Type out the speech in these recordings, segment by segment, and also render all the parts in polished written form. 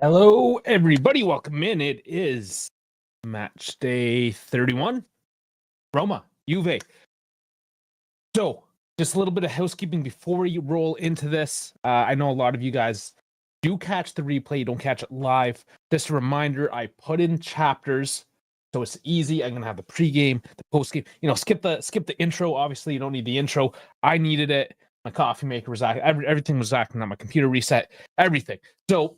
Hello, everybody. Welcome in. It is match day 31. Roma, Juve. So, just a little bit of housekeeping before you roll into this. I know a lot of you guys do catch the replay. You don't catch it live. Just a reminder, I put in chapters, so it's easy. I'm going to have the pregame, the postgame. Skip the intro. Obviously, you don't need the intro. I needed it. My coffee maker was acting. Everything was acting on my computer reset. Everything. So,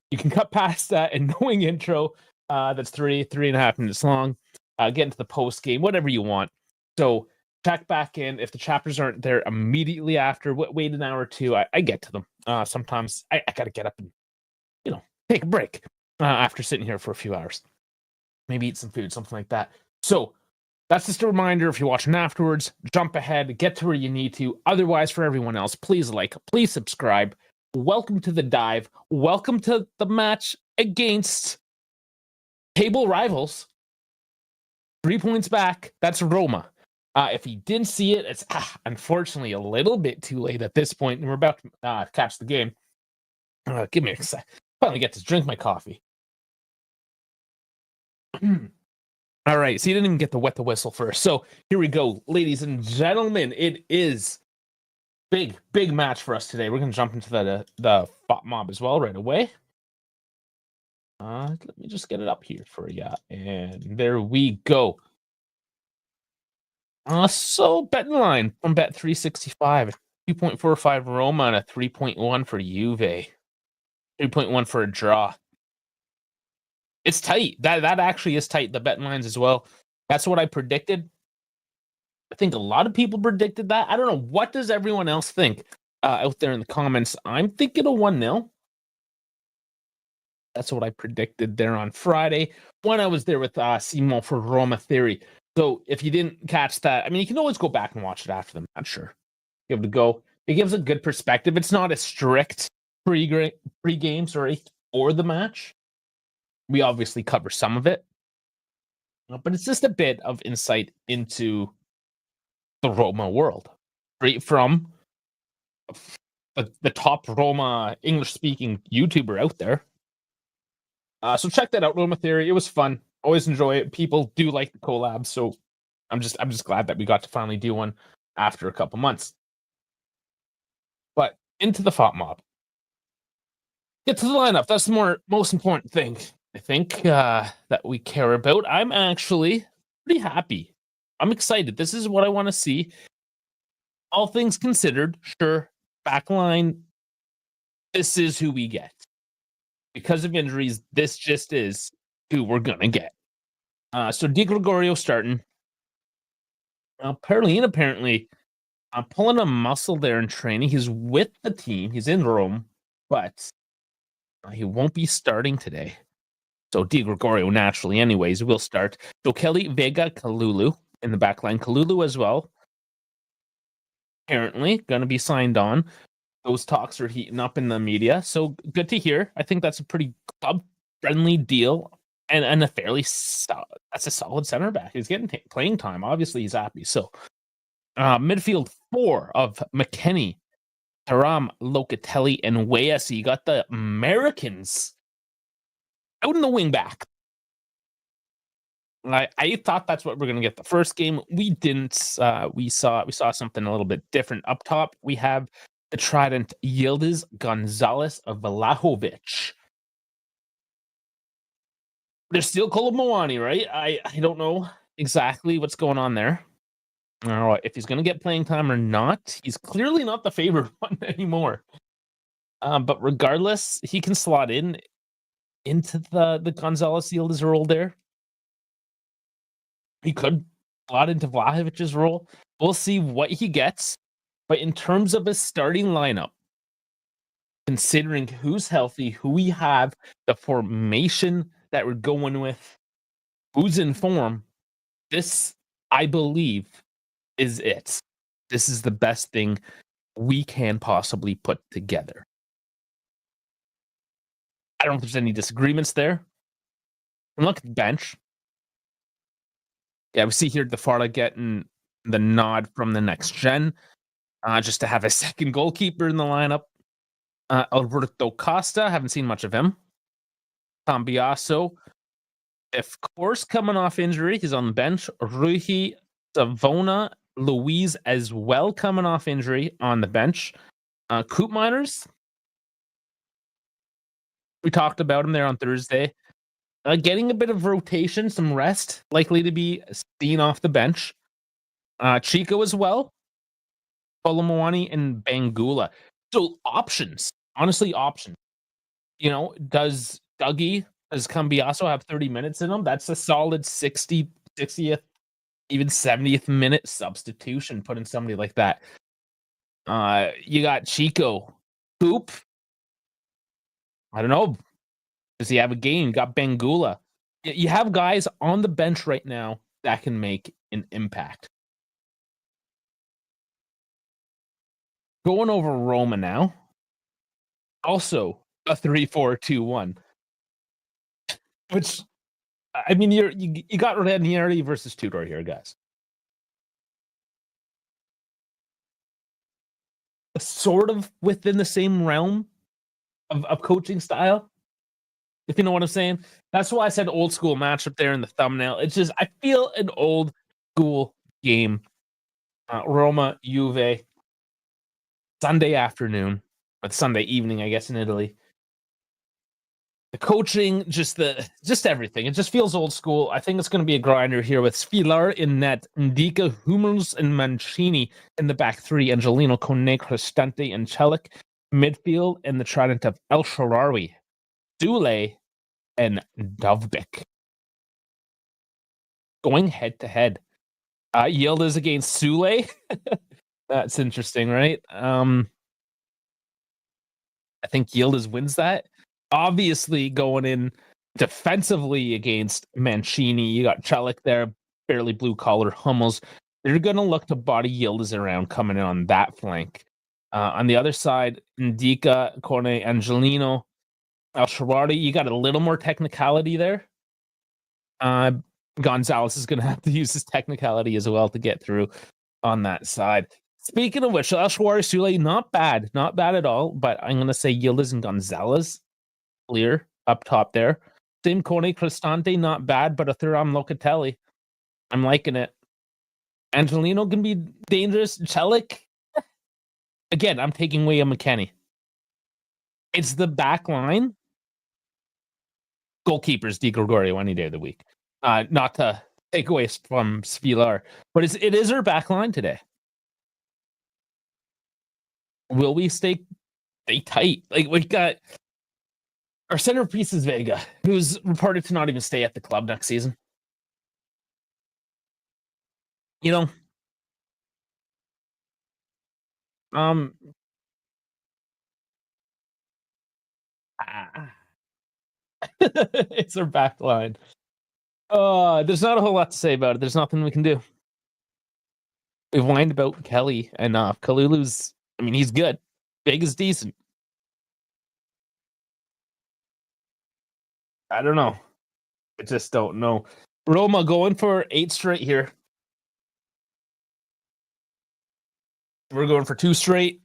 you can cut past that annoying intro that's three and a half minutes long. Get into the post game, whatever you want. So check back in. If the chapters aren't there immediately after, wait an hour or two. I get to them. Sometimes I got to get up and, take a break after sitting here for a few hours. Maybe eat some food, something like that. So that's just a reminder. If you're watching afterwards, jump ahead, get to where you need to. Otherwise, for everyone else, please please subscribe. Welcome to the dive. Welcome to the match against table rivals. 3 points back. That's Roma. If you didn't see it, it's unfortunately a little bit too late at this point, and we're about to catch the game. Give me a sec. Finally get to drink my coffee. All right, so you didn't even get to wet the whistle first. So here we go, ladies and gentlemen. It is big match for us today. We're going to jump into the FOT mob as well right away. Let me just get it up here for you. And there we go. So betting line from Bet365, 2.45 Roma and a 3.1 for Juve. 3.1 for a draw. It's tight. That actually is tight. The betting lines as well. That's what I predicted. I think a lot of people predicted that. I don't know. What does everyone else think out there in the comments? I'm thinking a 1-0. That's what I predicted there on Friday when I was there with Simon for Roma Theory. So if you didn't catch that, I mean, you can always go back and watch it after the match. Sure. Give it a go. It gives a good perspective. It's not a strict pre-game, for the match. We obviously cover some of it. But it's just a bit of insight into the Roma world, straight from the top Roma English-speaking YouTuber out there. So check that out, Roma Theory. It was fun. Always enjoy it. People do like the collab, so I'm just glad that we got to finally do one after a couple months. But into the FOT mob. Get to the lineup. That's the most important thing, I think, that we care about. I'm actually pretty happy. I'm excited. This is what I want to see. All things considered, sure, backline, this is who we get. Because of injuries, this just is who we're going to get. So Di Gregorio starting. Apparently, pulling a muscle there in training. He's with the team. He's in Rome, but he won't be starting today. So Di Gregorio, naturally, anyways, will start. So Kelly, Vega, Kalulu in the back line. Kalulu as well. Apparently, going to be signed on. Those talks are heating up in the media. So good to hear. I think that's a pretty club-friendly deal and a that's a solid center back. He's getting playing time. Obviously, he's happy. So midfield 4 of McKennie, Taram, Locatelli, and Weah. So you got the Americans out in the wing back. I thought that's what we're going to get the first game. We didn't. We saw something a little bit different. Up top, we have the trident Yildiz Gonzalez of Vlahovic. There's still Kolomowani, right? I don't know exactly what's going on there. I don't know if he's going to get playing time or not. He's clearly not the favorite one anymore. But regardless, he can slot into the Gonzalez Yildiz role there. He could slot into Vlahovic's role. We'll see what he gets. But in terms of a starting lineup, considering who's healthy, who we have, the formation that we're going with, who's in form, this, I believe, is it. This is the best thing we can possibly put together. I don't know if there's any disagreements there. And look at the bench. Yeah, we see here DeFarla getting the nod from the next gen, just to have a second goalkeeper in the lineup. Alberto Costa, haven't seen much of him. Cambiaso. Of course, coming off injury, he's on the bench. Rui Savona, Louise as well coming off injury on the bench. Coop Miners, we talked about him there on Thursday. Getting a bit of rotation, some rest, likely to be seen off the bench. Chico as well. Polomwani and Bangula. So options, honestly, options. Does Cambiaso have 30 minutes in him? That's a solid 60th, even 70th minute substitution, putting somebody like that. You got Chico. Coop. I don't know. Does he have a game? You got Bangula. You have guys on the bench right now that can make an impact. Going over Roma now. Also a 3-4-2-1. Which, I mean, you got Ranieri versus Tudor here, guys. Sort of within the same realm of coaching style, if you know what I'm saying. That's why I said old school matchup there in the thumbnail. It's just, I feel an old school game. Roma, Juve, Sunday afternoon, but Sunday evening, I guess, in Italy. The coaching, just everything. It just feels old school. I think it's going to be a grinder here with Svilar in net, Indica, Hummels, and Mancini in the back three, Angelino, Kone, Cristante, and Celik. Midfield and the trident of El Shaarawy, Dule, and Dovbik. Going head to head. Yildiz against Sule. That's interesting, right? I think Yildiz wins that. Obviously, going in defensively against Mancini, you got Celik there, fairly blue collar. Hummels. They're going to look to body Yildiz around coming in on that flank. On the other side, Indica, Kone, Angelino, El Shaarawy, you got a little more technicality there. Gonzalez is going to have to use his technicality as well to get through on that side. Speaking of which, El Shaarawy, Sule, not bad at all, but I'm going to say Yildiz and Gonzalez clear up top there. Same Kone, Cristante, not bad, but a Thuram Locatelli. I'm liking it. Angelino can be dangerous. Celik, again, I'm taking away a McKennie. It's the back line. Goalkeepers, Di Gregorio, any day of the week. Not to take away from Svilar, but it is our back line today. Will we stay tight? Like, we got our centerpiece is Vega, who's reported to not even stay at the club next season. It's our back line. There's not a whole lot to say about it. There's nothing we can do. We've whined about Kelly enough. Kalulu's, I mean, he's good. Big is decent. I don't know. I just don't know. Roma going for 8 straight here. We're going for 2 straight.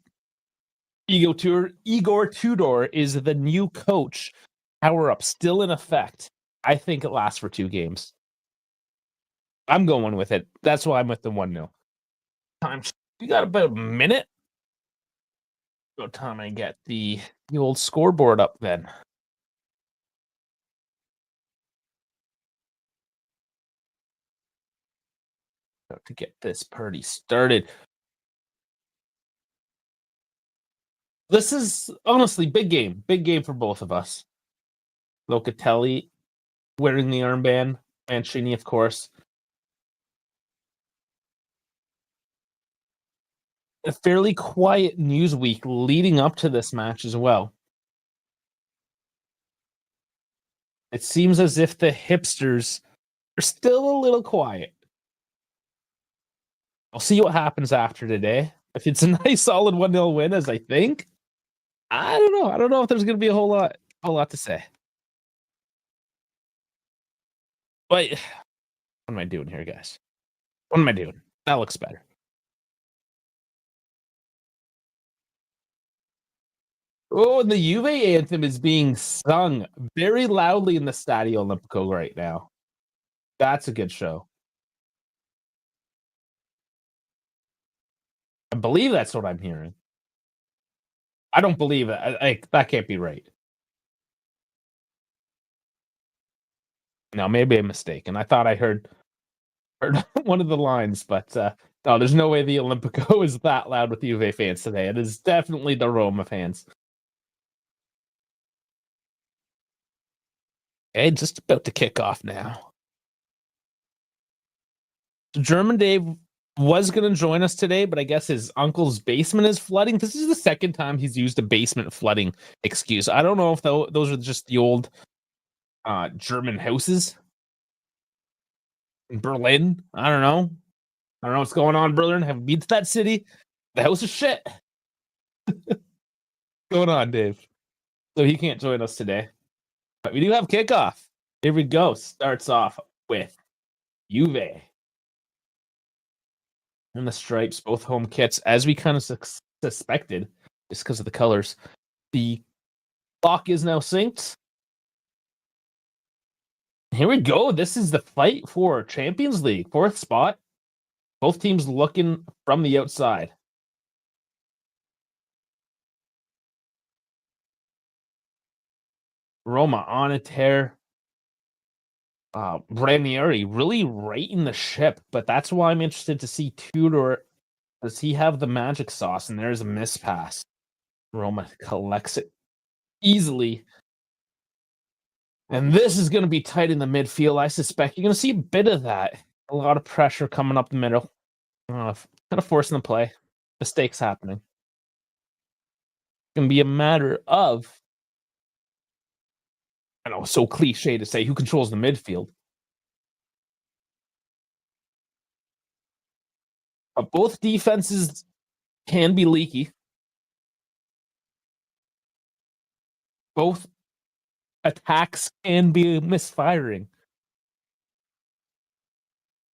Igor Tudor is the new coach. Power up still in effect. I think it lasts for 2 games. I'm going with it. That's why I'm with the 1-0. We got about a minute. About time I get the old scoreboard up then. To get this party started. This is honestly big game for both of us. Locatelli wearing the armband, Mancini, of course. A fairly quiet news week leading up to this match as well. It seems as if the hipsters are still a little quiet. I'll see what happens after today. If it's a nice solid 1-0 win, as I think, I don't know. I don't know if there's going to be a whole lot to say. But what am I doing here, guys? What am I doing? That looks better. Oh, and the Juve anthem is being sung very loudly in the Stadio Olimpico right now. That's a good show. I believe that's what I'm hearing. I don't believe it. That can't be right. No, maybe I'm mistaken. I thought I heard one of the lines, but no, there's no way the Olimpico is that loud with Juve fans today. It is definitely the Roma fans. Okay, just about to kick off now. German Dave was going to join us today, but I guess his uncle's basement is flooding. This is the second time he's used a basement flooding excuse. I don't know if those are just the old German houses in Berlin. I don't know. I don't know what's going on in Berlin. Haven't been to that city. The house is shit. Going on, Dave. So he can't join us today. But we do have kickoff. Here we go. Starts off with Juve. And the stripes, both home kits, as we kind of suspected, just because of the colors. The clock is now synced. Here we go. This is the fight for Champions League, 4th spot. Both teams looking from the outside. Roma on a tear. Ranieri really righting the ship, but that's why I'm interested to see Tudor. Does he have the magic sauce? And there's a miss pass. Roma collects it easily. And this is going to be tight in the midfield. I suspect you're going to see a bit of that. A lot of pressure coming up the middle. Kind of forcing the play. Mistakes happening. It's going to be a matter of, I know, so cliche to say, who controls the midfield. But both defenses can be leaky. Both attacks can be misfiring.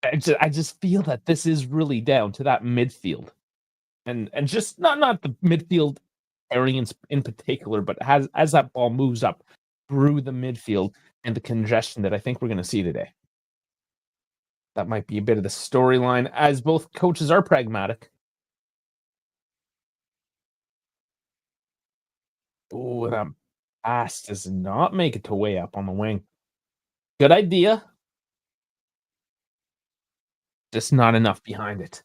I just feel that this is really down to that midfield, and just not the midfield areas in particular, but as that ball moves up through the midfield and the congestion that I think we're going to see today. That might be a bit of the storyline, as both coaches are pragmatic. Oh, that pass does not make it to way up on the wing. Good idea. Just not enough behind it.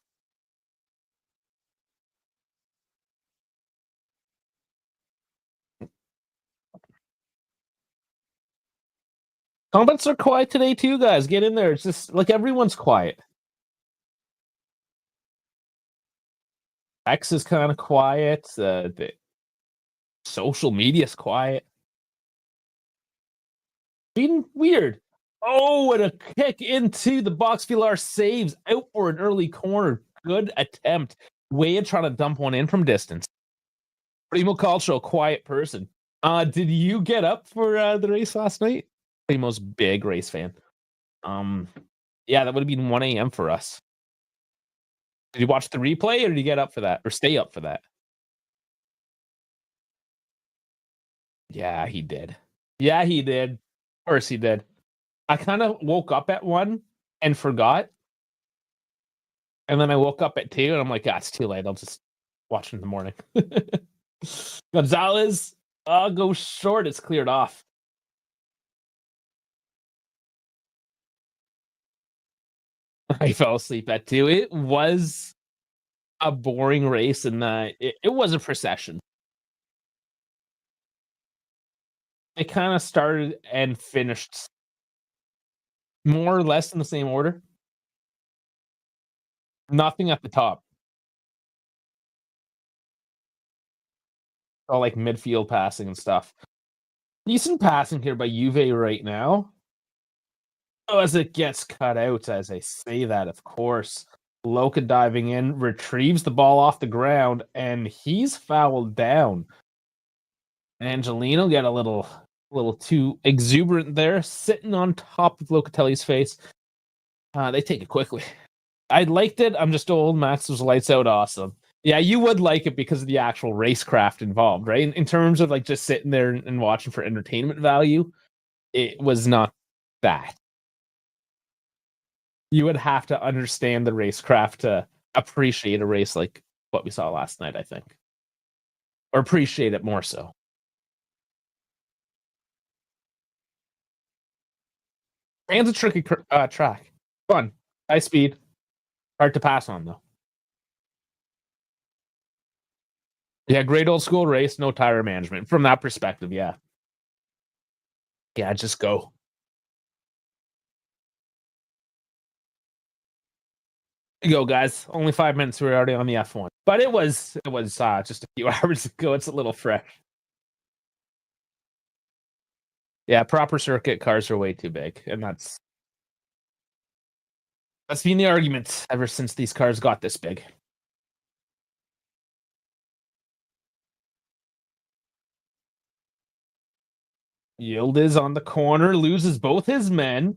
Comments are quiet today too, guys. Get in there. It's just like everyone's quiet. X is kind of quiet. The social media's quiet. Being weird. Oh, and a kick into the box. Villar saves out for an early corner. Good attempt. Way trying to dump one in from distance. Primo Calcio, quiet person. Did you get up for the race last night? Primo's big race fan. Yeah, that would have been 1 a.m. for us. Did you watch the replay, or did you get up for that, or stay up for that? Yeah, he did. Yeah, he did. Of course he did. I kind of woke up at 1 and forgot. And then I woke up at 2 and I'm like, it's too late. I'll just watch in the morning. Gonzalez goes short. It's cleared off. I fell asleep at 2. It was a boring race in that it was a procession. It kind of started and finished more or less in the same order. Nothing at the top. All like midfield passing and stuff. Decent passing here by Juve right now. Oh, as it gets cut out, as I say that, of course. Loca diving in, retrieves the ball off the ground, and he's fouled down. Angelino get a little too exuberant there, sitting on top of Locatelli's face. They take it quickly. I liked it. I'm just old. Max was lights out awesome. Yeah, you would like it because of the actual racecraft involved, right? In terms of like just sitting there and watching for entertainment value, it was not that. You would have to understand the racecraft to appreciate a race like what we saw last night, I think, or appreciate it more so. And a tricky track. Fun, high speed, hard to pass on though. Yeah, great old school race, no tire management from that perspective. Yeah, yeah, just go. Go, guys. Only 5 minutes. We're already on the F1, but it was just a few hours ago. It's a little fresh. Yeah, proper circuit cars are way too big, and that's been the argument ever since these cars got this big. Yield is on the corner, loses both his men.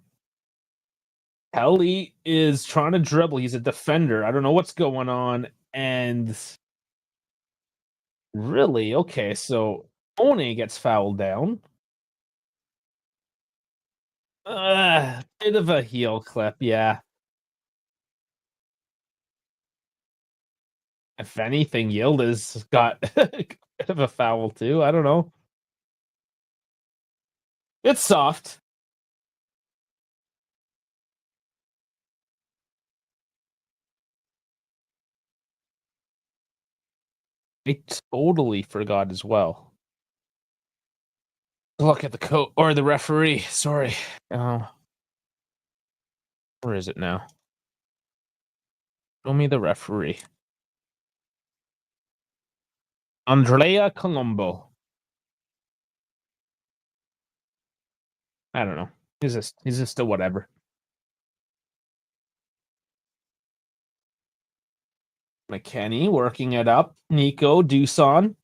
Kelly is trying to dribble. He's a defender. I don't know what's going on. And really, okay, so One gets fouled down. Bit of a heel clip, yeah. If anything, Yildiz got a bit of a foul too. I don't know. It's soft. I totally forgot as well. Look at the coat or the referee. Sorry. Uh, where is it now? Show me the referee. Andrea Colombo. I don't know. He's just a whatever. McKenny working it up. Nico Duson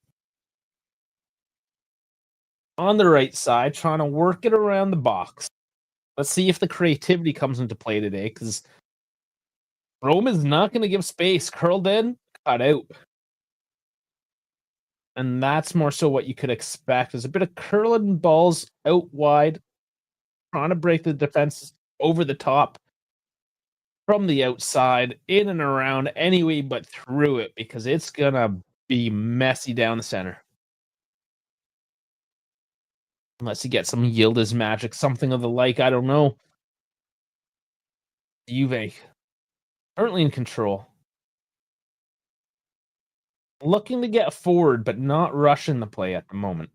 on the right side, trying to work it around the box. Let's see if the creativity comes into play today, because Rome is not going to give space. Curled in, cut out. And that's more so what you could expect. There's a bit of curling balls out wide, trying to break the defense over the top from the outside, in and around anyway, but through it, because it's going to be messy down the center. Unless you get some Yildiz magic, something of the like. I don't know. Juve currently in control. Looking to get forward, but not rushing the play at the moment.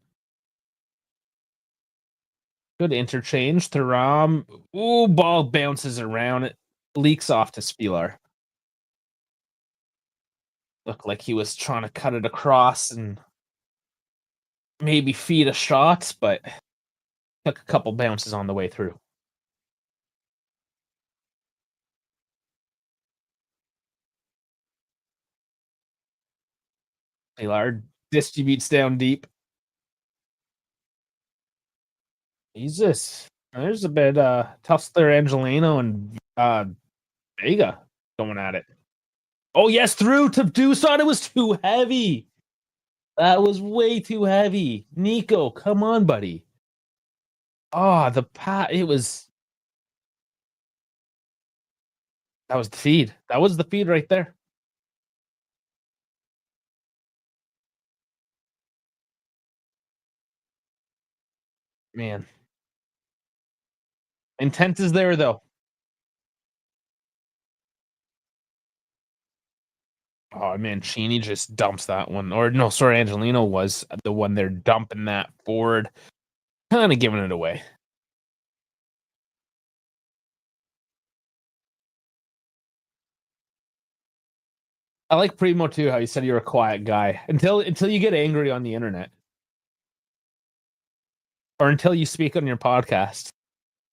Good interchange. Thuram. Ooh, ball bounces around. It leaks off to Spilar. Looked like he was trying to cut it across and maybe feed a shot, but took a couple bounces on the way through. Spilar distributes down deep. Jesus. There's a bit tough there, Angelino and Vega going at it. Oh yes, through to Doosan. It was too heavy. That was way too heavy. Nico, come on, buddy. Oh, the pat. That was the feed. That was the feed right there. Man. Intent is there though. Oh, Mancini just dumps that one. Or no, sorry, Angelino was the one there dumping that forward, kind of giving it away. I like Primo too, how you said you're a quiet guy until you get angry on the internet. Or until you speak on your podcast.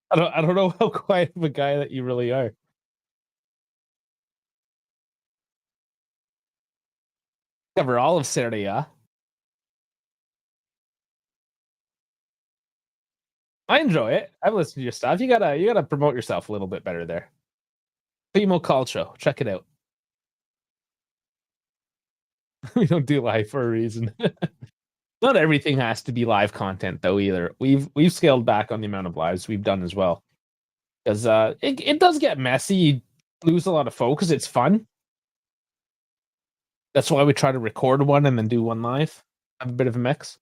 I don't know how quiet of a guy that you really are. Cover all of Serie A. I enjoy it. I've listened to your stuff. You gotta promote yourself a little bit better there. Primo Calcio. Check it out. We don't do live for a reason. Not everything has to be live content though either. We've scaled back on the amount of lives we've done as well. Because it does get messy. You lose a lot of focus. It's fun. That's why we try to record one and then do one live. Have a bit of a mix.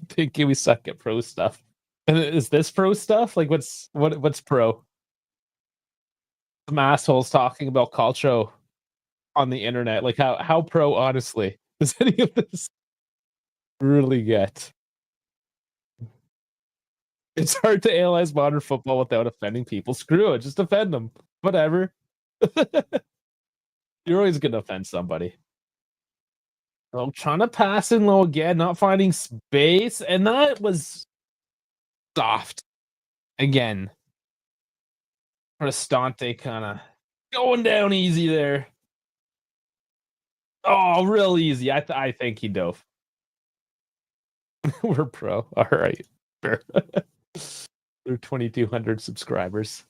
Thinking we suck at pro stuff. And is this pro stuff? Like what's pro? Some assholes talking about culture on the internet. Like how pro honestly does any of this really get? It's hard to analyze modern football without offending people. Screw it, just offend them. Whatever. You're always gonna offend somebody. Oh, trying to pass in low again, not finding space, and that was soft again. Prestante kind of going down easy there. Oh, real easy. I think he dove. We're pro. All right. Fair. They're 2,200 subscribers.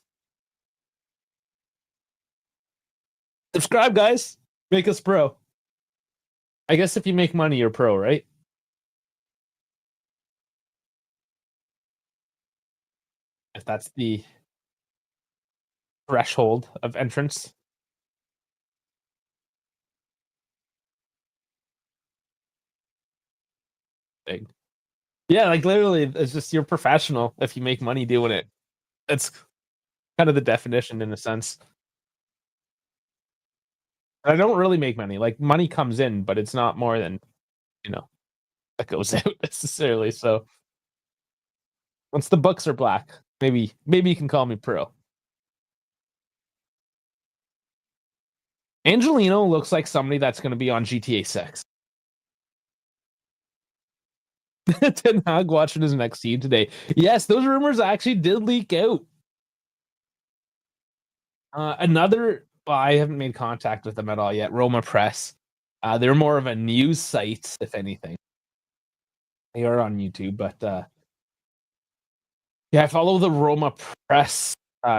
Subscribe, guys. Make us pro. I guess if you make money, you're pro, right? If that's the threshold of entrance. Big. Yeah, like literally, it's just you're professional if you make money doing it. That's kind of the definition in a sense. I don't really make money. Like money comes in, but it's not more than you know that goes out necessarily. So once the books are black, maybe you can call me pro. Angelino looks like somebody that's going to be on GTA 6. Ten Hag watching his next team today. Yes, those rumors actually did leak out. Well, I haven't made contact with them at all yet. Roma Press. They're more of a news site, if anything. They are on YouTube, but yeah, I follow the Roma Press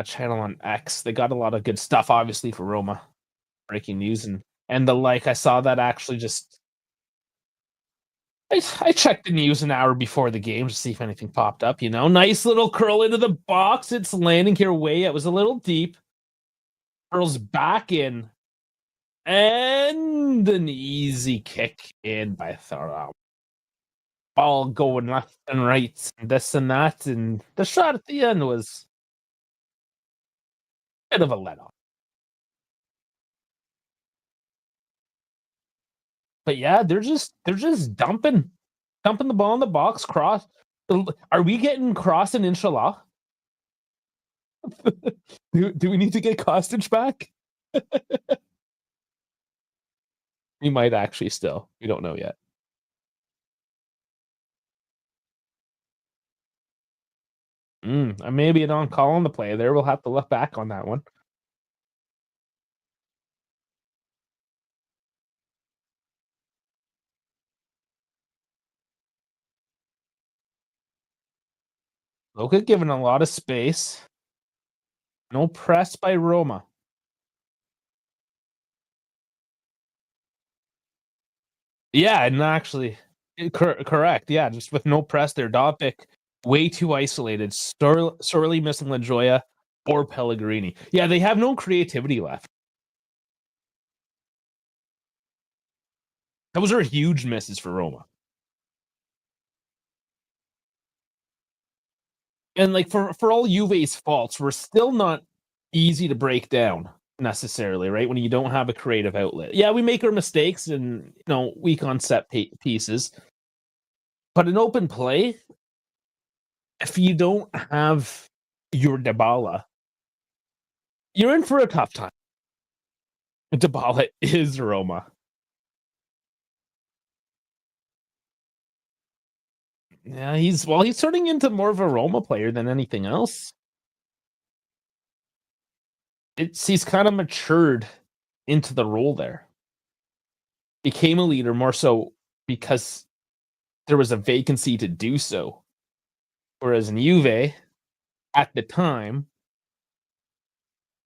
channel on X. They got a lot of good stuff, obviously, for Roma. Breaking news and the like. I saw that actually just I checked the news an hour before the game to see if anything popped up. Nice little curl into the box. It's landing here way. It was a little deep. Curls back in, and an easy kick in by Thorough. Ball going left and right, and this and that, and the shot at the end was a bit of a let off. But yeah, they're just dumping the ball in the box. Cross. Are we getting Cross and Inshallah? Do we need to get Kostic back? We might actually still. We don't know yet. Maybe an on call on the play there. We'll have to look back on that one. Loka given a lot of space. No press by Roma. Yeah, and actually, correct. Yeah, just with no press there. Dopic way too isolated. Sorely missing LaJoya or Pellegrini. Yeah, they have no creativity left. Those are huge misses for Roma. And like for all Juve's faults, we're still not easy to break down necessarily, right? When you don't have a creative outlet. Yeah, we make our mistakes and weak on set pieces. But in open play, if you don't have your Dybala, you're in for a tough time. Dybala is Roma. Yeah, he's turning into more of a Roma player than anything else. He's kind of matured into the role there. Became a leader more so because there was a vacancy to do so. Whereas in Juve, at the time,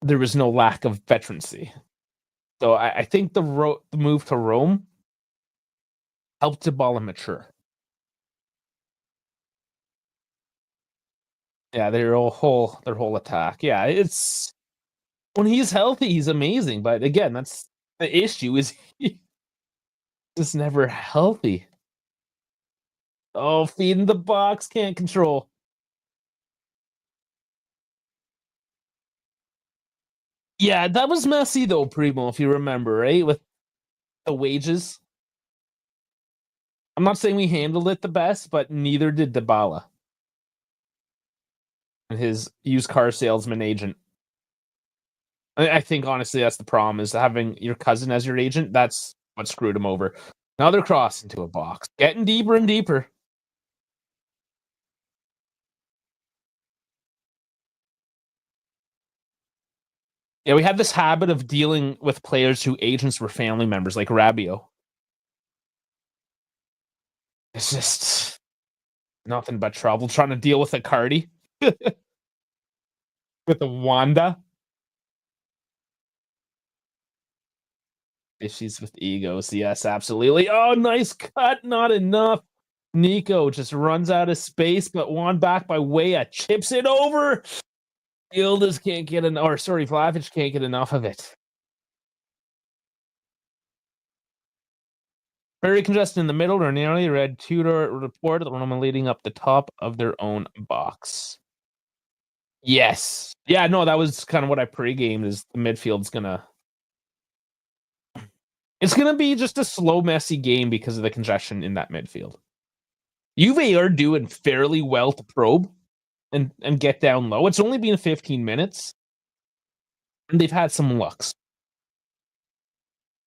there was no lack of veterancy. So I think the move to Rome helped Dybala mature. Yeah, their whole attack. Yeah, it's when he's healthy, he's amazing. But again, that's the issue is he's just never healthy. Oh, feeding the box, can't control. Yeah, that was messy though, Primo, if you remember, right? With the wages. I'm not saying we handled it the best, but neither did Dybala and his used car salesman agent. I think honestly that's the problem is having your cousin as your agent. That's what screwed him over. Now they're crossing to a box, getting deeper and deeper. Yeah, we had this habit of dealing with players who agents were family members, like Rabiot. It's just nothing but trouble trying to deal with a Cardi with a Wanda. Issues with egos. Yes, absolutely. Oh, nice cut. Not enough. Nico just runs out of space, but one back by Weah chips it over. Yildiz can't get an or sorry, Vlahovic can't get enough of it. Very congested in the middle or nearly. Red Tudor report the Roma leading up the top of their own box. Yes. Yeah, no, that was kind of what I pre-gamed is the midfield's gonna it's gonna be just a slow, messy game because of the congestion in that midfield. Juve are doing fairly well to probe and get down low. It's only been 15 minutes, and they've had some looks.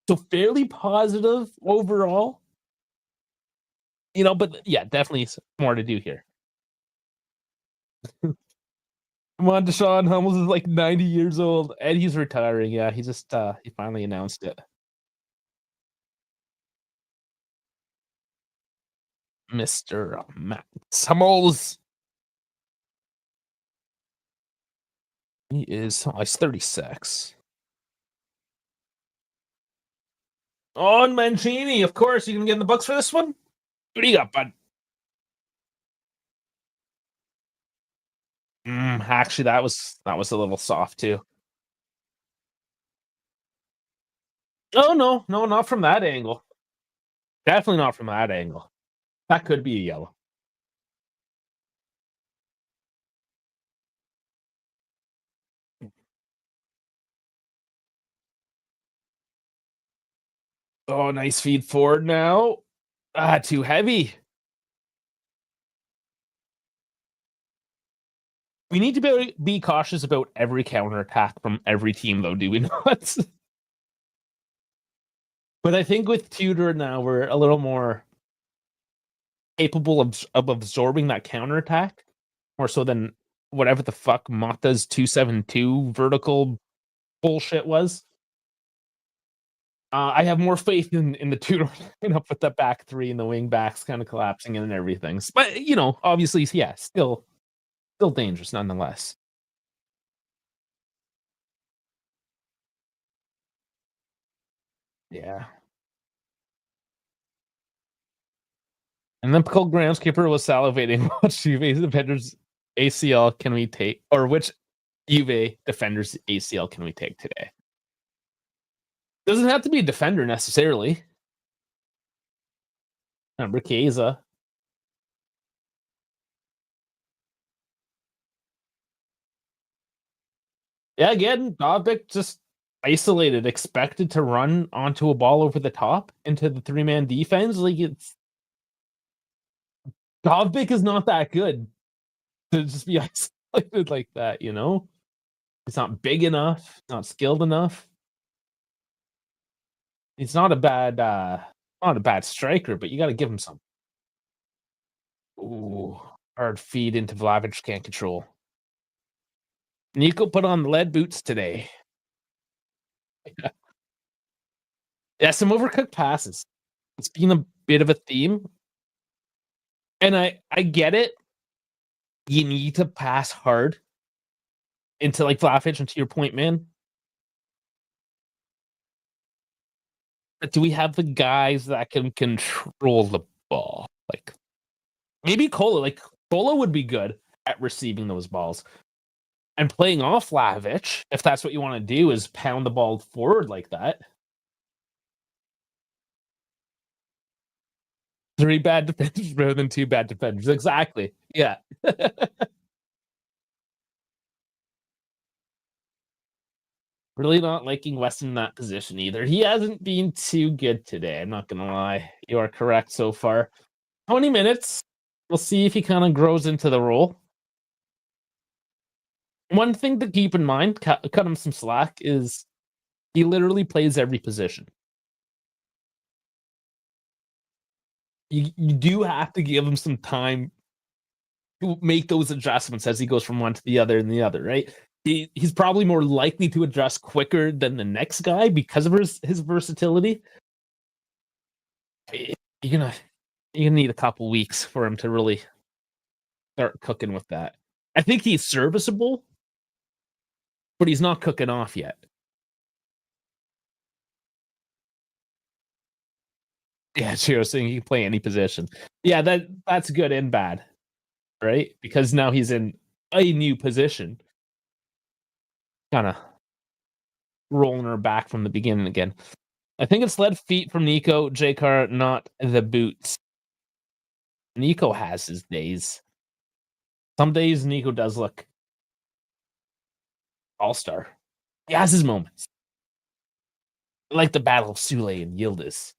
So fairly positive overall, but yeah, definitely more to do here. Come on, Deshaun Hummels is like 90 years old, and he's retiring. Yeah, he just he finally announced it. Mr. Matt Hummels. He's 36. Oh, and Mancini, of course. You gonna get in the books for this one? What do you got, bud? Actually, that was a little soft too. Oh no, no, not from that angle. Definitely not from that angle. That could be a yellow. Oh, nice feed forward now. Too heavy. We need to be cautious about every counterattack from every team, though, do we not? But I think with Tudor now, we're a little more capable of absorbing that counterattack more so than whatever the fuck Mata's 272 vertical bullshit was. I have more faith in the Tudor lineup with the back three and the wing backs kind of collapsing in and everything. But obviously, yeah, still dangerous nonetheless. Yeah. And then Cole groundskeeper was salivating. Which Juve defenders ACL can we take, or which Juve defenders ACL can we take today? Doesn't have to be a defender necessarily. Remember Chiesa. Yeah, again, Dobbik just isolated, expected to run onto a ball over the top into the three-man defense. Like it's Dobbik is not that good to just be isolated like that. He's not big enough, not skilled enough. He's not a bad striker, but you gotta give him some. Ooh, hard feed into Vlahovic, can't control. Nico put on the lead boots today. Yeah, some overcooked passes. It's been a bit of a theme, and I get it. You need to pass hard into, like, Vlahovic, and to your point, man, But do we have the guys that can control the ball? Like maybe Cola. Like Cola would be good at receiving those balls and playing off Lavish. If that's what you want to do, is pound the ball forward like that. Three bad defenders rather than two bad defenders. Exactly. Yeah. Really not liking Weston in that position either. He hasn't been too good today. I'm not gonna lie. You are correct so far. 20 minutes. We'll see if he kind of grows into the role. One thing to keep in mind, cut him some slack, is he literally plays every position. You do have to give him some time to make those adjustments as he goes from one to the other and the other, right? He's probably more likely to adjust quicker than the next guy because of his versatility. You're gonna need a couple weeks for him to really start cooking with that. I think he's serviceable, but he's not cooking off yet. Yeah, true. So he can play any position. Yeah, that's good and bad, right? Because now he's in a new position, kind of rolling her back from the beginning again. I think it's lead feet from Nico, J-Car, not the boots. Nico has his days. Some days Nico does look all-star. He has his moments. Like the Battle of Sule and Yildiz.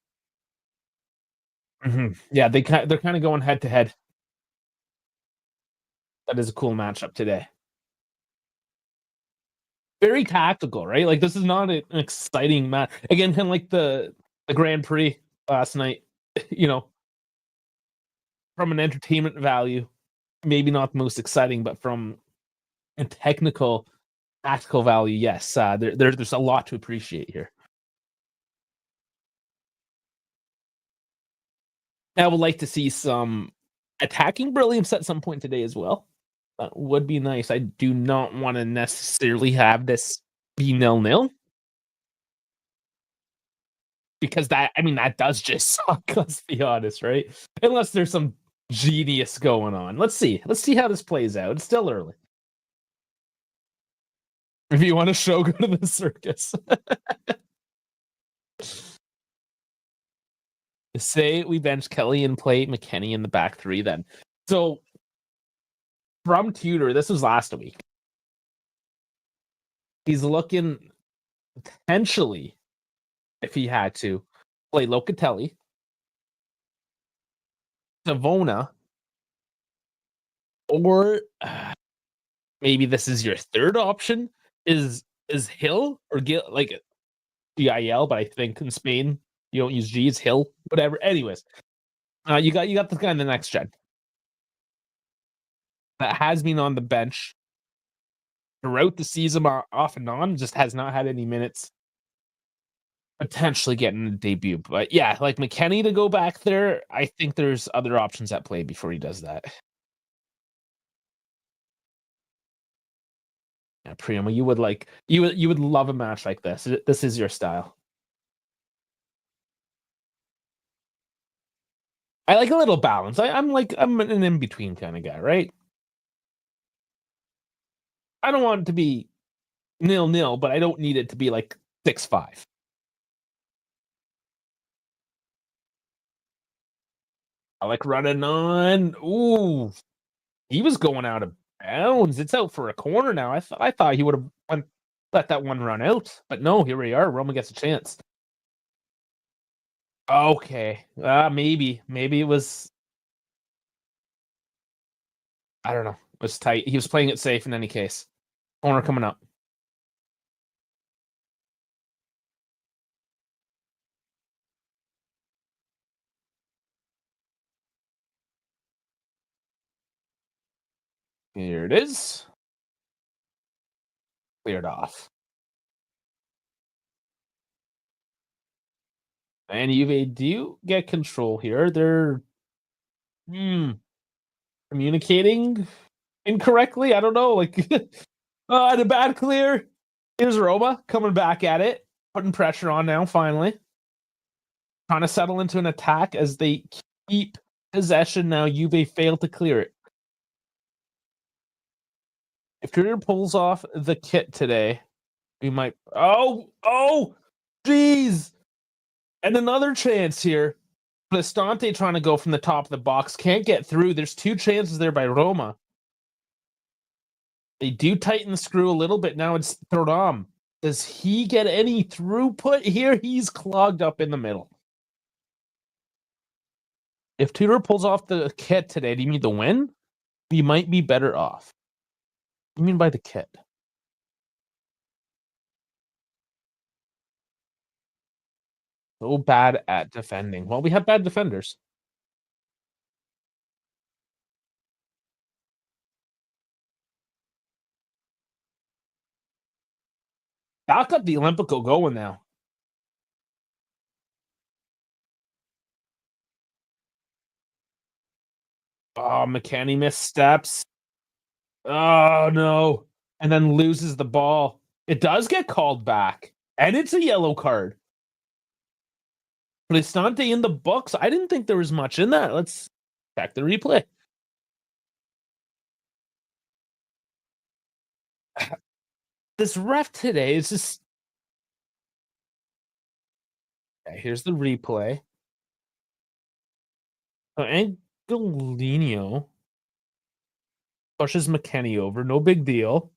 Yeah, they're kind of going head to head. That is a cool matchup today. Very tactical, right? Like this is not an exciting match. Again, kind of like the Grand Prix last night. You know, from an entertainment value, maybe not the most exciting, but from a technical, tactical value, yes, there's a lot to appreciate here. I would like to see some attacking brilliance at some point today as well. That would be nice. I do not want to necessarily have this be 0-0 because that does just suck. Let's be honest, right? Unless there's some genius going on. Let's see. Let's see how this plays out. It's still early. If you want to show, go to the circus. Say we bench Kelly and play McKennie in the back three then. So from Tudor, this was last week. He's looking potentially, if he had to, play Locatelli, Savona, or maybe this is your third option. Is Hill or Gil, like GIL, but I think in Spain you don't use G, it's Hill, whatever. Anyways, you got this guy in the next gen that has been on the bench throughout the season, off and on, just has not had any minutes. Potentially getting a debut, but yeah, like McKennie to go back there. I think there's other options at play before he does that. Yeah, Primo, you would love a match like this. This is your style. I like a little balance. I'm an in between kind of guy, right? I don't want it to be 0-0, but I don't need it to be like 6-5. I like running on. Ooh, he was going out of bounds. It's out for a corner now. I thought he would have let that one run out, but no. Here we are. Roma gets a chance. Okay, maybe it was. I don't know. It was tight. He was playing it safe in any case. Corner coming up. Here it is. Cleared off. And Juve do get control here. They're communicating incorrectly. I don't know. Like, the bad clear. Here's Roma coming back at it, putting pressure on now. Finally, trying to settle into an attack as they keep possession now. Juve failed to clear it. If Courier pulls off the kit today, we might. Oh, jeez! And another chance here. Cristante trying to go from the top of the box. Can't get through. There's two chances there by Roma. They do tighten the screw a little bit. Now it's Thuram. Does he get any throughput here? He's clogged up in the middle. If Tudor pulls off the kit today, do you mean the win? We might be better off. What do you mean by the kit? So bad at defending. Well, we have bad defenders. Back up the Olympico going now. Oh, McKennie missteps. Oh, no. And then loses the ball. It does get called back. And it's a yellow card. Cristante in the books. I didn't think there was much in that. Let's check the replay. This ref today is just. Okay, here's the replay. So Angelino pushes McKennie over. No big deal.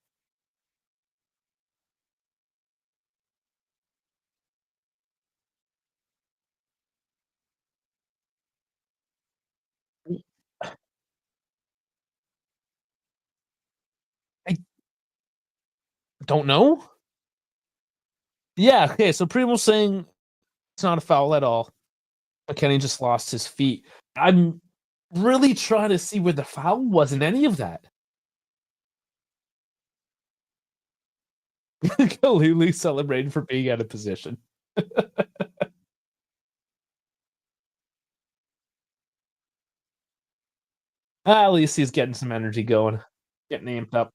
I don't know. Yeah, okay. So Primo's saying it's not a foul at all. McKennie just lost his feet. I'm really trying to see where the foul was in any of that. Kalulu celebrated for being out of position. At least he's getting some energy going, getting amped up.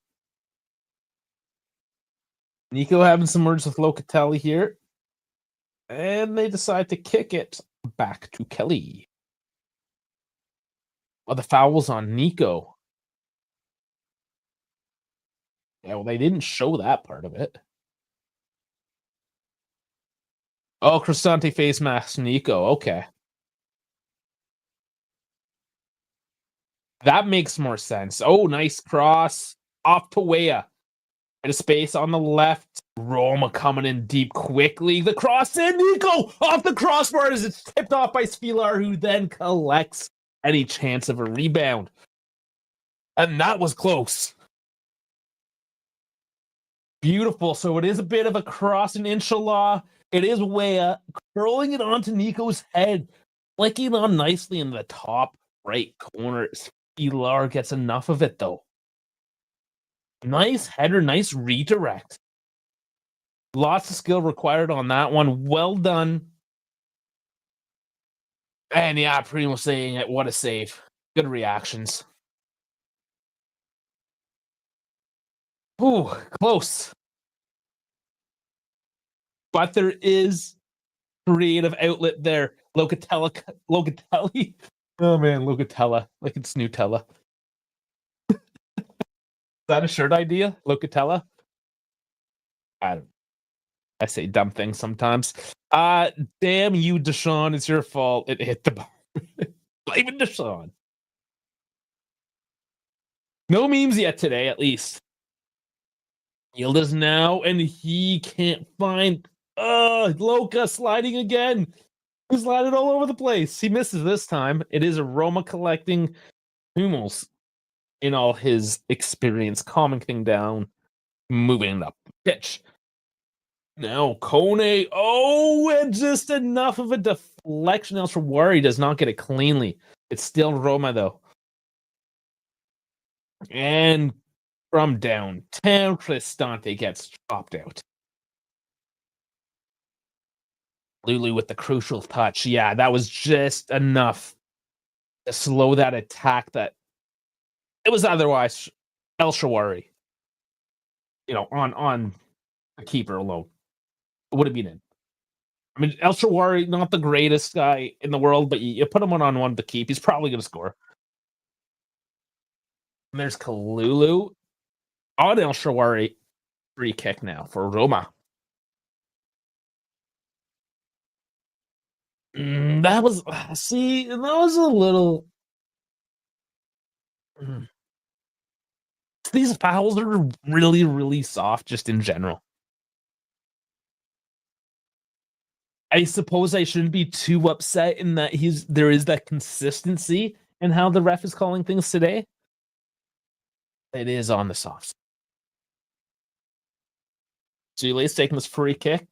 Nico having some words with Locatelli here. And they decide to kick it back to Kelly. Oh, the foul's on Nico. Yeah, well, they didn't show that part of it. Oh, Cristante face mask Nico. Okay. That makes more sense. Oh, nice cross. Off to Weah. Bit of space on the left. Roma coming in deep quickly. The cross in. Nico off the crossbar as it's tipped off by Spilar, who then collects any chance of a rebound. And that was close. Beautiful. So it is a bit of a cross, and inshallah, it is Weah curling it onto Nico's head, flicking on nicely in the top right corner. Spilar gets enough of it, though. Nice header, nice redirect. Lots of skill required on that one. Well done. And yeah, Primo saying it. What a save. Good reactions. Ooh, close. But there is creative outlet there. Locatelli. Oh man, Locatella. Like it's Nutella. Is that a shirt idea? Locatella? I say dumb things sometimes. Damn you, Deshaun. It's your fault. It hit the bar. Blaming Deshaun. No memes yet today, at least. Yildiz now, and he can't find. Loca sliding again. He's sliding all over the place. He misses this time. It is a Roma collecting Hummels in all his experience, calming thing down, moving up the pitch. Now Kone. Oh, and just enough of a deflection. El Shawari does not get it cleanly. It's still Roma though. And from downtown, Cristante gets chopped out. Lulu with the crucial touch. Yeah, that was just enough to slow that attack that it was otherwise El Shawari. On the keeper alone. It would have been in. I mean, El Shawari, not the greatest guy in the world, but you put him on one to keep, he's probably going to score. And there's Kalulu on El Shawari. Free kick now for Roma. That was see, that was a little. mm, These fouls are really, really soft, just in general. I suppose I shouldn't be too upset in that there is that consistency in how the ref is calling things today. It is on the soft. Zule's taking this free kick.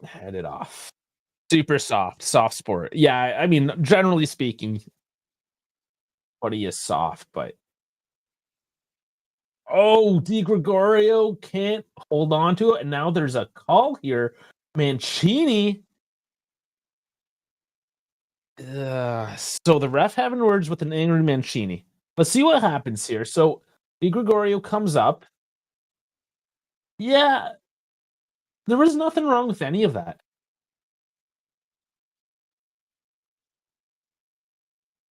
Head it off. Super soft sport. Yeah, I mean, generally speaking, footy is soft, but oh, Di Gregorio can't hold on to it, and now there's a call here. Mancini. So the ref having words with an angry Mancini. Let's see what happens here. So Di Gregorio comes up. Yeah, there was nothing wrong with any of that.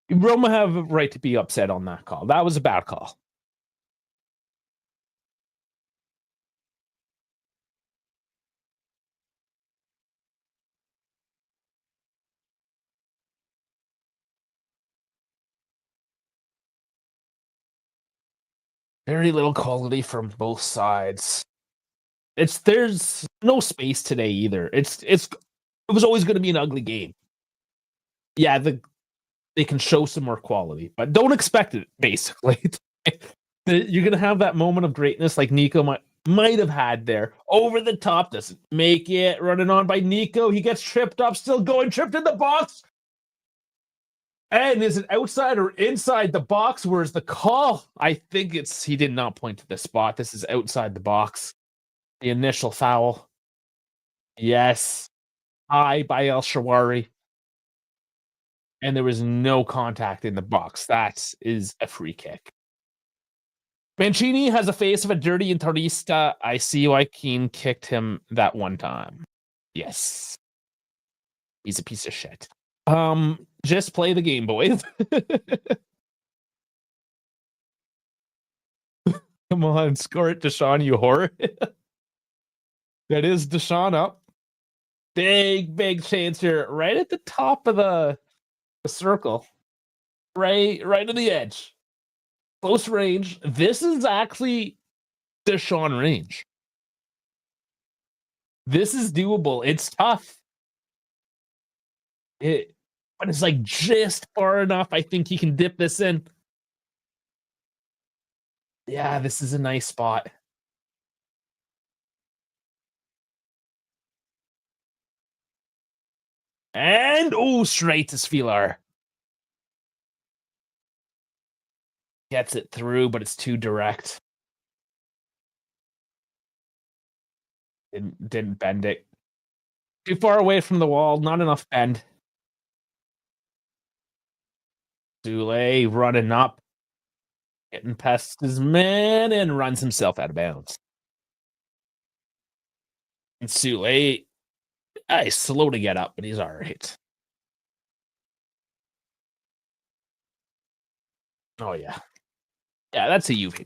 Roma have a right to be upset on that call. That was a bad call. Very little quality from both sides. There's no space today either. It was always going to be an ugly game. Yeah, they can show some more quality, but don't expect it. Basically, you're gonna have that moment of greatness like Nico might have had there. Over the top, doesn't make it. Running on by Nico, he gets tripped up, still going, tripped in the box. And is it outside or inside the box? Where's the call? I think he did not point to the spot. This is outside the box. The initial foul. Yes. High by El Shawari. And there was no contact in the box. That is a free kick. Mancini has a face of a dirty Interista. I see why Keane kicked him that one time. Yes. He's a piece of shit. Just play the game, boys. Come on, score it, Deshaun, you whore. That is Deshaun up. Big chance here, right at the top of the circle. Right to the edge. Close range. This is actually Deshaun range. This is doable. It's tough. But it's like just far enough. I think he can dip this in. Yeah, this is a nice spot. And straight to Spieler. Gets it through, but it's too direct. Didn't bend it. Too far away from the wall, not enough bend. Dule running up, getting past his man, and runs himself out of bounds. And Sule, he's slow to get up, but he's all right. Oh, yeah. Yeah, that's a Juve.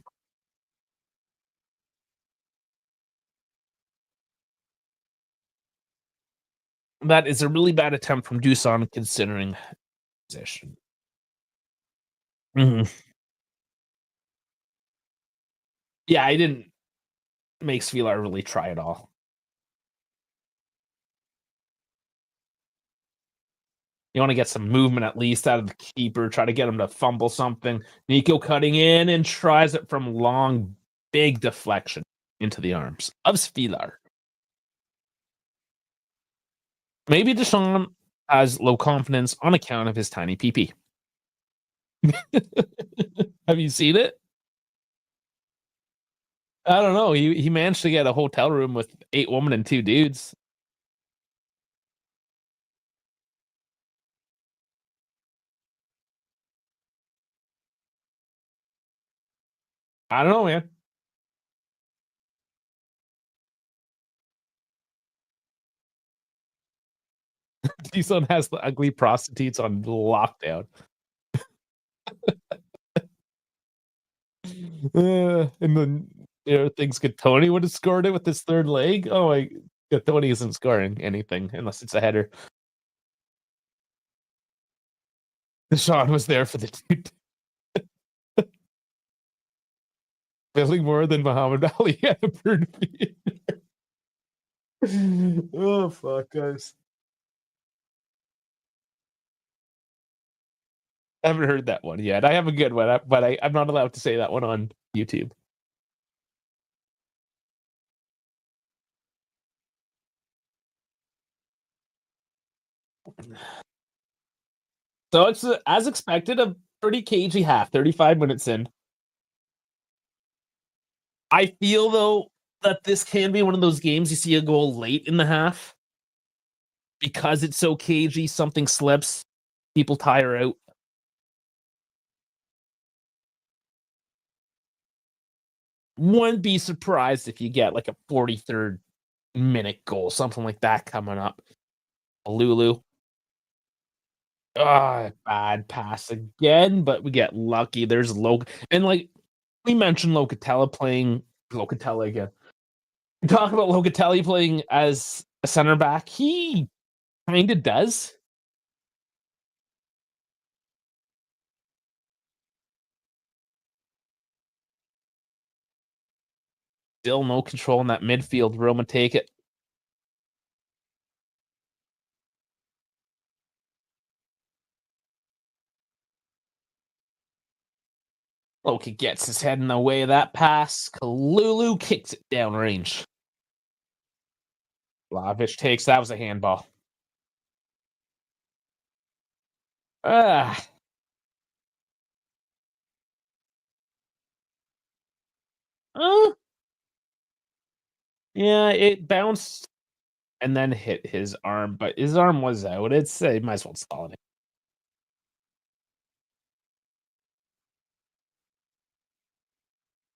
That is a really bad attempt from Dusan considering position. Mhm. Yeah, I didn't make Svilar really try at all. You want to get some movement at least out of the keeper, try to get him to fumble something. Nico cutting in and tries it from long, big deflection into the arms of Svilar. Maybe Deshaun has low confidence on account of his tiny PP. Have you seen it? I don't know. He managed to get a hotel room with 8 women and 2 dudes. I don't know, man. Son has the ugly prostitutes on lockdown. And then thinks Tony would have scored it with his third leg. Oh my, Tony isn't scoring anything unless it's a header. Sean was there for the dude. Billing more than Muhammad Ali ever did. Oh fuck, guys! I haven't heard that one yet. I have a good one, but I'm not allowed to say that one on YouTube. So it's as expected, a pretty cagey half. 35 minutes in. I feel though that this can be one of those games you see a goal late in the half because it's so cagey. Something slips, people tire out. Wouldn't be surprised if you get like a 43rd minute goal, something like that coming up. Lulu. Bad pass again, but we get lucky. There's and like we mentioned Locatelli again. We talk about Locatelli playing as a center back. He kind of does. Still no control in that midfield. Roma take it. Loki gets his head in the way of that pass. Kalulu kicks it downrange. Vlahovic takes that was a handball. Ah. Yeah, it bounced and then hit his arm, but his arm was out. It's might as well stall it.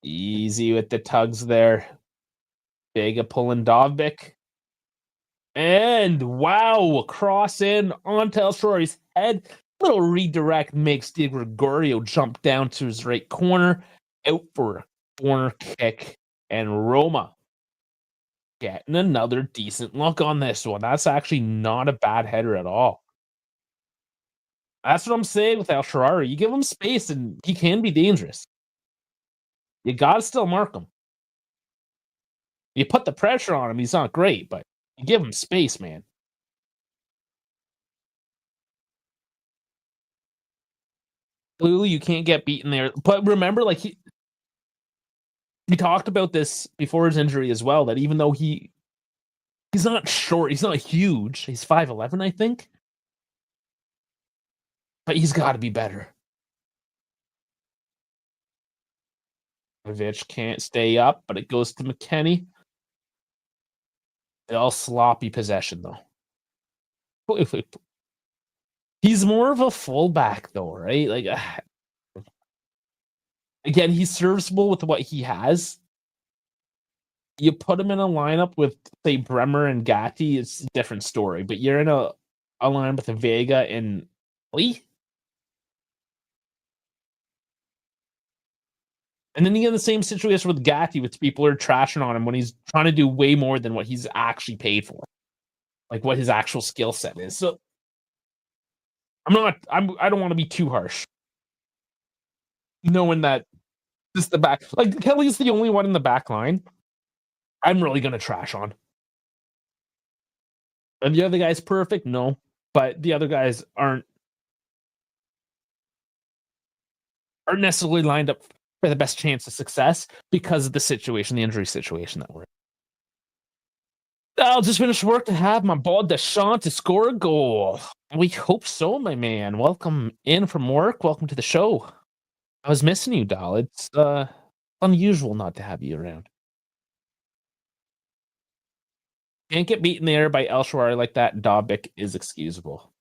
Easy with the tugs there. Vega pulling Dovbik. And wow, cross in onto El Shaarawy's head. Little redirect makes Di Gregorio jump down to his right corner. Out for a corner kick. And Roma getting another decent look on this one. That's actually not a bad header at all. That's what I'm saying with El Shaarawy. You give him space and he can be dangerous. You gotta still mark him. You put the pressure on him, he's not great, but you give him space, man. Lulu, you can't get beaten there. But remember, like he talked about this before his injury as well, that even though he's not short, he's not huge. He's 5'11", I think. But he's got to be better. Vich can't stay up, but it goes to McKennie. All sloppy possession, though. He's more of a fullback, though, right? Like, again, he's serviceable with what he has. You put him in a lineup with, say, Bremer and Gatti, it's a different story. But you're in a line with Vega and Lee. And then you get the same situation with Gatti, which people are trashing on him when he's trying to do way more than what he's actually paid for, like what his actual skill set is. So I don't want to be too harsh, knowing that just the back, like Kelly's the only one in the back line I'm really gonna trash on. And the other guy's perfect, no, but the other guys aren't necessarily lined up for the best chance of success because of the situation, the injury situation that we're in. I'll just finish work to have my boy Deschamps to score a goal. We hope so, my man. Welcome in from work. Welcome to the show. I was missing you, doll. It's unusual not to have you around. Can't get beaten there by El Shaarawy like that. Dobbik is excusable.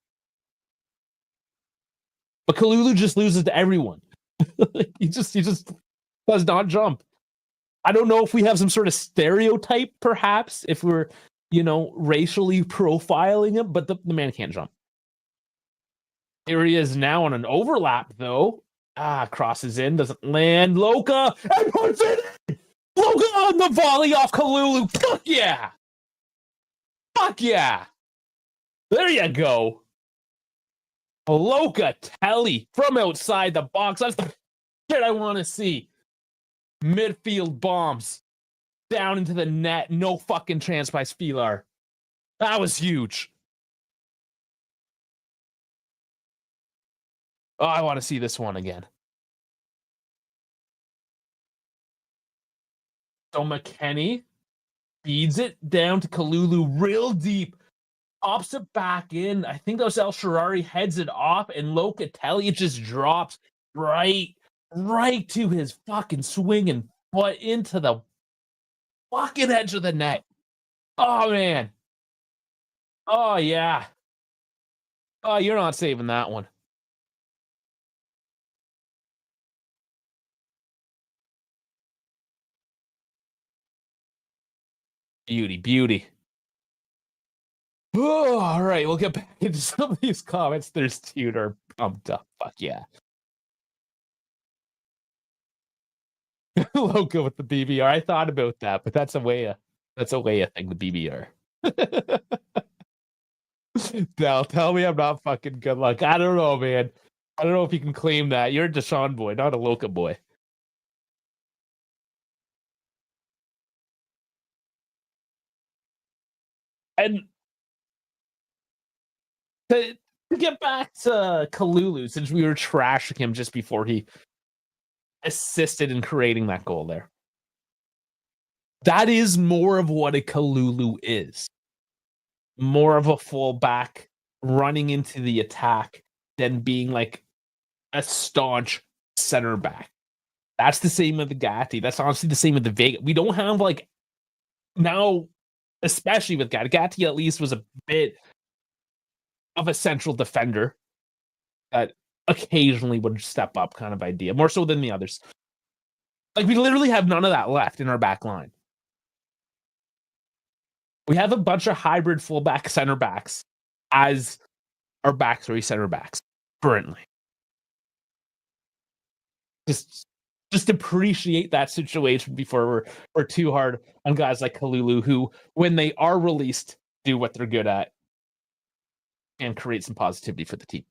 But Kalulu just loses to everyone. he just does not jump. I don't know if we have some sort of stereotype, perhaps, if we're racially profiling him, but the man can't jump. Here he is now on an overlap, though. Crosses in, doesn't land. Loka, and puts it in! Loka on the volley off Kalulu. Fuck yeah! Fuck yeah! There you go. Locatelli from outside the box. That's the shit I want to see. Midfield bombs down into the net. No fucking chance by Spilar. That was huge. Oh, I want to see this one again. So McKennie feeds it down to Kalulu real deep. Pops it back in. I think that was El Sharari, heads it off, and Locatelli just drops right to his fucking swinging foot into the fucking edge of the net. Oh, man. Oh, yeah. Oh, you're not saving that one. Beauty. Oh, all right, we'll get back into some of these comments. There's two that are pumped up. Fuck yeah. Loco with the BBR. I thought about that, but that's a way a thing, the BBR. Dal, tell me I'm not fucking good luck. I don't know, man. I don't know if you can claim that. You're a Deshaun boy, not a Loca boy. And to get back to Kalulu, since we were trashing him just before he assisted in creating that goal there. That is more of what a Kalulu is. More of a fullback running into the attack than being like a staunch center back. That's the same with the Gatti. That's honestly the same with the Vega. We don't have like now, especially with Gatti. Gatti at least was a bit of a central defender that occasionally would step up kind of idea, more so than the others. Like we literally have none of that left in our back line. We have a bunch of hybrid fullback center backs as our back three center backs currently. Just appreciate that situation before we're too hard on guys like Kalulu, who, when they are released, do what they're good at and create some positivity for the team.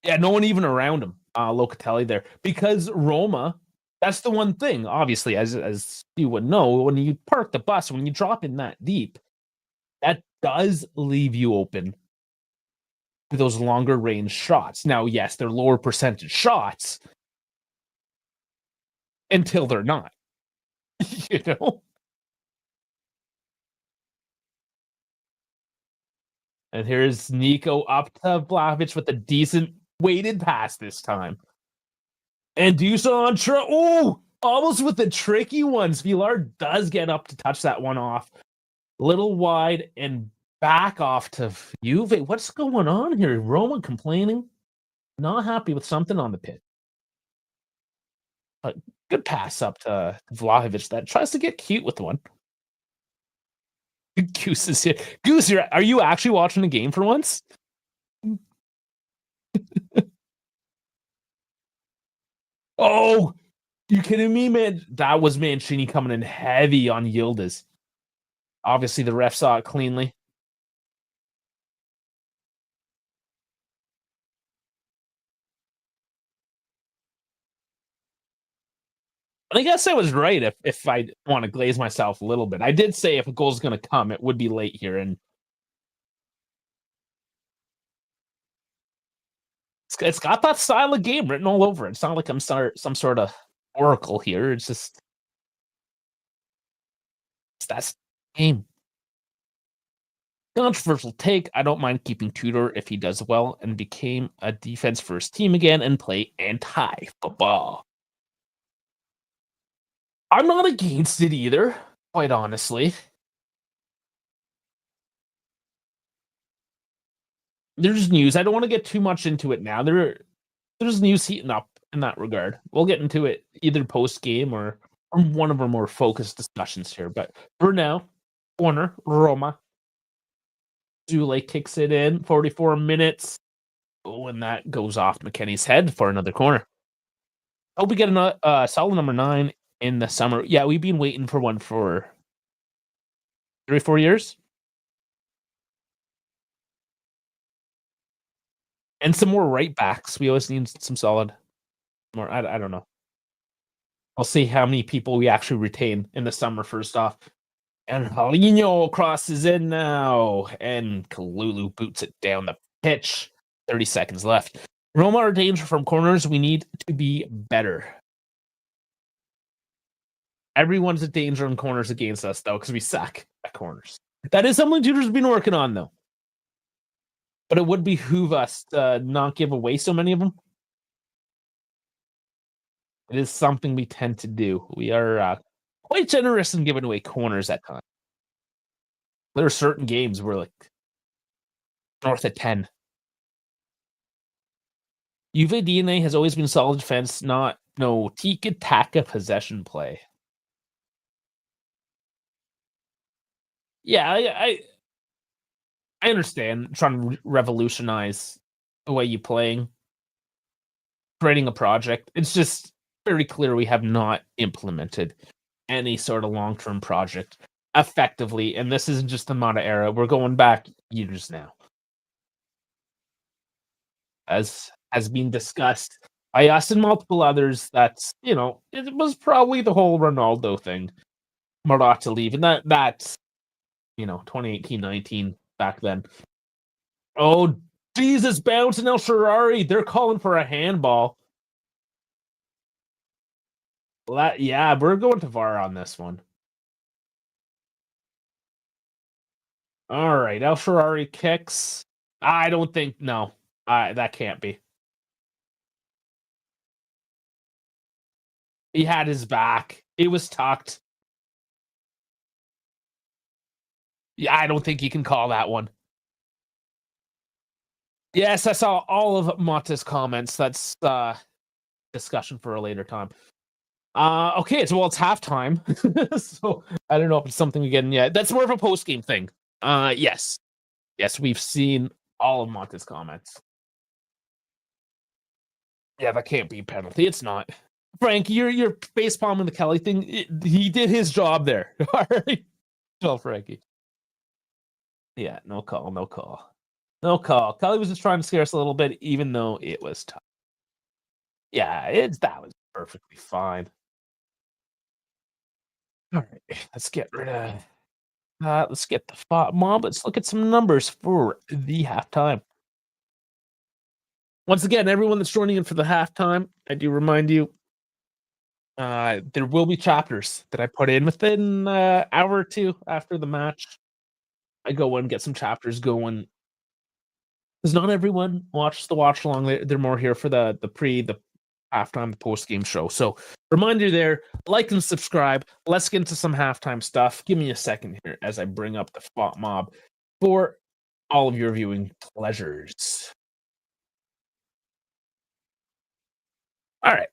Yeah, no one even around him. Locatelli there, because Roma. That's the one thing, obviously, as you would know, when you park the bus, when you drop in that deep, that does leave you open to those longer range shots. Now, yes, they're lower percentage shots until they're not. You know? And here's Nico up to Vlahovic with a decent weighted pass this time. And Dusan, almost with the tricky ones. Villar does get up to touch that one off. Little wide and back off to Juve. What's going on here? Roma complaining. Not happy with something on the pitch. But good pass up to Vlahovic that tries to get cute with one. Goose is here. Goose, are you actually watching the game for once? Oh, you kidding me, man? That was Mancini coming in heavy on Yildiz. Obviously, the ref saw it cleanly. I guess I was right if I want to glaze myself a little bit. I did say if a goal's going to come, it would be late here. And it's got that style of game written all over it. It's not like I'm some sort of oracle here. It's just that's game. Controversial take. I don't mind keeping Tudor if he does well and became a defense first team again and play anti-football. I'm not against it either, quite honestly. There's news. I don't want to get too much into it now. There's news heating up in that regard. We'll get into it either post game or one of our more focused discussions here. But for now, corner Roma. Zule kicks it in, 44 minutes. Oh, and that goes off McKenny's head for another corner. Hope we get a solid number 9 in the summer. Yeah, we've been waiting for one for 3 or 4 years. And some more right backs. We always need some solid more. I don't know. I'll see how many people we actually retain in the summer first off. And Paulinho crosses in now, and Kalulu boots it down the pitch. 30 seconds left. Roma are danger from corners. We need to be better. Everyone's a danger in corners against us, though, because we suck at corners. That is something Tudor's been working on, though. But it would behoove us to not give away so many of them. It is something we tend to do. We are quite generous in giving away corners at times. There are certain games where, like, north of 10. Juve DNA has always been solid defense, not no tiki-taka possession play. Yeah, I understand trying to revolutionize the way you playing, creating a project. It's just very clear we have not implemented any sort of long-term project effectively, and this isn't just the Mata era. We're going back years now, as has been discussed by us and multiple others. That's it was probably the whole Ronaldo thing, Morata leave, and that's 2018-19 back then. Oh, Jesus, bouncing El Sharari. They're calling for a handball. Yeah, we're going to VAR on this one. All right, El Sharari kicks. I don't think, no. That can't be. He had his back. It was tucked. Yeah, I don't think you can call that one. Yes, I saw all of Mata's comments. That's discussion for a later time. Okay, it's halftime. So I don't know if it's something again yet. That's more of a post game thing. Yes. Yes, we've seen all of Mata's comments. Yeah, that can't be a penalty. It's not. Frank, your face palm in the Kelly thing. He did his job there. All right. Tell Frankie. Yeah, no call, no call. No call. Kelly was just trying to scare us a little bit, even though it was tough. Yeah, that was perfectly fine. All right, let's get rid of let's get the mob. Let's look at some numbers for the halftime. Once again, everyone that's joining in for the halftime, I do remind you, there will be chapters that I put in within an hour or two after the match. I go and get some chapters going because not everyone watches the watch along. They're more here for the halftime, the post game show. So reminder there, like and subscribe. Let's get into some halftime stuff. Give me a second here as I bring up the spot mob for all of your viewing pleasures. All right.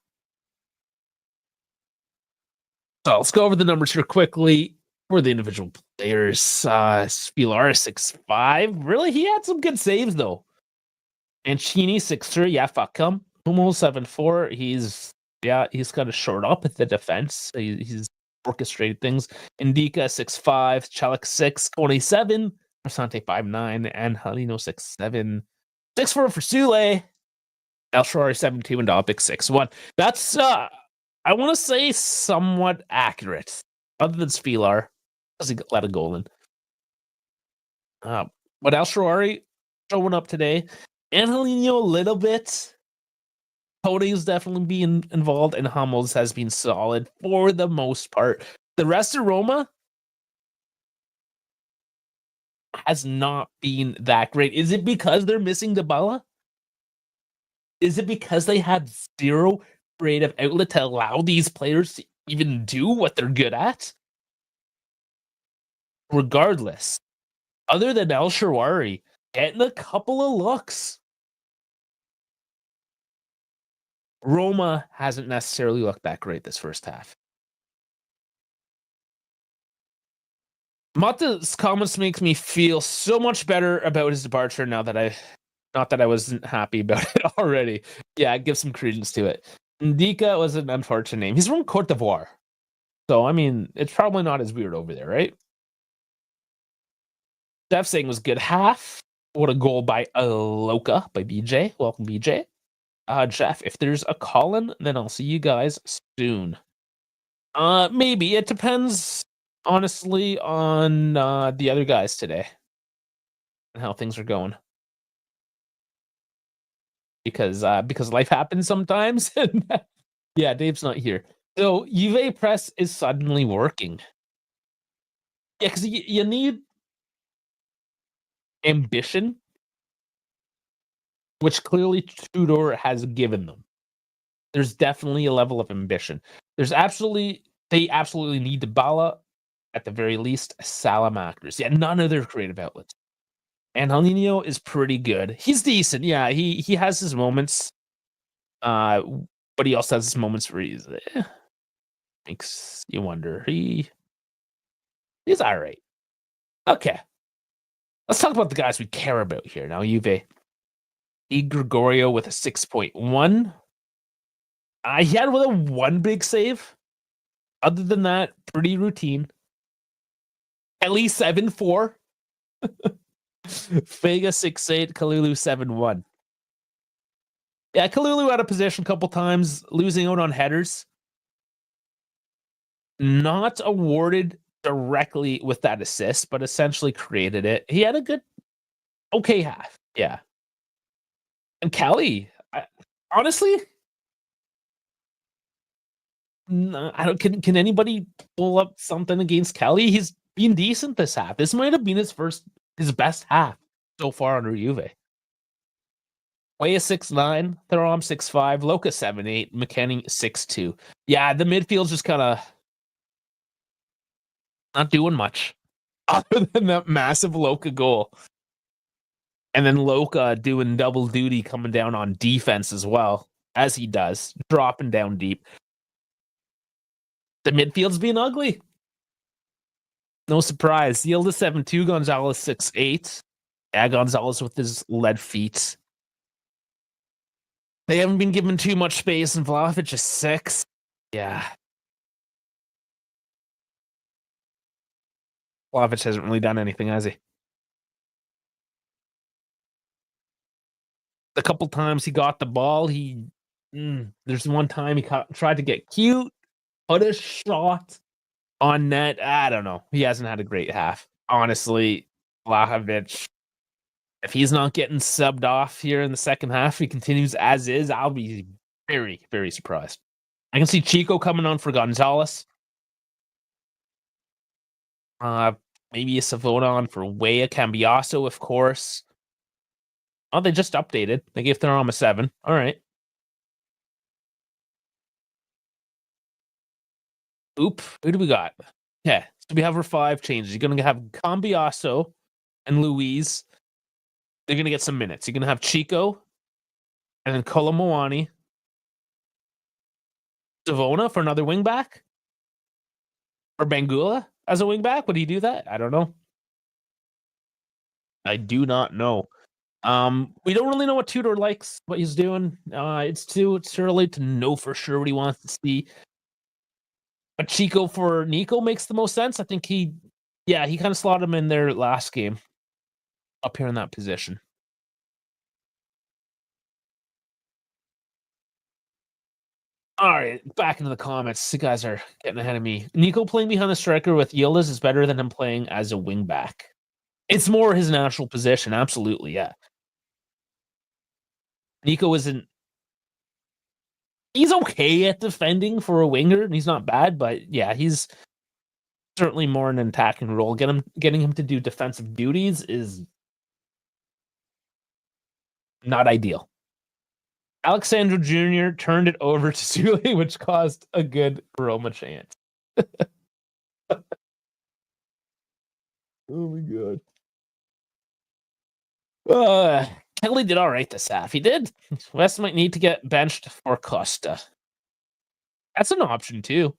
So let's go over the numbers here quickly for the individual players. Spilar 6'5". Really, he had some good saves though. Mancini 6'3". Yeah, fuck him. Hummel 7'4". He's got to short up at the defense. He's orchestrated things. Indica 6'5". Celik 6'27". Rasante 5'9", and Halino 6'7". 6'4" for Sule. El Shorari 7'2", and Dopic 6'1". That's I want to say somewhat accurate, other than Spilar. Doesn't let a goal in. But El Shorari showing up today. Angelino a little bit. Cody's definitely being involved, and Hummels has been solid for the most part. The rest of Roma has not been that great. Is it because they're missing Dybala? Is it because they had zero creative outlet to allow these players to even do what they're good at? Regardless, other than El Shaarawy getting a couple of looks, Roma hasn't necessarily looked that great this first half. Mata's comments make me feel so much better about his departure now that not that I wasn't happy about it already. Yeah, give some credence to it. Ndika was an unfortunate name. He's from Cote d'Ivoire. So, I mean, it's probably not as weird over there, right? Jeff saying was good half. What a goal by Loka by BJ. Welcome, BJ. Jeff, if there's a call-in, then I'll see you guys soon. Maybe. It depends, honestly, on the other guys today and how things are going. Because life happens sometimes. Yeah, Dave's not here. So Juve press is suddenly working. Yeah, because you need ambition, which clearly Tudor has given them. There's definitely a level of ambition. They absolutely need Dybala, at the very least, Salamakers. Yeah, none of their creative outlets. And Angelino is pretty good. He's decent. Yeah, he has his moments. But he also has his moments where he's makes you wonder. He's all right. Okay. Let's talk about the guys we care about here. Now, Juve. E. Gregorio with a 6.1. He had one big save. Other than that, pretty routine. At least 7-4. Vega 6-8. Kalulu 7-1. Yeah, Kalulu out of position a couple times, losing out on headers. Not awarded directly with that assist, but essentially created it. He had a good, okay half. Yeah. And Kelly, honestly, I don't. Can anybody pull up something against Kelly? He's been decent this half. This might have been his best half so far under Juve. Weah 6'9", Thuram 6'5", Loka 7'8", McKennie 6'2". Yeah, the midfield's just kind of not doing much other than that massive Loka goal. And then Loka doing double duty coming down on defense as well, as he does, dropping down deep. The midfield's being ugly. No surprise. Yildiz 7'2", Gonzalez 6'8". Yeah, Gonzalez with his lead feet. They haven't been given too much space, and Vlahovic is 6. Yeah. Vlahovic hasn't really done anything, has he? A couple times he got the ball. There's one time he tried to get cute, put a shot on net. I don't know. He hasn't had a great half. Honestly, Vlahovic, if he's not getting subbed off here in the second half, he continues as is, I'll be very, very surprised. I can see Chico coming on for Gonzalez. Maybe a Savona on for Weah. Cambiasso, of course. Oh, they just updated. They gave Thuram a 7. All right. Oop. Who do we got? Yeah. So we have our 5 changes. You're going to have Cambiasso and Luis. They're going to get some minutes. You're going to have Chico and then Kolomoani. Savona for another wingback? Or Bangula as a wingback? Would he do that? I don't know. I do not know. We don't really know what Tudor likes, what he's doing. It's too early to know for sure what he wants to see. But Chico for Nico makes the most sense. I think he kind of slotted him in there last game. Up here in that position. All right, back into the comments. You guys are getting ahead of me. Nico playing behind the striker with Yildiz is better than him playing as a wingback. It's more his natural position. Absolutely, yeah. Nico isn't. He's okay at defending for a winger, and he's not bad, but yeah, he's certainly more an attacking role. Getting him to do defensive duties is not ideal. Alexandro Jr. turned it over to Sule, which caused a good Roma chance. Oh my god. Kelly did all right this half. He did. West might need to get benched for Costa. That's an option too.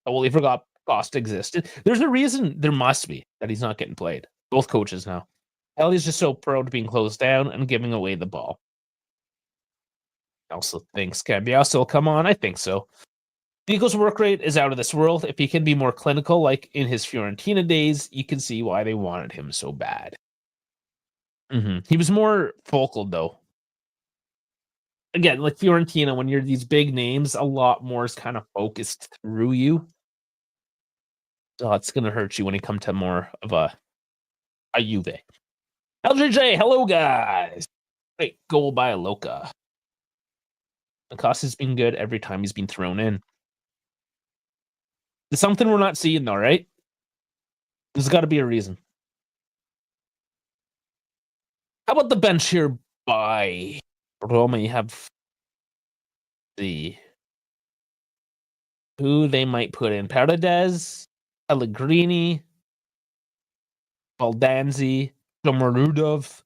Oh, well, he forgot cost existed. There's a reason, there must be, that he's not getting played. Both coaches now. Ellie's just so prone to being closed down and giving away the ball. I also think Cambiasso will come on. I think so. The Eagles' work rate is out of this world. If he can be more clinical, like in his Fiorentina days, you can see why they wanted him so bad. He was more focal, though. Again, like Fiorentina, when you're these big names, a lot more is kind of focused through you. So it's going to hurt you when you come to more of a Juve. LJJ, hello, guys. Great goal by Aloka. Acosta's been good every time he's been thrown in. There's something we're not seeing, though, right? There's got to be a reason. How about the bench here by Roma? You have who they might put in. Paredes, Pellegrini, Baldanzi, Shomarudov,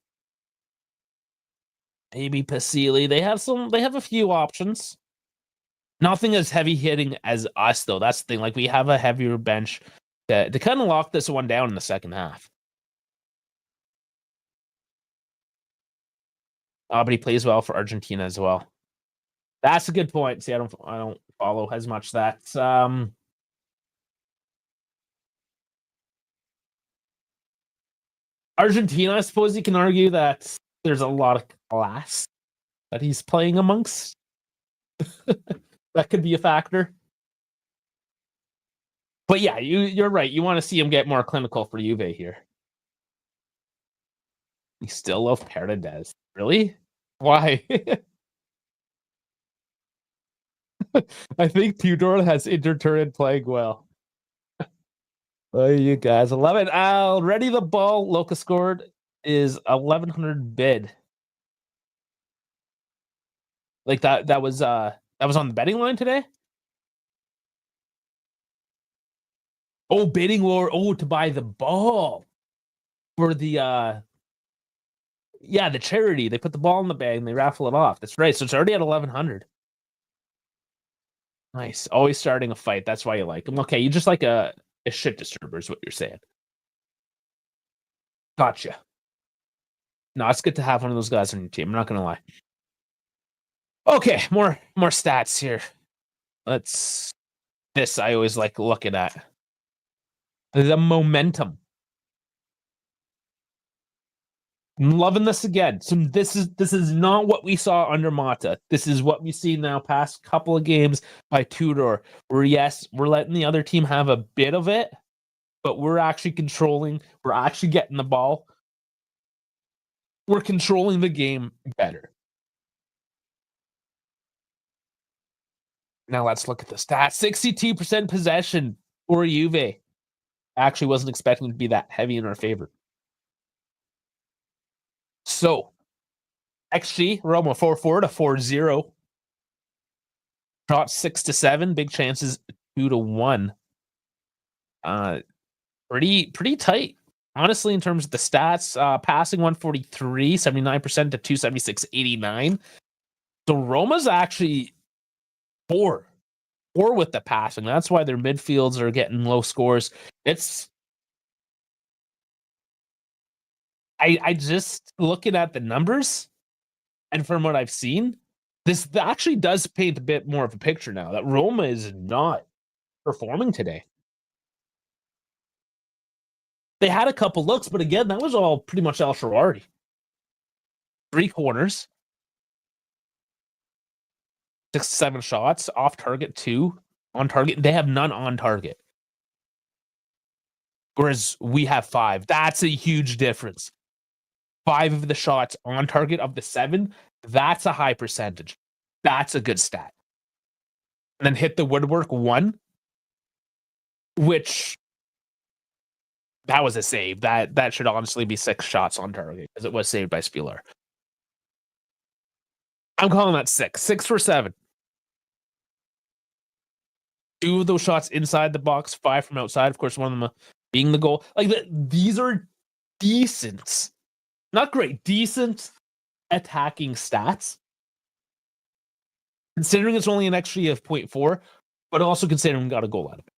maybe Pasili. They have a few options. Nothing as heavy hitting as us, though. That's the thing. Like, we have a heavier bench to kind of lock this one down in the second half. But he plays well for Argentina as well. That's a good point. See, I don't follow as much that. Argentina, I suppose you can argue that there's a lot of class that he's playing amongst. That could be a factor. But yeah, you're right. You want to see him get more clinical for Juve here. We still love Paredes. Really? Why? I think Tudor has interturned playing well. Oh, you guys, I love it. Already the ball Loca scored is 1,100 bid. Like that was on the betting line today. Oh, bidding war. Oh, to buy the ball for the the charity. They put the ball in the bag and they raffle it off. That's right. So it's already at 1,100. Nice. Always starting a fight. That's why you like him. Okay, you just like a shit disturber is what you're saying. Gotcha. No, it's good to have one of those guys on your team. I'm not gonna lie. Okay, more stats here. This I always like looking at. The momentum. I'm loving this again. So this is not what we saw under Mata. This is what we see now past couple of games by Tudor. Where yes, we're letting the other team have a bit of it, but we're actually controlling. We're actually getting the ball. We're controlling the game better. Now let's look at the stats. 62% possession for Juve. Actually wasn't expecting to be that heavy in our favor. So, XG, Roma 4-4 to 4-0. Shots 6-7, big chances 2-1. Pretty tight. Honestly, in terms of the stats, passing 143, 79% to 276, 89. So Roma's actually four with the passing. That's why their midfields are getting low scores. I just looking at the numbers, and from what I've seen, this actually does paint a bit more of a picture now that Roma is not performing today. They had a couple looks, but again, that was all pretty much El Shaarawy. 3 corners, 6-7 shots, off target 2, on target. They have none on target. Whereas we have 5. That's a huge difference. 5 of the shots on target of the 7, that's a high percentage. That's a good stat. And then hit the woodwork 1, which that was a save. That should honestly be 6 shots on target because it was saved by Spieler. I'm calling that 6. 6 for 7. 2 of those shots inside the box, 5 from outside. Of course, one of them being the goal. Like these are decent, not great, decent attacking stats. Considering it's only an XG of 0.4, but also considering we got a goal out of it.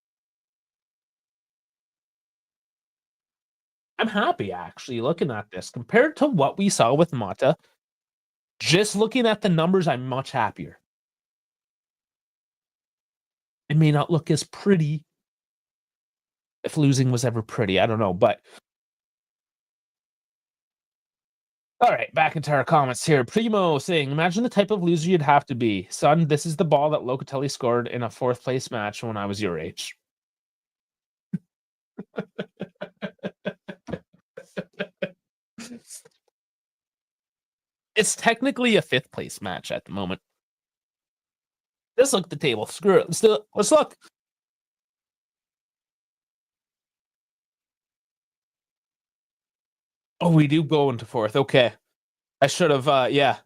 I'm happy actually looking at this compared to what we saw with Mata. Just looking at the numbers, I'm much happier. It may not look as pretty if losing was ever pretty. I don't know, but all right, back into our comments here. Primo saying, imagine the type of loser you'd have to be. Son, this is the ball that Locatelli scored in a fourth place match when I was your age. It's technically a fifth place match at the moment. Let's look at the table. Screw it. Let's look. Oh, we do go into fourth. Okay. I should have, yeah.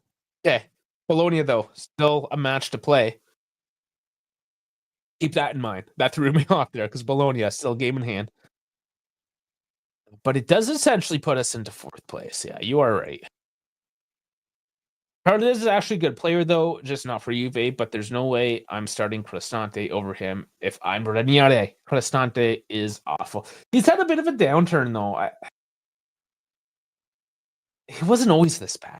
Okay. Bologna, though, still a match to play. Keep that in mind. That threw me off there because Bologna is still game in hand. But it does essentially put us into fourth place. Yeah, you are right. Carlos is actually a good player, though, just not for Juve, but there's no way I'm starting Cristante over him if I'm Ranieri. Cristante is awful. He's had a bit of a downturn, though. He wasn't always this bad.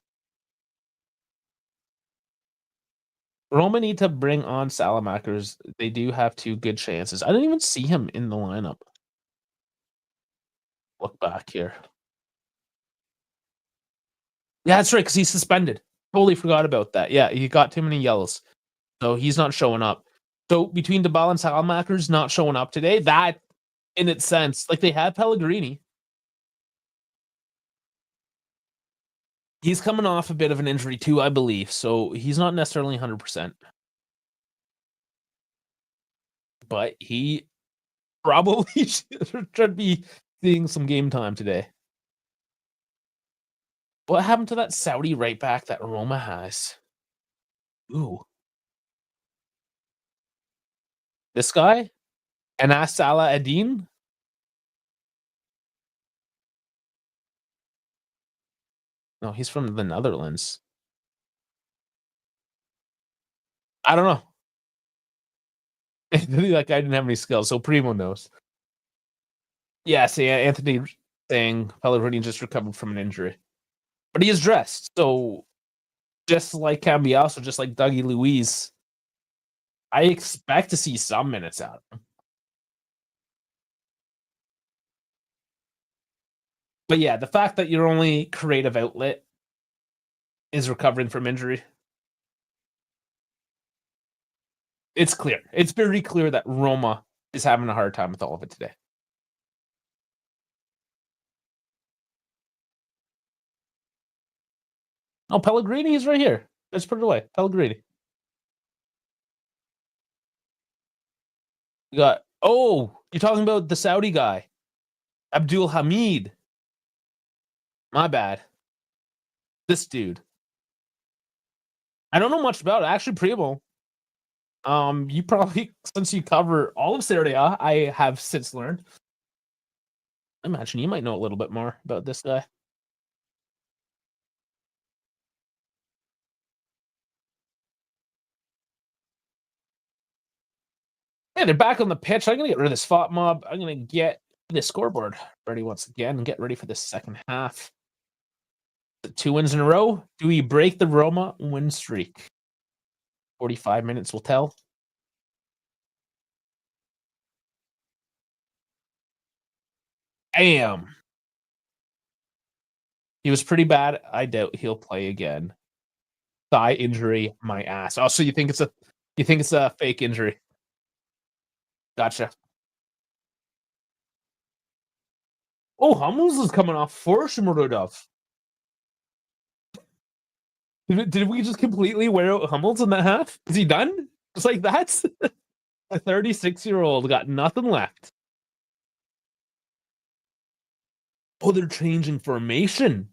Roma need to bring on Salamakers. They do have two good chances. I didn't even see him in the lineup. Look back here. Yeah, that's right, because he's suspended. Totally forgot about that. Yeah, he got too many yellows. So he's not showing up. So between Dybala and Salamakers not showing up today, that in its sense, like they had Pellegrini. He's coming off a bit of an injury too, I believe. So he's not necessarily 100%. But he probably should be seeing some game time today. What happened to that Saudi right back that Roma has? Ooh. This guy? Anas Salah Adin? No, he's from the Netherlands. I don't know. That guy didn't have any skills, so Primo knows. Yeah, see, Anthony saying Pellegrini just recovered from an injury. But he is dressed, so just like Cambiasso, just like Dougie Luiz, I expect to see some minutes out of him. But yeah, the fact that your only creative outlet is recovering from injury, it's clear. It's very clear that Roma is having a hard time with all of it today. Oh, Pellegrini is right here. Let's put it away. Pellegrini. You got, oh, you're talking about the Saudi guy, Abdul Hamid. My bad. This dude. I don't know much about it. Actually, Primo. You probably, since you cover all of Serie A, I have since learned. I imagine you might know a little bit more about this guy. Yeah, they're back on the pitch. I'm gonna get rid of this FOT mob. I'm gonna get the scoreboard ready once again and get ready for the second half. 2 wins in a row. Do we break the Roma win streak? 45 minutes will tell. Damn. He was pretty bad. I doubt he'll play again. Thigh injury, my ass. Oh, so you think it's a fake injury? Gotcha. Oh, Hummels is coming off for Shomurodov. Did we just completely wear out Hummels in that half? Is he done? Just like that? A 36-year-old got nothing left. Oh, they're changing formation.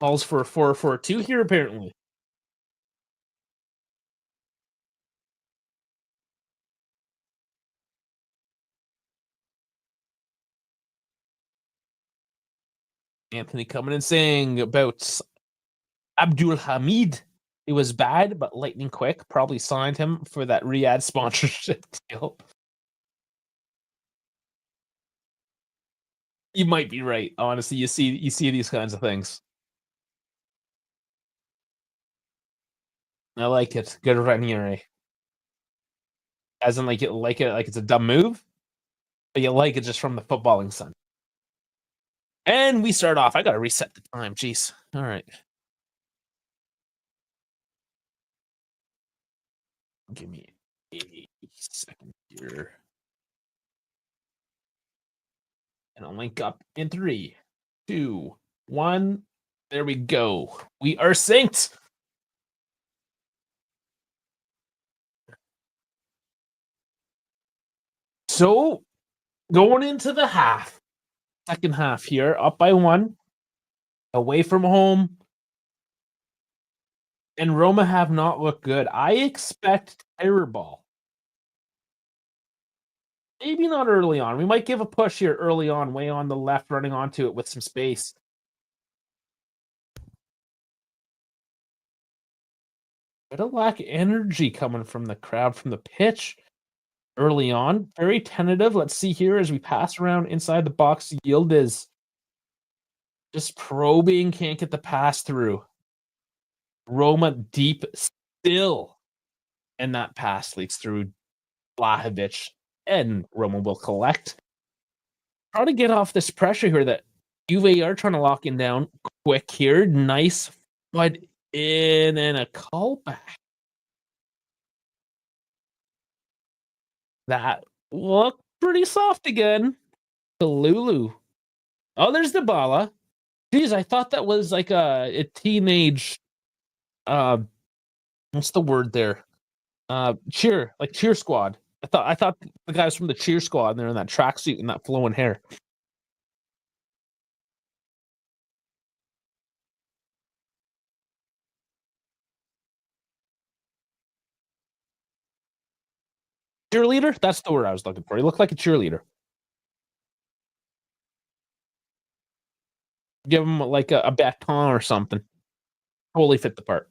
Calls for a 4-4-2 here, apparently. Anthony coming and saying about Abdul Hamid. It was bad, but lightning quick. Probably signed him for that Riyadh sponsorship deal. You might be right. Honestly, you see these kinds of things. I like it. Good Ranieri. As in like it's a dumb move, but you like it just from the footballing sense. And we start off. I gotta reset the time. Jeez. All right. Give me a second here. And I'll link up in 3, 2, 1. There we go. We are synced. So going into the second half here, up by 1, away from home, and Roma have not looked good. I expect terror ball. Maybe not early on. We might give a push here early on, way on the left, running onto it with some space. Bit of lack of energy coming from the crowd from the pitch early on. Very tentative. Let's see here as we pass around inside the box. Yield is just probing, can't get the pass through. Roma deep still, and that pass leaks through Blahovic, and Roma will collect. Trying to get off this pressure here that Juve are trying to lock in down quick here. Nice, but in and a callback. That looked pretty soft again. To Lulu. Oh, there's the Bala. Geez, I thought that was like a teenage what's the word there? Cheer squad. I thought the guys from the cheer squad and they're in that tracksuit and that flowing hair. Cheerleader? That's the word I was looking for. He looked like a cheerleader. Give him like a baton or something. Totally fit the part.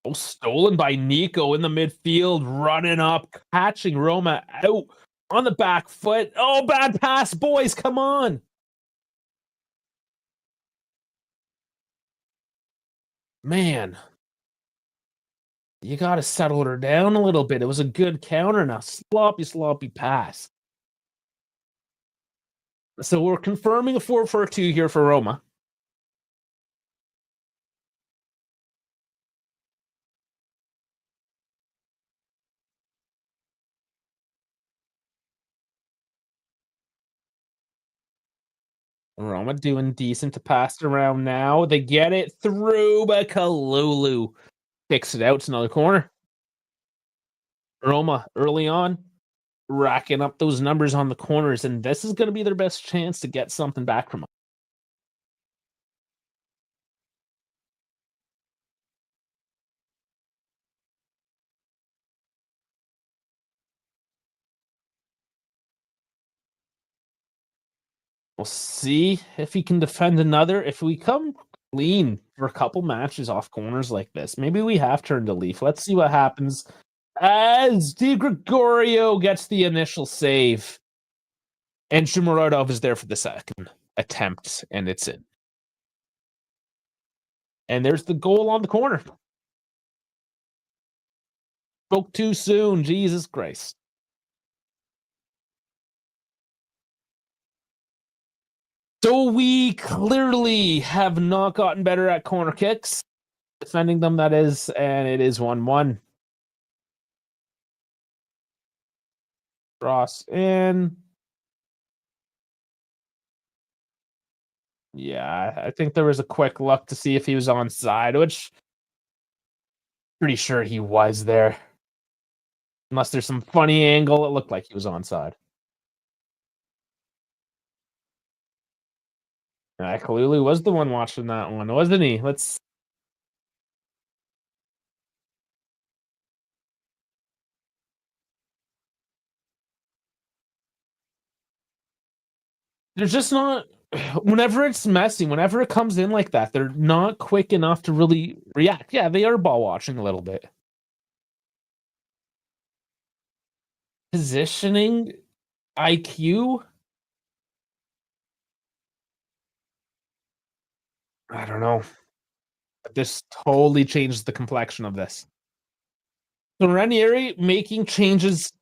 Oh, stolen by Nico in the midfield, running up, catching Roma out on the back foot. Oh, bad pass, boys. Come on. Man, you got to settle her down a little bit. It was a good counter now. Sloppy pass. So we're confirming a 4-4-2 here for Roma. Roma doing decent to pass it around now. They get it through, but Kalulu kicks it out to another corner. Roma early on, racking up those numbers on the corners, and this is going to be their best chance to get something back from them. We'll see if he can defend another. If we come clean for a couple matches off corners like this, maybe we have turned a leaf. Let's see what happens as Di Gregorio gets the initial save. And Shumarodov is there for the second attempt, and it's in. And there's the goal on the corner. Spoke too soon. Jesus Christ. So we clearly have not gotten better at corner kicks. Defending them, that is, and it is 1-1. Cross in. Yeah, I think there was a quick look to see if he was onside, which pretty sure he was there. Unless there's some funny angle, it looked like he was onside. Kalulu was the one watching that one, wasn't he? There's just not. Whenever it's messy, whenever it comes in like that, they're not quick enough to really react. Yeah, they are ball watching a little bit. Positioning, IQ, I don't know. But this totally changes the complexion of this. So Ranieri making changes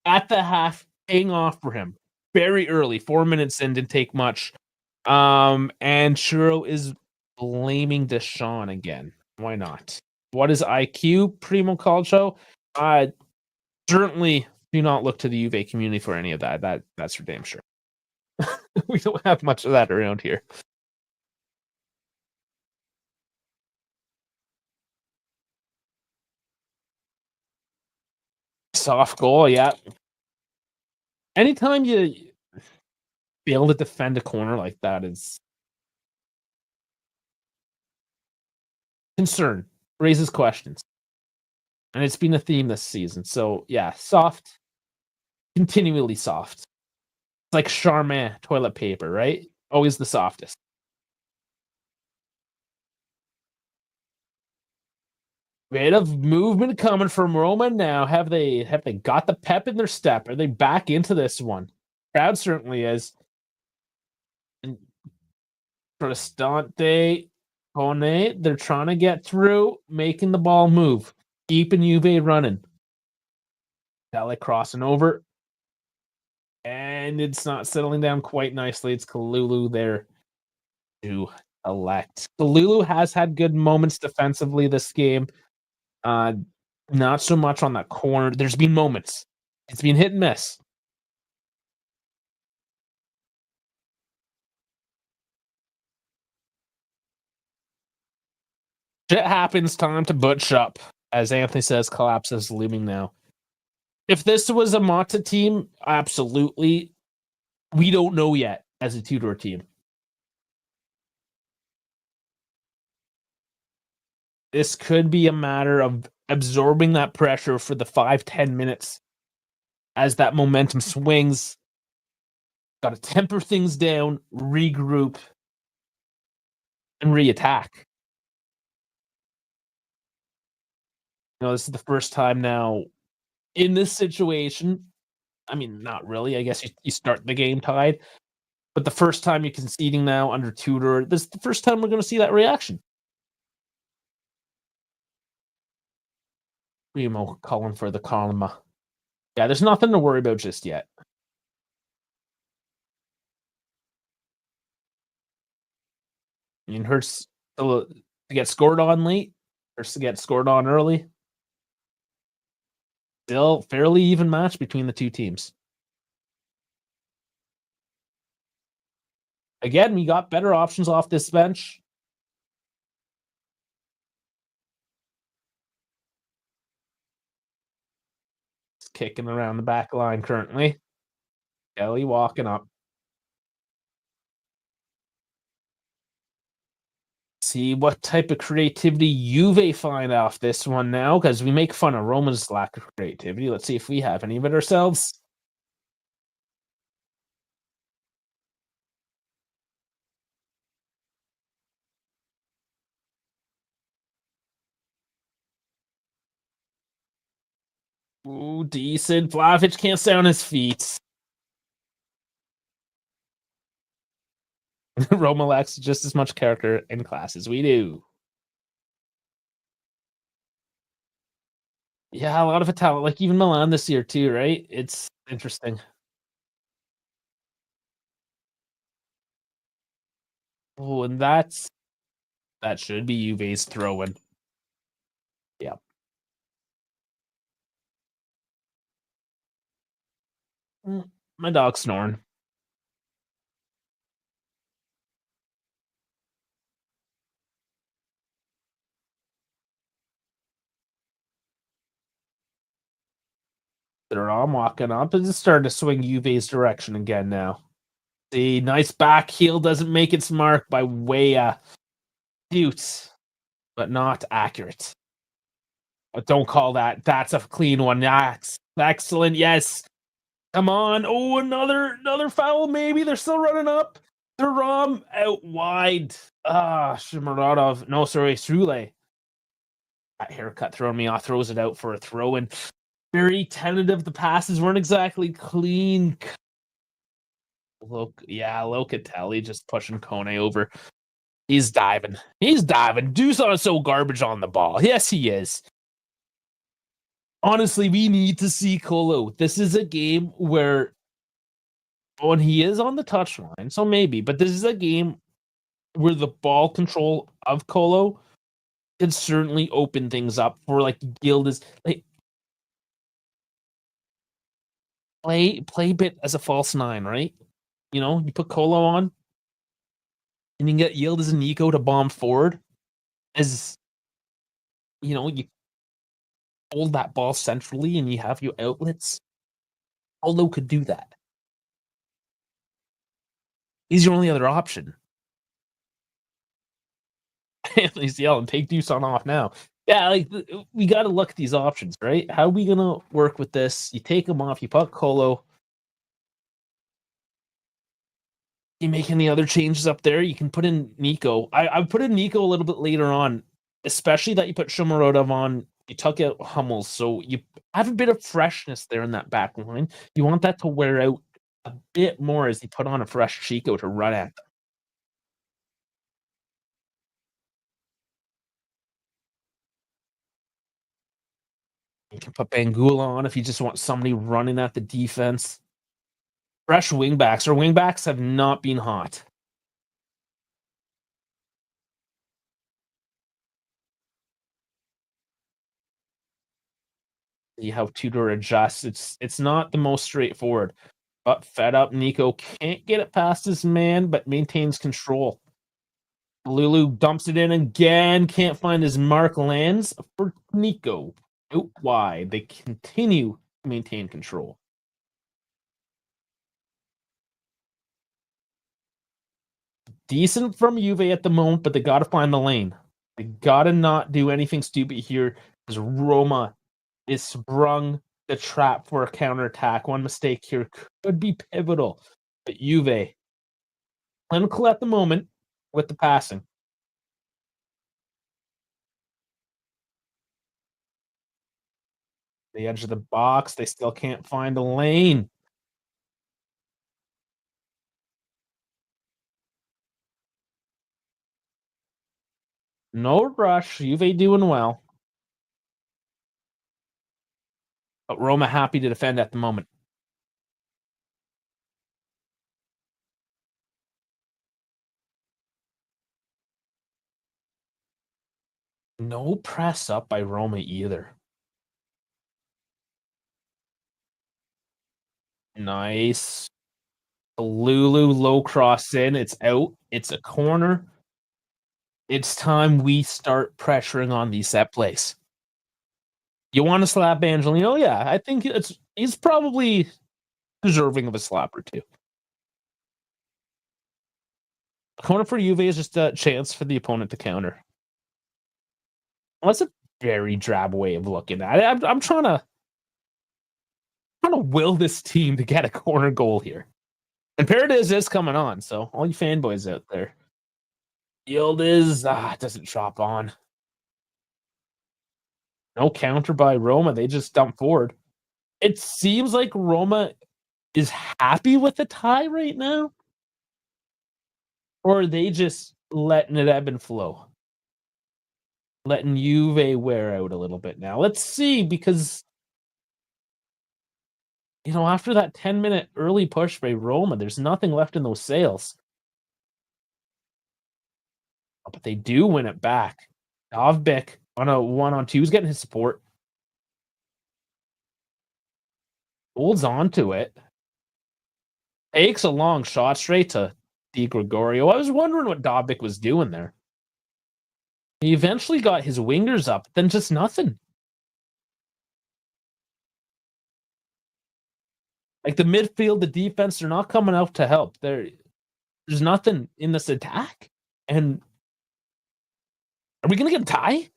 at the half, paying off for him very early. 4 minutes in, didn't take much. And Churro is blaming Deshaun again. Why not? What is IQ? Primo Calcio? Uh, Certainly do not look to the Juve community for any of that. That's for damn sure. We don't have much of that around here. Soft goal, yeah. Anytime you be able to defend a corner like that is concern, raises questions. And it's been a theme this season. So yeah, soft, continually soft. It's like Charmin toilet paper, right? Always the softest. Bit of movement coming from Roma now. Have they got the pep in their step? Are they back into this one? Crowd certainly is. And Protestante, Kone, they're trying to get through, making the ball move, keeping Juve running. Dele crossing over, and it's not settling down quite nicely. It's Kalulu there to elect. Kalulu has had good moments defensively this game. Uh, Not so much on that corner. There's been moments. It's been hit and miss. Shit happens. Time to butch up. As Anthony says, collapse is looming now. If this was a Mata team, absolutely. We don't know yet as a Tudor team. This could be a matter of absorbing that pressure for the 5-10 minutes as that momentum swings. Got to temper things down, regroup, and re-attack. This is the first time now in this situation. I mean, not really. I guess you start the game tied, but the first time you're conceding now under Tudor, this is the first time we're going to see that reaction. Primo calling for the Kalma. Yeah, there's nothing to worry about just yet. I mean, hurts to get scored on late, hurts to get scored on early. Still fairly even match between the two teams. Again, we got better options off this bench. It's kicking around the back line currently. Kelly walking up. See what type of creativity Juve find off this one now, because we make fun of Roma's lack of creativity. Let's see if we have any of it ourselves. Ooh, decent. Vlahovic can't stay on his feet. Roma lacks just as much character and class as we do. Yeah, a lot of talent, like even Milan this year too, right? It's interesting. Oh, and that should be Juve's throw-in. Yeah. My dog's snoring. They're all walking up. It's starting to swing Juve's direction again now. The nice back heel doesn't make its mark by way cute, but not accurate. But don't call that. That's a clean one. That's excellent. Yes. Come on. Oh, another foul. Maybe they're still running up. Thuram out wide. Shimorodov. No, sorry, Sule. That haircut throwing me off. Throws it out for a throw in. Very tentative. The passes weren't exactly clean. Locatelli just pushing Kone over. He's diving. He's diving. Dusan is so garbage on the ball. Yes, he is. Honestly, we need to see Colo. This is a game where when he is on the touchline, so maybe, but this is a game where the ball control of Colo can certainly open things up for like Gildas. Like play bit as a false nine, right? You know, you put Colo on, and you can get Yildiz and Nico to bomb forward. As you know, you hold that ball centrally, and you have your outlets. Colo could do that. He's your only other option. Anthony's yelling, "Take Dusan off now." Yeah, like we got to look at these options, right? How are we gonna work with this? You take him off. You put Colo. You make any other changes up there? You can put in Nico. I put in Nico a little bit later on, especially that you put Shomorodov on. You took out Hummels, so you have a bit of freshness there in that back line. You want that to wear out a bit more as you put on a fresh Chico to run at them. You can put Bangula on if you just want somebody running at the defense. Fresh wingbacks. Our wingbacks have not been hot. You have Tudor adjust. It's not the most straightforward. But fed up Nico can't get it past his man, but maintains control. Lulu dumps it in again, can't find his mark, lands for Nico. Out wide. They continue to maintain control. Decent from Juve at the moment, but they got to find the lane. They got to not do anything stupid here because Roma is sprung the trap for a counterattack. One mistake here could be pivotal. But Juve, clinical at the moment with the passing. The edge of the box, they still can't find a lane. No rush. Juve doing well. But Roma happy to defend at the moment. No press up by Roma either. Nice. Lulu low cross in. It's out. It's a corner. It's time we start pressuring on these set plays. You want to slap Angelino? Yeah, I think he's probably deserving of a slap or two. Corner for Juve is just a chance for the opponent to counter. Well, that's a very drab way of looking at it. I'm trying to will this team to get a corner goal here. And Paradise is coming on, so all you fanboys out there. Yield is doesn't chop on. No counter by Roma. They just dump forward. It seems like Roma is happy with the tie right now. Or are they just letting it ebb and flow? Letting Juve wear out a little bit now. Let's see, because after that 10-minute early push by Roma, there's nothing left in those sails. But they do win it back. Dovbik on a 1-on-2 is getting his support. Holds on to it. Takes a long shot straight to Di Gregorio. I was wondering what Dovbik was doing there. He eventually got his wingers up, then just nothing. Like the midfield, the defense, they're not coming out to help. There's nothing in this attack. And are we going to get a tie?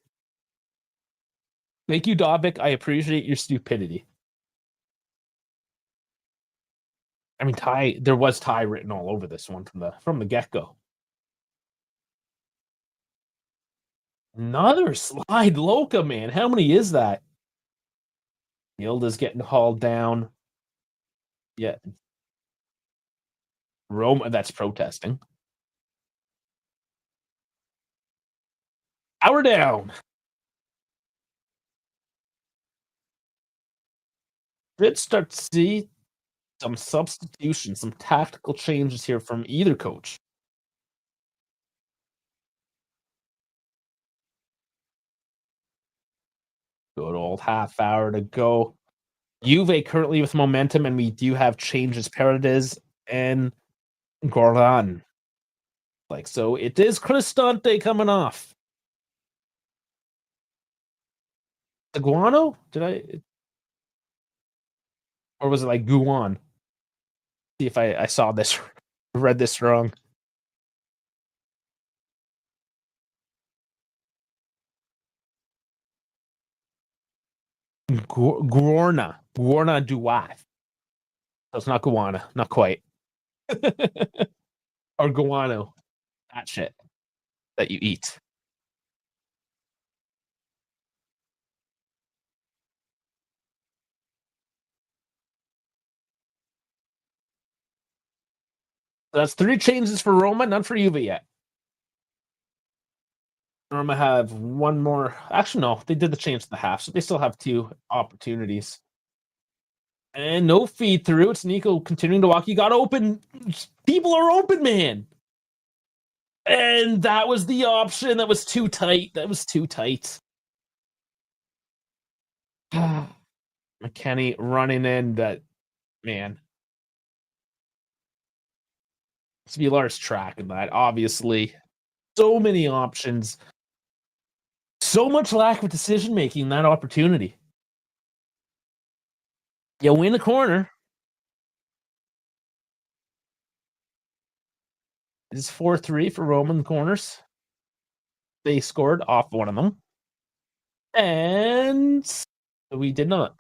Thank you, Dobic. I appreciate your stupidity. I mean, tie. There was tie written all over this one from the get go. Another slide, Loca, man. How many is that? Yildiz getting hauled down. Yeah, Roma, that's protesting. Power down. Did start to see some substitution, some tactical changes here from either coach. Good old half hour to go. Juve currently with momentum, and we do have changes. Paredes and Goran. Like, so it is Cristante coming off. The Guano? Did I, or was it like Guan? See if I saw this, read this wrong. Guarna Duat. So it's not Guana, not quite. Or guano, that shit that you eat. So that's three changes for Roma, none for Juve yet. Roma have one more. Actually, no, they did the change to the half, so they still have two opportunities. And no feed through. It's Nico continuing to walk. He got open. People are open, man. And that was the option. That was too tight. That was too tight. McKenny running in. That man. Spilar's tracking that. Obviously, so many options. So much lack of decision making. That opportunity. You win the corner. It's 4-3 for Roman corners. They scored off one of them. And we did not.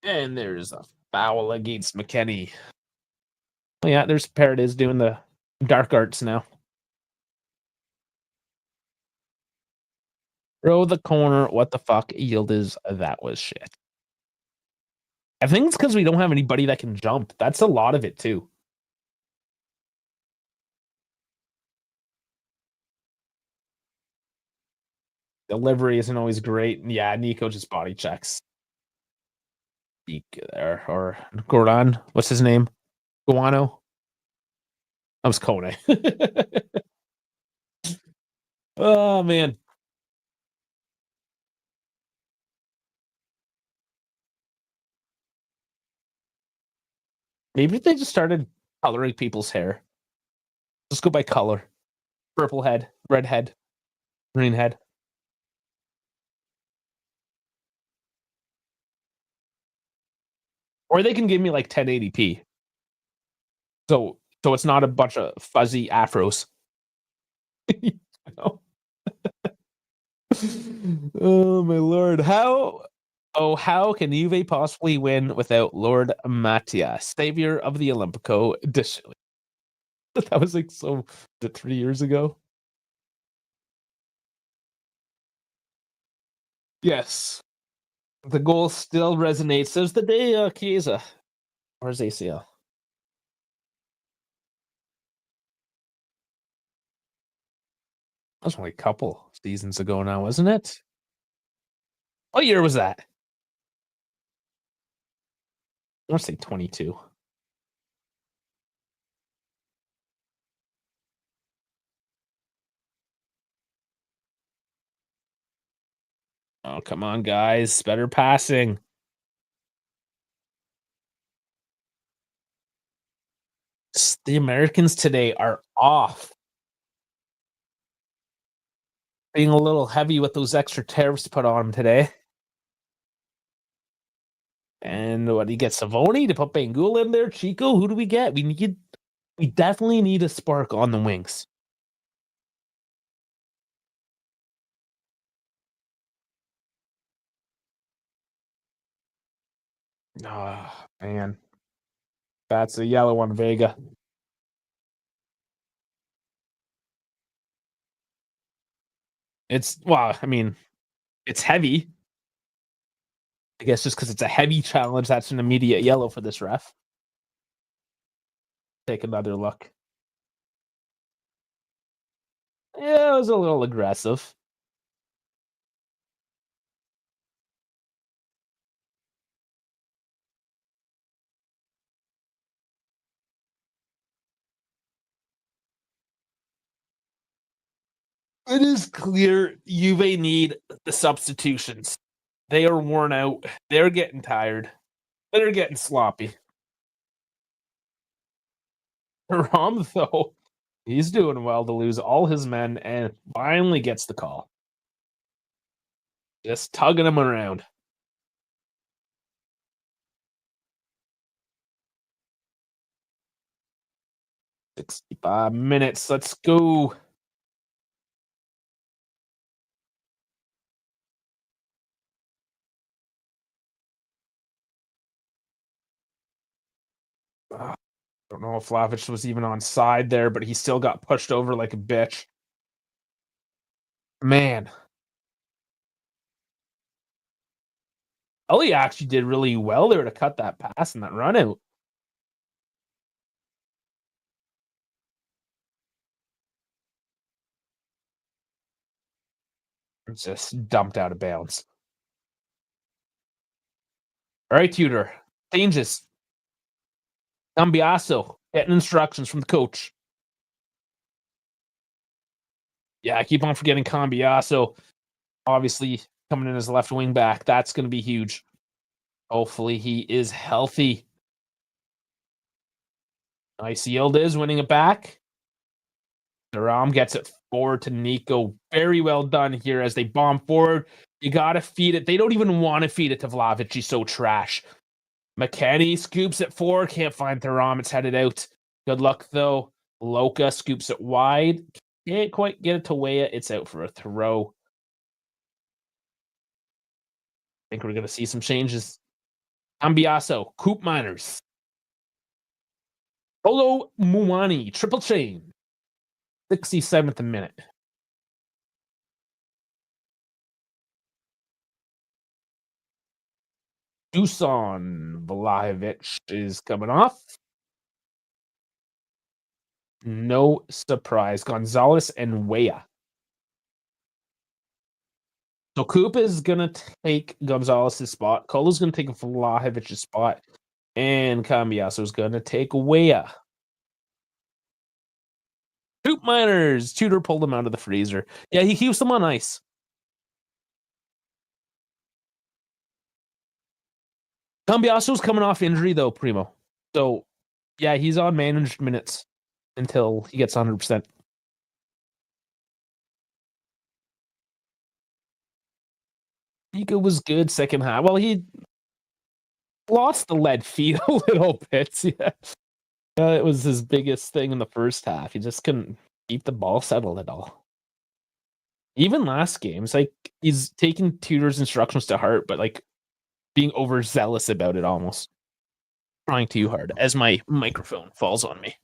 And there's a foul against McKenny. Oh, yeah, there's Paredes doing the dark arts now. Throw the corner. What the fuck? Yildiz. That was shit. I think it's because we don't have anybody that can jump. That's a lot of it, too. Delivery isn't always great. Yeah, Nico just body checks. There, or Goran. What's his name? Guano? That was Kone. Oh, man. Maybe they just started coloring people's hair. Just go by color. Purple head, red head, green head. Or they can give me like 1080p. So it's not a bunch of fuzzy afros. You know? Oh my lord. How can Juve possibly win without Lord Mattia, savior of the Olimpico? That was like so 3 years ago. Yes. The goal still resonates. There's the day Chiesa. Where's ACL? That was only a couple seasons ago now, wasn't it? What year was that? I want to say 22. Oh, come on, guys. Better passing. The Americans today are off. Being a little heavy with those extra tariffs put on them today. And what do you get? Savoni to put Bangula in there? Chico? Who do we get? We definitely need a spark on the wings. Oh, man. That's a yellow on Vega. I mean, it's heavy. I guess just because it's a heavy challenge, that's an immediate yellow for this ref. Take another look. Yeah, it was a little aggressive. It is clear Juve need the substitutions. They are worn out. They're getting tired. They're getting sloppy. Rom, though, he's doing well to lose all his men and finally gets the call. Just tugging him around. 65 minutes. Let's go. I don't know if Vlahovic was even on side there, but he still got pushed over like a bitch. Man, Ellie actually did really well there to cut that pass and that run out. It's just dumped out of bounds. All right, Tudor. Changes. Cambiaso getting instructions from the coach. Yeah, I keep on forgetting Cambiaso. Obviously, coming in as left wing back. That's going to be huge. Hopefully, he is healthy. Nice yield is winning it back. Thuram gets it forward to Nico. Very well done here as they bomb forward. You got to feed it. They don't even want to feed it to Vlahovic. He's so trash. McKennie scoops it forward. Can't find Thuram. It's headed out. Good luck, though. Loka scoops it wide. Can't quite get it to Weah. It's out for a throw. I think we're going to see some changes. Cambiaso, Coop Miners. Olo Muani, triple chain. 67th minute. Dusan Vlahovic is coming off. No surprise. Gonzalez and Weah. So Coop is going to take Gonzalez's spot. Colo's going to take Vlahovic's spot. And Cambiaso is going to take Weah. Coop Miners. Tudor pulled him out of the freezer. Yeah, he keeps them on ice. Cambiaso's coming off injury, though, Primo. So, yeah, he's on managed minutes until he gets 100%. Nico was good second half. Well, he lost the lead feet a little bit. Yeah. It was his biggest thing in the first half. He just couldn't keep the ball settled at all. Even last game, it's like he's taking Tudor's instructions to heart, but like being overzealous about it almost. Trying too hard as my microphone falls on me.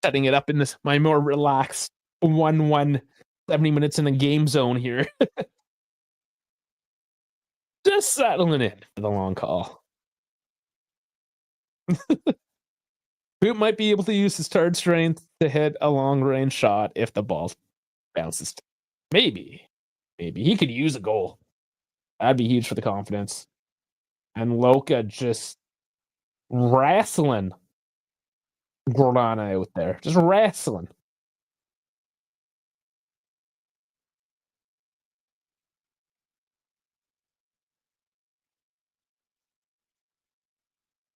Setting it up in this my more relaxed 1-1 70 minutes in a game zone here. Just settling in for the long call. Who might be able to use his third strength to hit a long range shot if the ball bounces. Maybe he could use a goal. That'd be huge for the confidence. And Loka just wrestling Gordana out there. Just wrestling.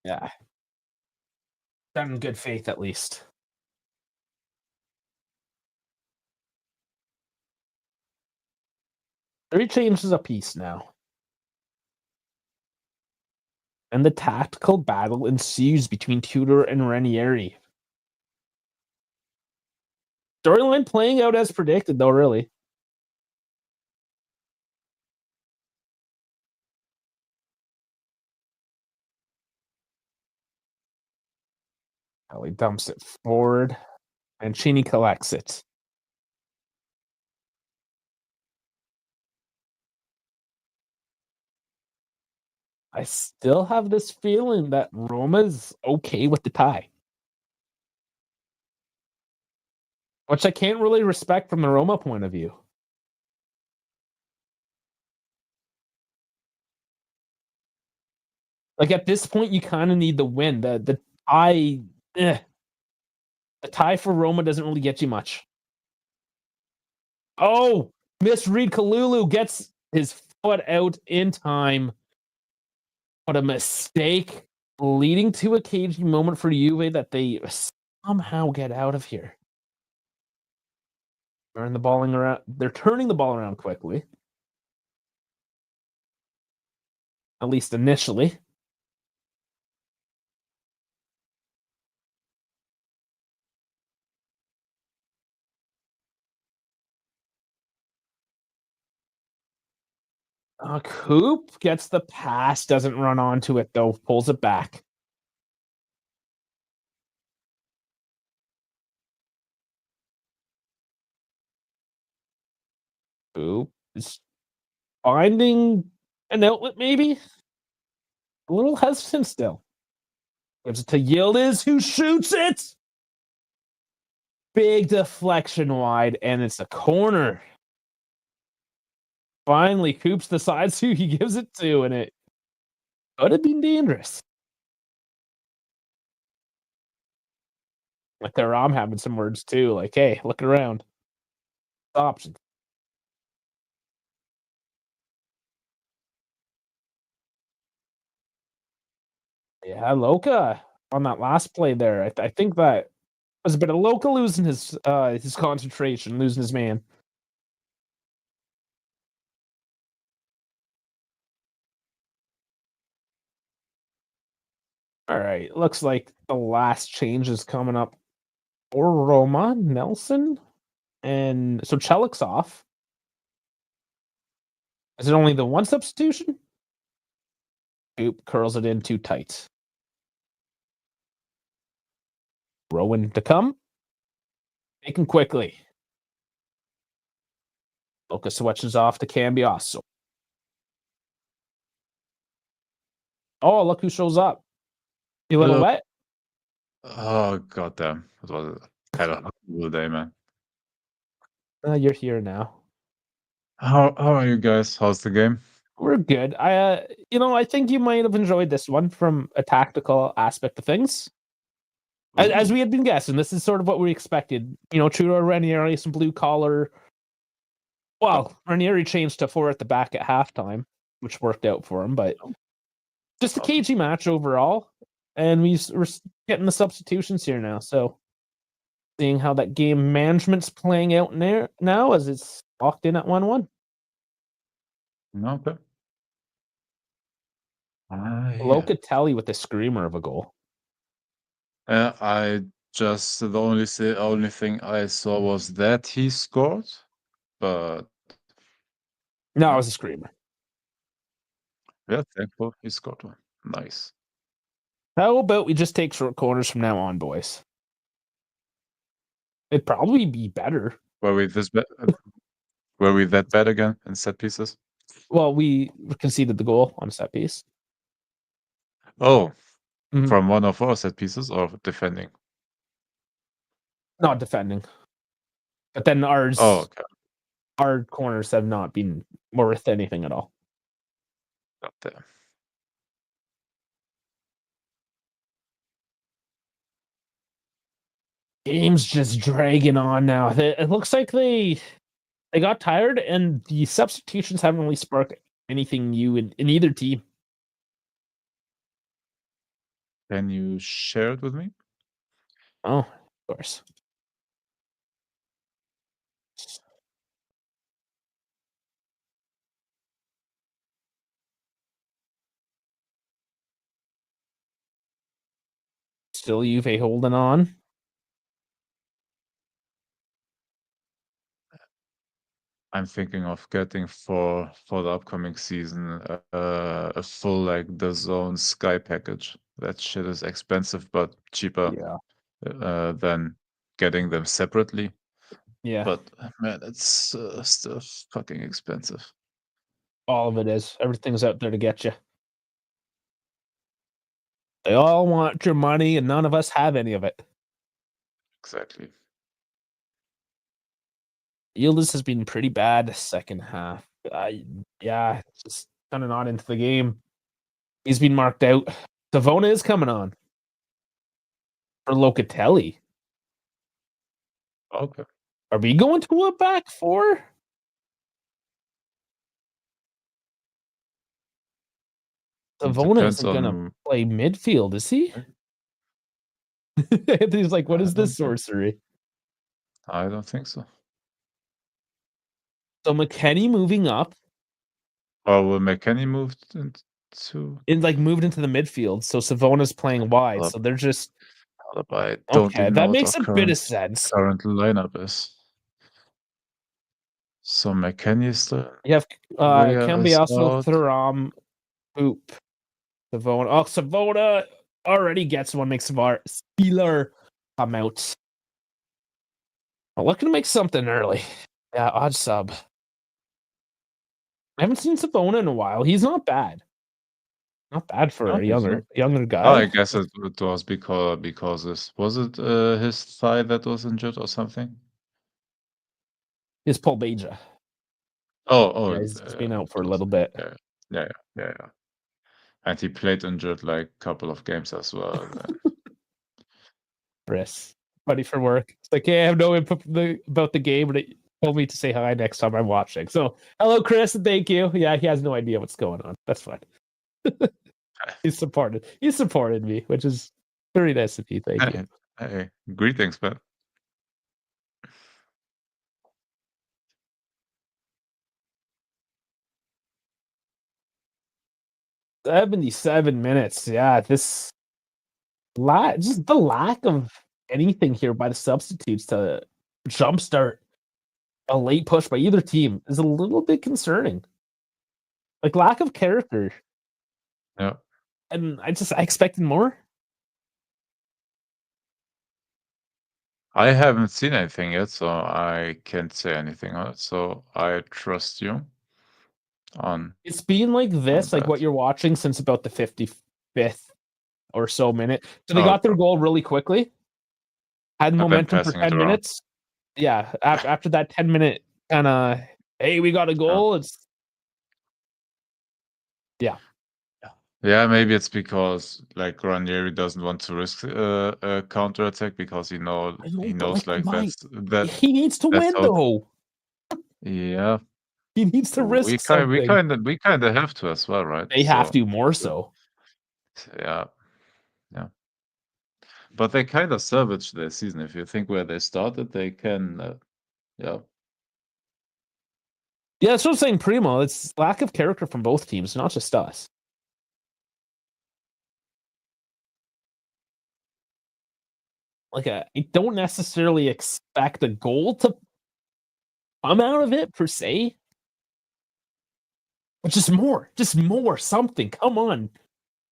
Yeah. Done in good faith, at least. 3 changes apiece now. And the tactical battle ensues between Tudor and Ranieri. Storyline playing out as predicted, though, really. He dumps it forward, and Cheney collects it. I still have this feeling that Roma's okay with the tie, which I can't really respect from the Roma point of view. Like at this point, you kind of need the win. The tie, eh, the tie for Roma doesn't really get you much. Oh, misread. Kalulu gets his foot out in time, but a mistake leading to a cagey moment for Juve that they somehow get out of here. Turn the balling around. They're turning the ball around quickly, at least initially. Coop gets the pass, doesn't run onto it though, pulls it back. Coop is finding an outlet, maybe a little hesitant still. Gives it to Yildiz, who shoots it. Big deflection wide, and it's a corner. Finally, Coops decides who he gives it to, and it could have been dangerous. Like their Rom having some words too, like, hey, look around. Options. Yeah, Loka on that last play there. I think that was a bit of Loka losing his concentration, losing his man. All right, looks like the last change is coming up for Roma, Nelson, and so Chelik's off. Is it only the one substitution? Oop, curls it in too tight. Rowan to come. Taken quickly. Loka switches off to Cambiasso. Oh, look who shows up. You a little wet? Oh, goddamn. It was kind of a day, man. You're here now. How are you guys? How's the game? We're good. I think you might have enjoyed this one from a tactical aspect of things. As we had been guessing, this is sort of what we expected. True to Ranieri, some blue collar. Well, Ranieri changed to 4 at the back at halftime, which worked out for him, but just a cagey match overall. And we're getting the substitutions here now, so seeing how that game management's playing out now as it's locked in at 1-1. Okay. Yeah. Locatelli with a screamer of a goal. I just the only thing I saw was that he scored, but No, it was a screamer. yeah, thankful he scored one. Nice. How about we just take short corners from now on, boys? It'd probably be better. Were we that bad again in set pieces? Well, we conceded the goal on set piece. Oh, from one of our set pieces or defending? Not defending. But then ours, okay. Our corners have not been worth anything at all. Goddamn. Game's just dragging on now. It looks like they got tired, and the substitutions haven't really sparked anything new in either team. Can you share it with me? Oh, of course. Still Juve holding on. I'm thinking of getting for the upcoming season a full like the Zone Sky package. That shit is expensive but cheaper than getting them separately. Yeah. But man, it's still fucking expensive. All of it is. Everything's out there to get you. They all want your money, and none of us have any of it. Exactly. Yildiz has been pretty bad second half. Yeah, just kind of not into the game. He's been marked out. Savona is coming on for Locatelli. Okay. Are we going to a back four? Savona isn't going to play midfield, is he? He's like, what is this sorcery? I don't think so. So McKennie moving up. Oh, well, McKennie moved into moved into the midfield. So Savona's playing wide. So they're just okay. That makes a bit of sense. Current lineup is. So McKennie is the. You have Cambiasso, Thuram, Hoop, Savona. Oh, Savona already gets one. Makes Spieler come out. I'm looking to make something early. Yeah, odd sub. I haven't seen Savona in a while. He's not bad. Not bad for a younger guy. Oh, I guess it was because was it his thigh that was injured or something? His Polbeja. Oh, yeah, he's been out for a little bit. Yeah. And he played injured like a couple of games as well. Chris, buddy for work. It's like, hey, I have no input about the game, but it told me to say hi next time I'm watching. So, hello, Chris, and thank you. Yeah, he has no idea what's going on. That's fine. He supported me, which is very nice of you. Thank you. Hey, greetings, man. "77 minutes." Yeah, just the lack of anything here by the substitutes to jumpstart a late push by either team is a little bit concerning. Like, lack of character. Yeah. And I expected more. I haven't seen anything yet, so I can't say anything on it. So I trust you on. It's been like this, like what you're watching since about the 55th or so minute. So they got their goal really quickly, had momentum for 10 minutes. Yeah, after that 10-minute kind of, hey, we got a goal. It's Yeah, maybe it's because like Ranieri doesn't want to risk a counter attack because he knows that he needs to win though. Yeah, he needs to risk something. We kind of have to as well, right? They have to more so. Yeah. But they kind of salvaged their season. If you think where they started, they can. Yeah, that's what I'm saying, Primo. It's lack of character from both teams, not just us. Like, I don't necessarily expect a goal to come out of it per se, but just more something. Come on,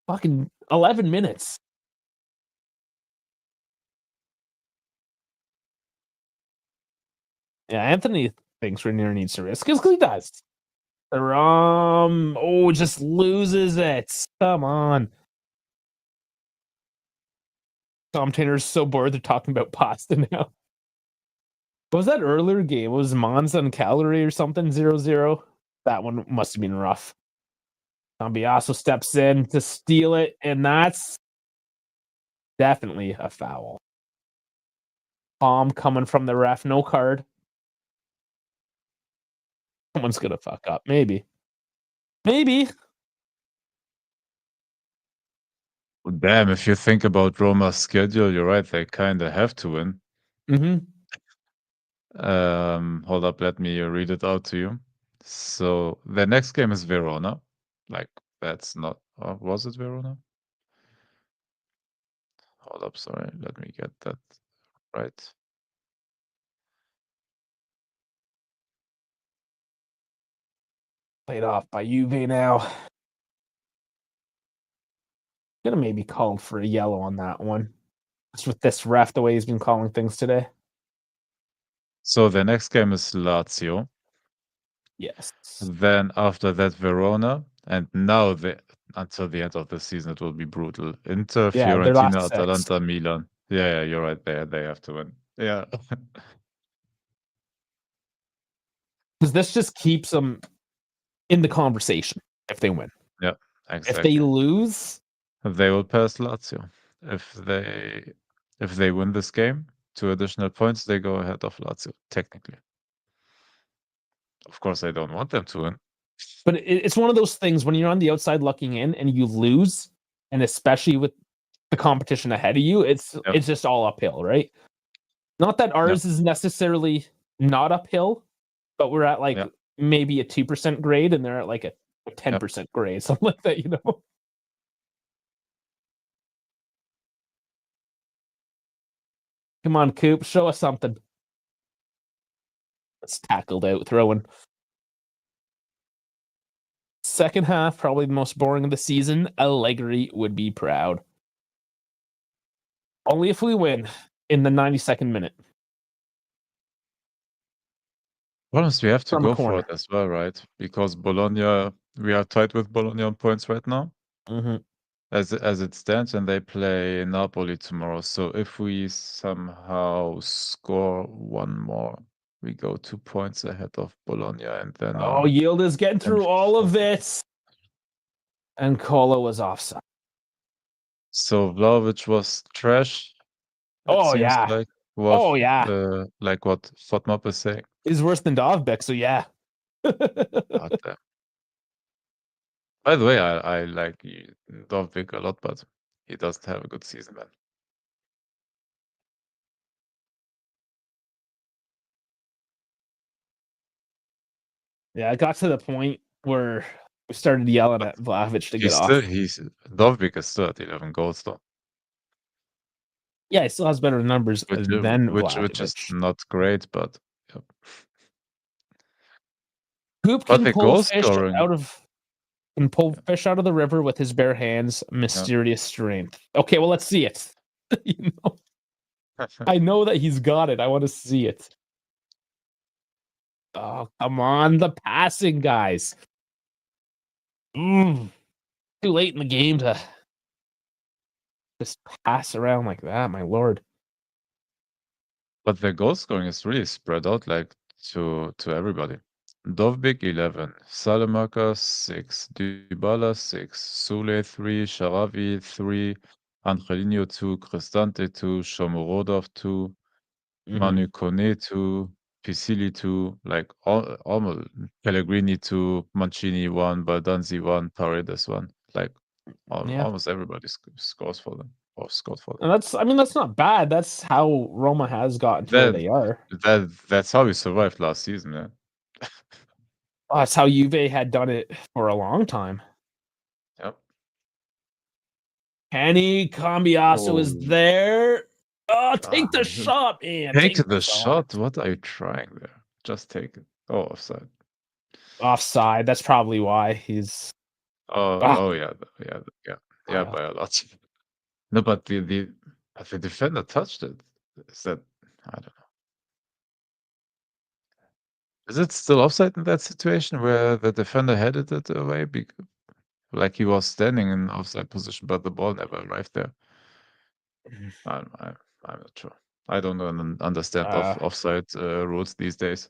fucking 11 minutes. Yeah, Anthony thinks Ranieri needs to risk. Because he does. Just loses it. Come on. Commentators so bored they're talking about pasta now. What was that earlier game? It was Monza and Cagliari or something, 0-0? That one must have been rough. Cambiasso steps in to steal it, and that's definitely a foul. Palm coming from the ref, no card. Someone's gonna fuck up, maybe. Well, damn, if you think about Roma's schedule, you're right. They kind of have to win. Hold up, let me read it out to you. So the next game is Verona. Like, that's not. Was it Verona? Hold up, sorry. Let me get that right. Played off by Juve now. Gonna maybe call for a yellow on that one. Just with this ref, the way he's been calling things today. So the next game is Lazio. Yes. Then after that, Verona. And now until the end of the season, it will be brutal. Inter, Yeah, their last Fiorentina, 6. Atalanta, Milan. Yeah, you're right there. They have to win. Yeah. Because this just keeps them in the conversation if they win. Yeah, If they exactly. lose, They will pass Lazio. If they win this game, 2 additional points, they go ahead of Lazio, technically. Of course, I don't want them to win. but it's one of those things when you're on the outside looking in and you lose, and especially with the competition ahead of you, it's just all uphill, right? Not that ours is necessarily not uphill, but we're at like maybe a 2% grade and they're at like a 10% grade, something like that, you know? Come on, Coop, show us something. It's tackled out, throwing. Second half, probably the most boring of the season. Allegri would be proud. Only if we win in the 92nd minute. Honestly, we have to From a go for corner. it as well, right? Because Bologna, we are tied with Bologna on points right now, as it stands, and they play Napoli tomorrow. So if we somehow score one more, we go 2 points ahead of Bologna, and then Yield is getting through all of 40. it. And Kola was offside. So Vlahovic was trash. It seems like. Like what FODMAP is saying. He's worse than Dovbek, so yeah. God damn. By the way, I like Dovbik a lot, but he doesn't have a good season, man. Yeah, it got to the point where we started yelling at Vlahovic to get off. Dovbik is still at 11 goals, though. Yeah, he still has better numbers than Vlahovic. Which is not great, but Coop but can the pull goal fish scoring. fish out of the river with his bare hands. Mysterious strength. Okay, well, let's see it. You know, I know that he's got it. I want to see it. Oh, come on, the passing, guys. Too late in the game to just pass around like that, my lord. But the goal scoring is really spread out, like to everybody. Dovbik 11, Salamaker 6, Dybala 6, Sule 3, Sharawi 3, Angelino 2, Cristante 2, Shomorodov 2, Manu Kone 2, Pisili 2, like almost Pellegrini 2, Mancini 1, Baldanzi 1, Paredes 1. Like almost everybody scores for them or scored for them. And that's not bad. That's how Roma has gotten to where they are. That's how we survived last season, man. That's how Juve had done it for a long time. Yep. Kenny Cambiasso is there. Oh, take the shot, man. Take the shot. What are you trying there? Just take it. Oh, offside. Offside. That's probably why he's. Yeah, by a lot. No, but the defender touched it. Is that, I don't know. Is it still offside in that situation where the defender headed it away? Like he was standing in offside position, but the ball never arrived there. I'm not sure. I don't understand offside rules these days.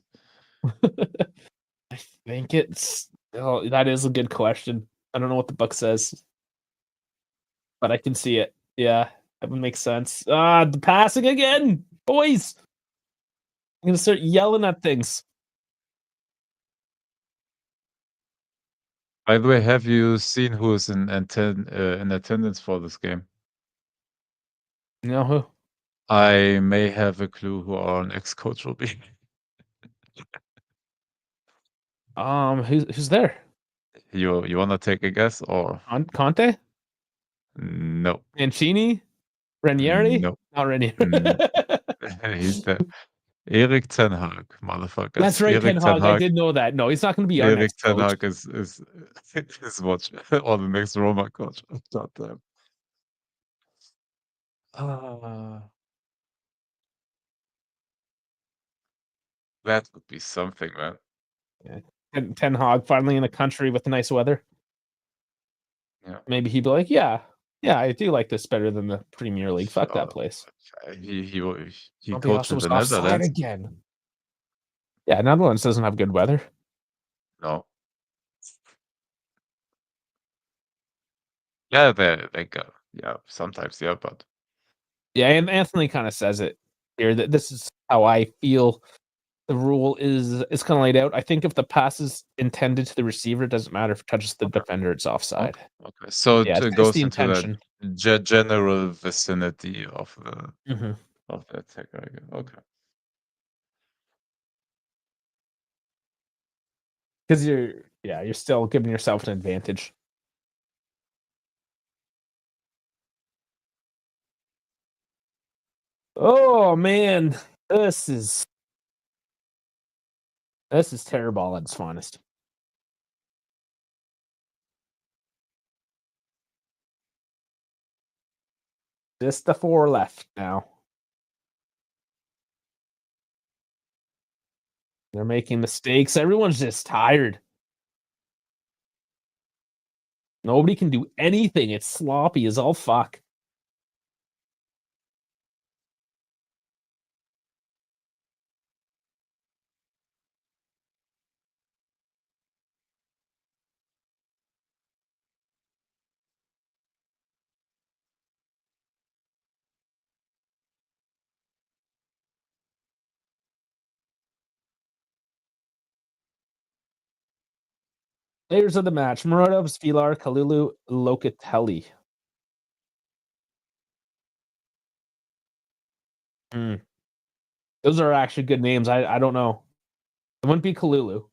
I think it's. Oh, that is a good question. I don't know what the book says, but I can see it. Yeah, that would make sense. The passing again, boys. I'm gonna start yelling at things. By the way, have you seen who is in attendance for this game? You know who? I may have a clue who our next coach will be. Who's there? You wanna take a guess or Conte? no? Mancini? Ranieri? No. Not Ranieri. He's the Erik ten Hag, motherfuckers. That's right, Ten Hag. I did know that. No, he's not going to be our next coach. Erik ten Hag is watch or the next Roma coach. God damn. That would be something, man. Yeah. Ten Hag finally in the country with the nice weather. Yeah. maybe he'd be like, "Yeah, yeah, I do like this better than the Premier League. Fuck that place." He Oh, he coached also in was the offside Netherlands. again. Yeah, Netherlands doesn't have good weather. No. Yeah, they like, yeah, sometimes, yeah, but Yeah, and Anthony kind of says it here that this is how I feel the rule is kind of laid out. I think if the pass is intended to the receiver, it doesn't matter if it touches the okay. defender, it's offside. Okay. So Yeah, it it's goes the into that intention. general vicinity of the Mhm. attacker, I guess. Okay. Because you're still giving yourself an advantage. Oh man, this is terrible at its finest. Just the four left now. They're making mistakes. Everyone's just tired. Nobody can do anything. It's sloppy as all fuck. Players of the match: Muradov, Spilar, Kalulu, Locatelli. Hmm. Those are actually good names. I don't know. It wouldn't be Kalulu.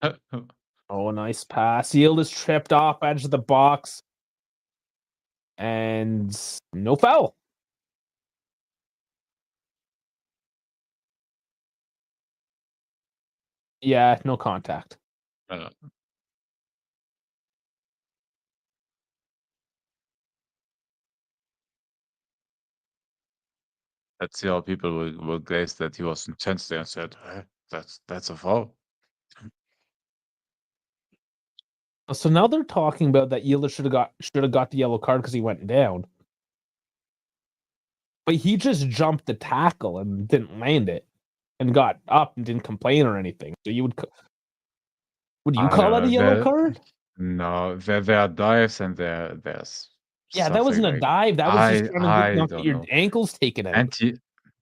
Oh, a nice pass. Yield is tripped off edge of the box. And no foul. Yeah, no contact. Uh, let's see how people will gaze that he was intense there and said, that's a foul. So now they're talking about that Yield should have got the yellow card because he went down. But he just jumped the tackle and didn't land it and got up and didn't complain or anything. So would you I call don't that a know. yellow card? No, there are dives and there's Yeah, that something wasn't a like dive. That was just trying to I not get don't your know. ankles taken out.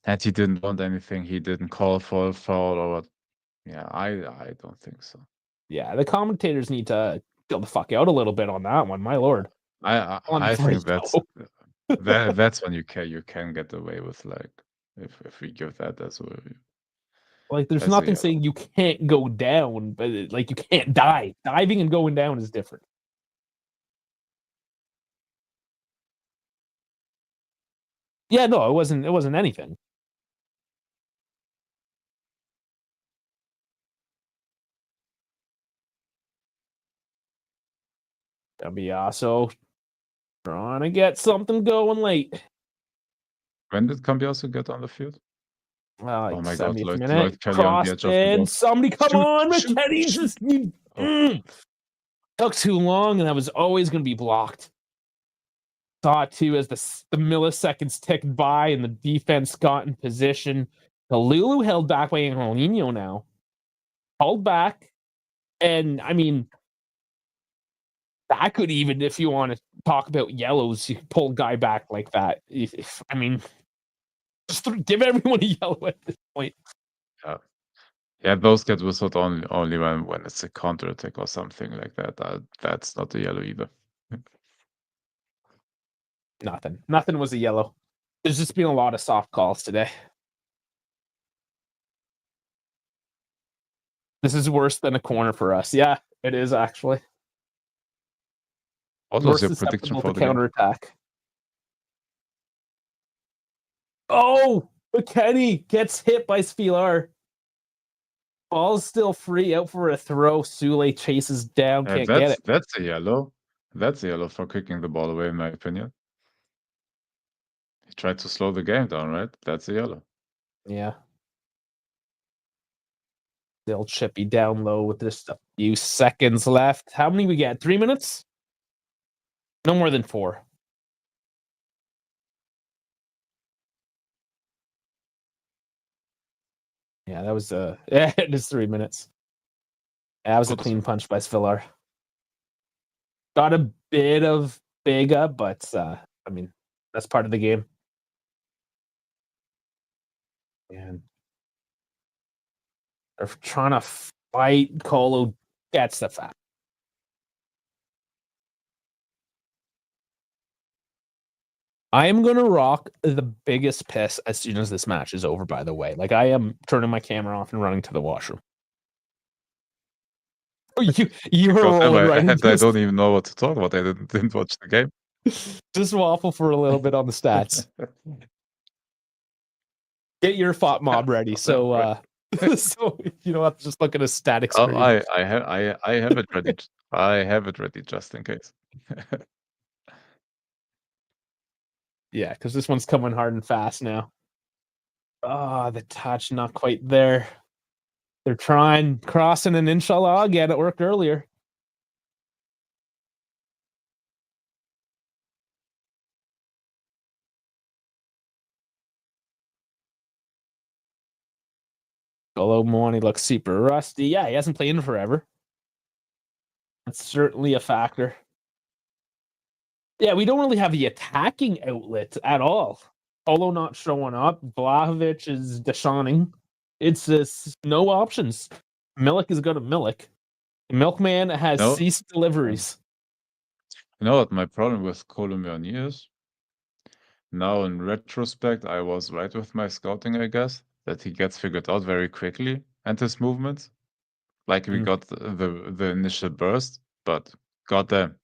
And he didn't want anything. He didn't call for a foul or what. Yeah, I don't think so. Yeah, the commentators need to chill the fuck out a little bit on that one. My lord. On the I free think that's throw. that's when you can get away with, like, if we give that Like, there's as a nothing yellow. saying you can't go down, but like you can't dive. Diving and going down is different. Yeah, no, it wasn't. It wasn't anything. Cambiaso trying to get something going late. When did Cambiaso get on the field? Oh Like my God, 70th minute. Lloyd Kelly on the Crossed edge of the in. box. Somebody come Shoot, on, shoot, McKenny. shoot. Just you, Oh, took too long, and that was always going to be blocked. Saw it too as the milliseconds ticked by and the defense got in position. The Lulu held back by Angelino now. Held back. And I mean, that could even, if you want to talk about yellows, you could pull a guy back like that. I mean, just give everyone a yellow at this point. yeah. Yeah, those get whistled only when it's a counter attack or something like that. That's not a yellow either. Nothing. Nothing was a yellow. There's just been a lot of soft calls today. This is worse than a corner for us. Yeah, it is actually. What We're was your prediction susceptible to for the game? counterattack. Oh, McKenny gets hit by Spilar. Ball's still free, out for a throw. Sule chases down, can't get it. That's a yellow. That's a yellow for kicking the ball away, in my opinion. He tried to slow the game down, right? That's a yellow. Yeah. Still chippy down low with just a few seconds left. How many we get? 3 minutes? No more than 4. Yeah, that was yeah, it is 3 minutes. That was a clean punch by Svilar. Got a bit of big up, but I mean, that's part of the game. And they're trying to fight. Colo gets the fact. I am gonna rock the biggest piss as soon as this match is over, by the way. Like, I am turning my camera off and running to the washroom. Oh, you were rolling right into I don't even know what to talk about. I didn't watch the game. Just waffle for a little bit on the stats. Get your FOT mob ready. So so you don't have to just look at a static screen. I have it ready. I have it ready just in case. Yeah, because this one's coming hard and fast now. Ah, the touch not quite there. They're trying crossing, and inshallah again. It worked earlier. Although Moani looks super rusty. Yeah, he hasn't played in forever. That's certainly a factor. Yeah, we don't really have the attacking outlet at all. Polo not showing up. Vlahovic is deshawning. It's just no options. Milik is going to Milik. Milkman has ceased deliveries. You know what my problem with Colomiani is? Now, in retrospect, I was right with my scouting, I guess, that he gets figured out very quickly and his movements. Like we got the initial burst, but goddamn,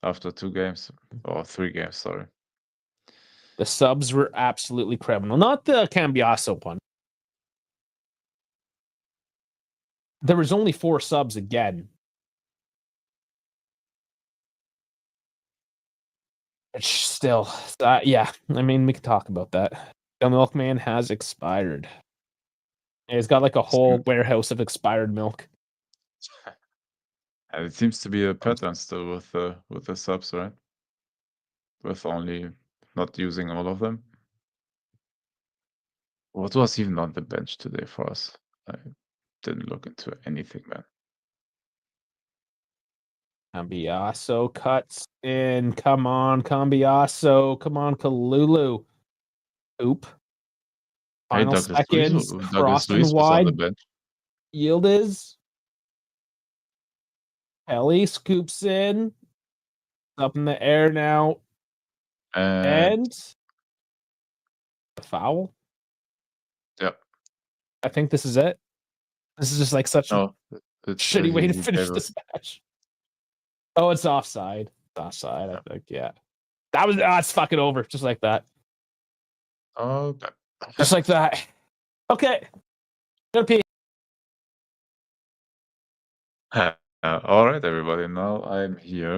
after 2 games or 3 games, sorry. The subs were absolutely criminal. Not the Cambiasso one. There was only 4 subs again. It's still, yeah. I mean, we can talk about that. The milkman has expired. He's got like a whole warehouse of expired milk. And it seems to be a pattern still with the subs, right? With only not using all of them. What was even on the bench today for us? I didn't look into anything, man. Cambiasso cuts in. Come on, Cambiasso. Come on, Kalulu. Oop. Final seconds. Crossing wide. On the bench. Yield is. Kelly scoops in. Up in the air now. And a foul. Yep. I think this is it. This is just like such a shitty way to finish this match. Oh, it's offside. Offside, I think, yeah. It's fucking over, just like that. Okay. Just like that. Okay. Gonna pee. All right, everybody. Now I'm here.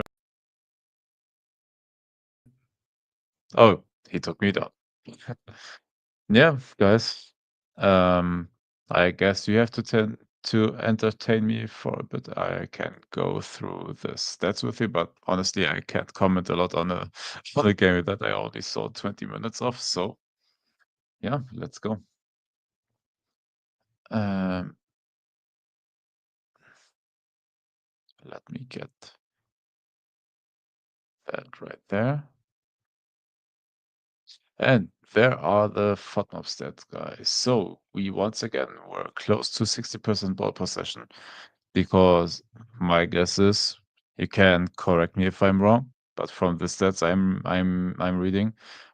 Oh, he took me down. Yeah, guys. I guess you have to entertain me for a bit. I can go through the stats with you, but honestly, I can't comment a lot on a game that I only saw 20 minutes of. So, yeah, let's go. Let me get that right there. And there are the FODMAP stats, guys. So we once again were close to 60% ball possession, because my guess is, you can correct me if I'm wrong, but from the stats I'm reading,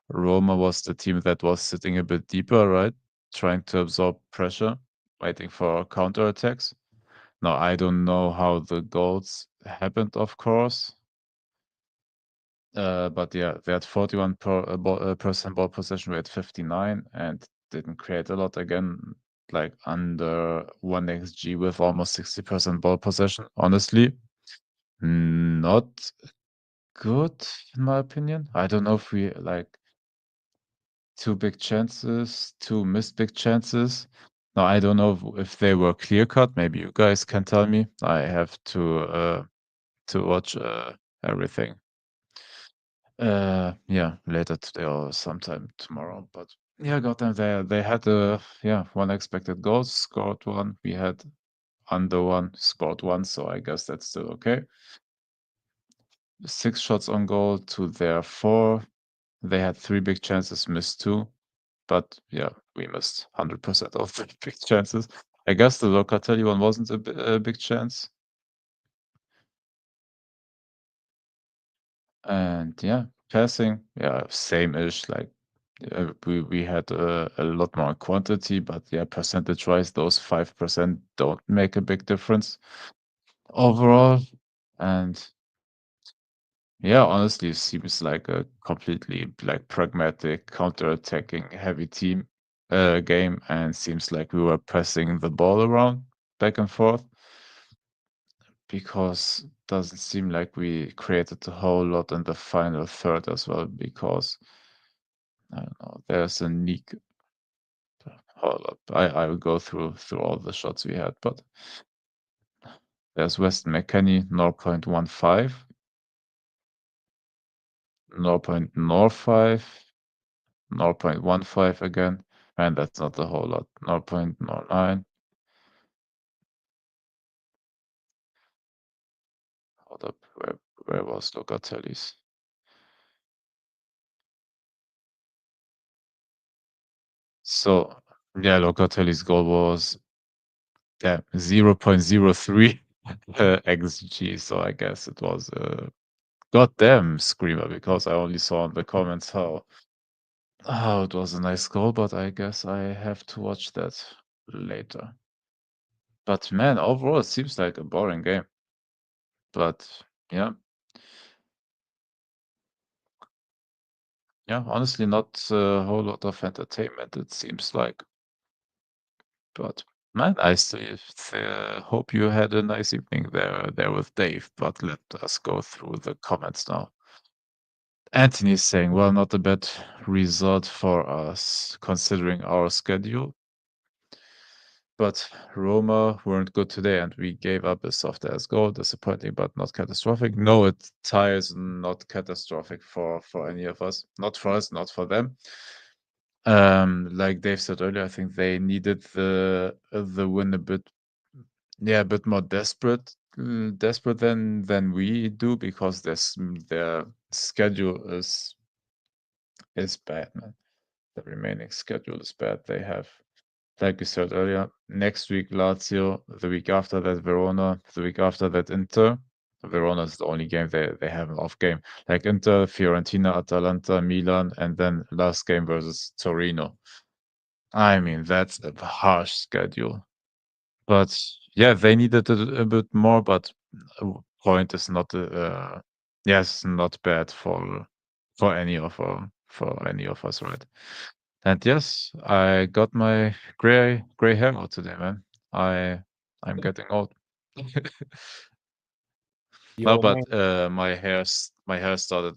Roma was the team that was sitting a bit deeper, right? Trying to absorb pressure, waiting for counterattacks. Now I don't know how the goals happened, of course. But yeah, they had 41% ball possession. We had 59 and didn't create a lot again, like under 1 xG with almost 60% ball possession. Honestly, not good in my opinion. I don't know if we like 2 big chances, 2 missed big chances. Now, I don't know if they were clear-cut. Maybe you guys can tell me. I have to watch everything. Yeah, later today or sometime tomorrow. But yeah, got them there. They had one expected goal, scored one. We had under one, scored one. So I guess that's still okay. 6 shots on goal to their 4. They had 3 big chances, missed 2. But yeah, we missed 100% of the big chances. I guess the Locatelli one wasn't a big chance. And yeah, passing, yeah, same-ish. Like we had a lot more quantity, but yeah, percentage-wise, those 5% don't make a big difference overall. And yeah, honestly, it seems like a completely like pragmatic, counter-attacking heavy team game, and seems like we were pressing the ball around back and forth, because it doesn't seem like we created a whole lot in the final third as well, because I don't know, there's a Nick. Hold up. I will go through all the shots we had, but there's Weston McKennie, 0.15, 0.05, 0.15 again, and that's not a whole lot. 0.09. Hold up, where was Locatelli's? So yeah, Locatelli's goal was 0.03 xg. So I guess it was a goddamn screamer, because I only saw in the comments how it was a nice goal, but I guess I have to watch that later. But man, overall, it seems like a boring game. But yeah, honestly, not a whole lot of entertainment, it seems like. But man, I still hope you had a nice evening there with Dave. But let us go through the comments now. Anthony is saying, well, not a bad result for us considering our schedule. But Roma weren't good today, and we gave up a soft-ass goal. Disappointing, but not catastrophic. No, it tires not catastrophic for any of us. Not for us, not for them. Like Dave said earlier, I think they needed the win a bit more desperate than we do, because their schedule is bad, man. The remaining schedule is bad. They have, like you said earlier, next week Lazio, the week after that Verona, the week after that Inter. Verona is the only game they have an off game. Like Inter, Fiorentina, Atalanta, Milan, and then last game versus Torino. I mean, that's a harsh schedule. But yeah, they needed a bit more, but point is not yes, not bad for any of us, right? And yes, I got my gray hair out today, man. I'm getting old. No, Yo, but man. my hair started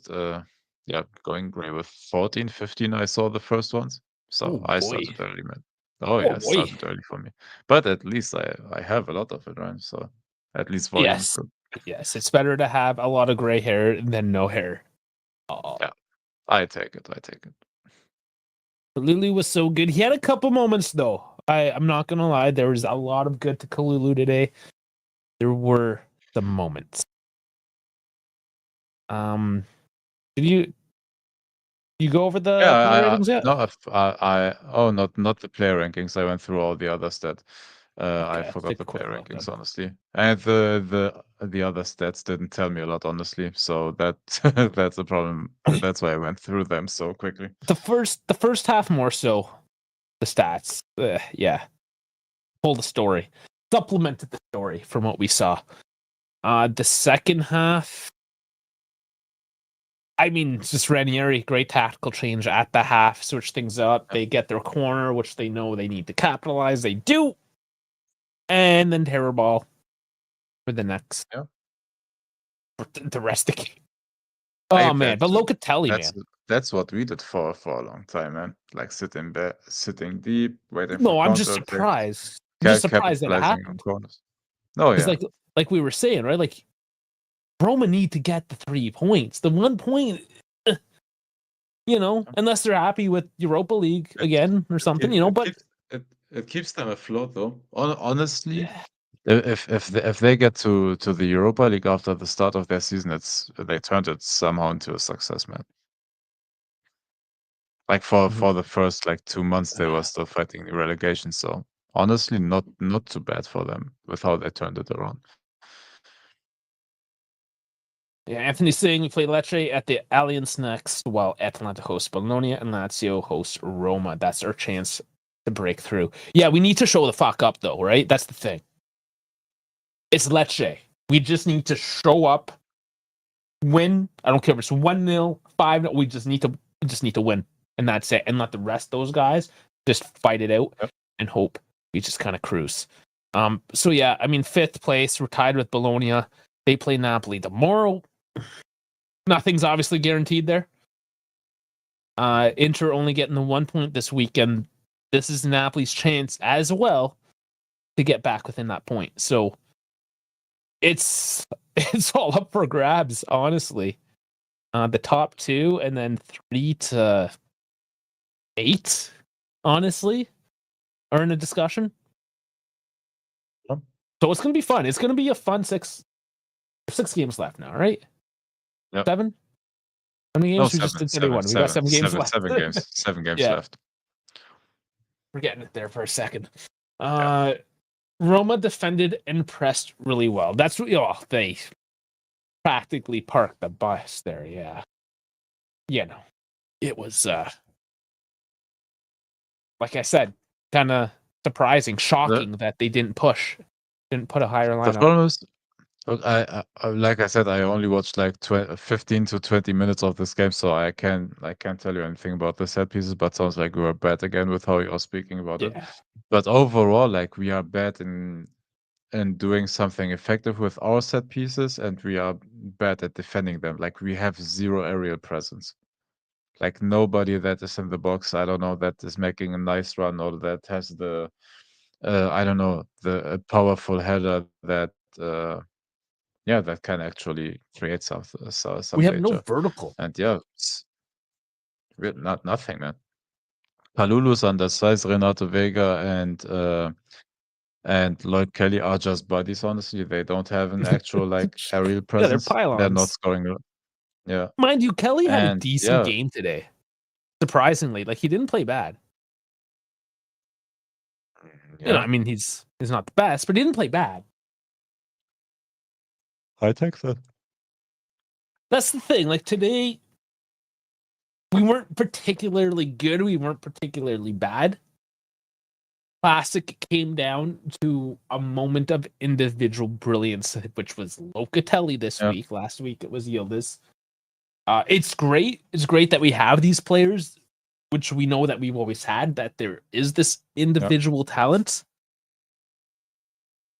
going gray with 14, 15. I saw the first ones. So Oh I boy. started early, man. Oh Oh yeah, it boy. started early for me. But at least I have a lot of it, right? So at least volume is Yes. good. Yes. It's better to have a lot of gray hair than no hair. Yeah. I take it. Kalulu was so good. He had a couple moments though. I'm not gonna lie. There was a lot of good to Kalulu today. There were some moments. Did you go over Yeah, the player ratings yet? no, not the player rankings. I went through all the other stats. I Okay, let's forgot take the a quick player look then. rankings, honestly. And the other stats didn't tell me a lot, honestly. So that that's a problem. That's why I went through them so quickly. The first half more so. The stats, yeah, told the story, supplemented the story from what we saw. The second half, I mean, it's just Ranieri, great tactical change at the half, switch things up. Yeah. They get their corner, which they know they need to capitalize. They do, and then terror ball for the next Yeah. for the rest of the game. Oh man, but Locatelli, man. That's what we did for a long time, man. Like sitting deep, waiting for No, I'm just counter-attack, surprised. I'm just surprised that it capitalizing on happened. corners. Oh yeah. Because like we were saying, right? Like Roma need to get the 3 points. The 1 point, unless they're happy with Europa League again or something, but it keeps them afloat though. Honestly, if they get to the Europa League after the start of their season, they turned it somehow into a success, man. Like for the first like 2 months, they were still fighting the relegation. So honestly, not too bad for them with how they turned it around. Yeah, Anthony's saying we play Lecce at the Allianz next, while Atalanta hosts Bologna and Lazio hosts Roma. That's our chance to break through. Yeah, we need to show the fuck up though, right? That's the thing. It's Lecce. We just need to show up, win. I don't care if it's 1-0, 5-0. We just need to win, and that's it. And let the rest of those guys just fight it out and hope we just kind of cruise. So yeah, I mean, 5th place. We're tied with Bologna. They play Napoli tomorrow. Nothing's obviously guaranteed there. Inter only getting the 1 point this weekend. This is Napoli's chance as well to get back within that point. So it's all up for grabs, honestly. The top 2 and then 3 to 8, honestly, are in a discussion. Yep. So it's gonna be fun. It's gonna be a fun 6 games left now, right? Yep. 7? How many games? We just did 31. We got 7 games left. 7 games. 7 games left. We're getting it there for a second. Roma defended and pressed really well. That's they practically parked the bus there. Yeah. It was like I said, kind of surprising, shocking that they didn't put a higher line. The problem is, look, I like I said, I only watched like 15 to 20 minutes of this game, so I can't tell you anything about the set pieces. But sounds like we were bad again with how you're speaking about it. But overall, like we are bad in doing something effective with our set pieces, and we are bad at defending them. Like we have 0 aerial presence. Like nobody that is in the box, I don't know, that is making a nice run or that has the I don't know, the powerful header that that can actually create some we have danger. no vertical. And nothing, man. Kalulu's undersized, Renato Vega and Lloyd Kelly are just bodies, honestly. They don't have an actual like aerial presence. They're pylons. They're not scoring. Yeah. Mind you, Kelly had a decent game today. Surprisingly, like he didn't play bad. Yeah. I mean, he's not the best, but he didn't play bad. I take that. That's the thing. Like today, we weren't particularly good. We weren't particularly bad. Classic came down to a moment of individual brilliance, which was Locatelli this week. Last week it was Yildiz. It's great. It's great that we have these players, which we know that we've always had, that there is this individual talent.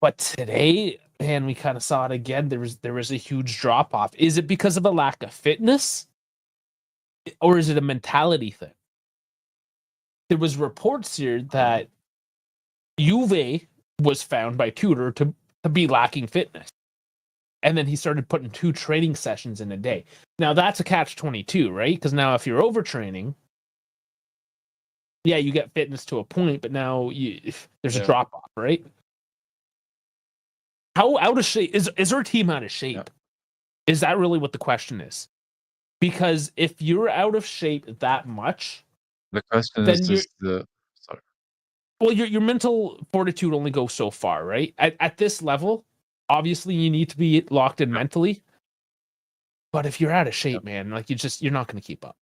But today, man, we kind of saw it again. There was a huge drop off. Is it because of a lack of fitness? Or is it a mentality thing? There was reports here that Juve was found by Tudor to be lacking fitness. And then he started putting 2 training sessions in a day. Now that's a catch-22, right? Because now if you're overtraining, you get fitness to a point, but now there's a drop off, right? How out of shape is our team out of shape? Yeah. Is that really what the question is? Because if you're out of shape that much, the question is sorry. Well, your mental fortitude only goes so far, right? At this level, obviously you need to be locked in mentally. But if you're out of shape, man, like you're not going to keep up.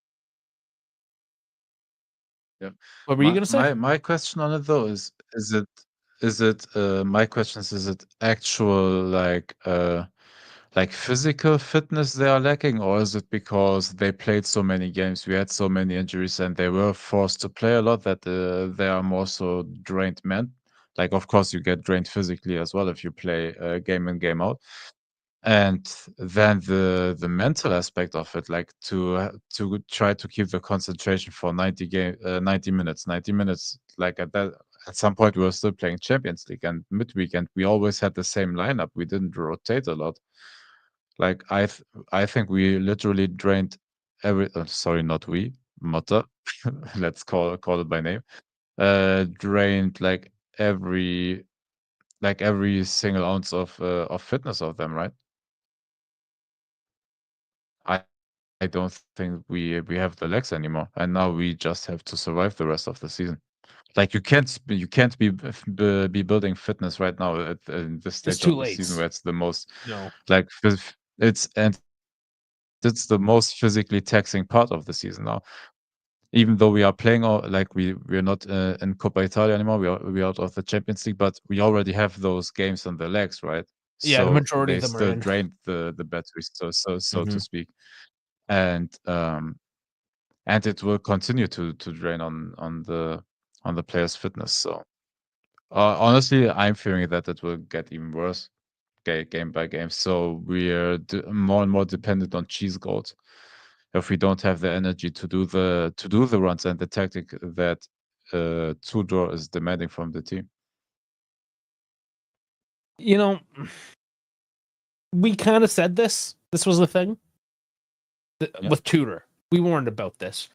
Yeah. What were you going to say? My question on it though is it my question is it actual like physical fitness they are lacking, or is it because they played so many games, we had so many injuries, and they were forced to play a lot that they are more so drained men? Like, of course, you get drained physically as well if you play game in, game out. And then the mental aspect of it, like to try to keep the concentration for 90 minutes. 90 minutes, like at some point we were still playing Champions League, and midweek, and we always had the same lineup. We didn't rotate a lot. Like I think we literally drained sorry, not we, Motta. Let's call it by name. Drained every every single ounce of fitness of them, right? I I don't think we have the legs anymore, and now we just have to survive the rest of the season. Like you can't be building fitness right now in this It's stage too of the season late. where it's the most No. like it's the most physically taxing part of the season now. Even though we are playing we're not in Coppa Italia anymore, we are out of the Champions League, but we already have those games on the legs, right? Yeah, the So majority they of them are still in. drained the batteries, so to Mhm. speak. And it will continue to drain on the player's fitness. So honestly, I'm fearing that it will get even worse game by game. So we're more and more dependent on cheese goals if we don't have the energy to do the runs and the tactic that Tudor is demanding from the team. You know, we kind of said this. This was the thing Yeah. with Tudor. We warned about this.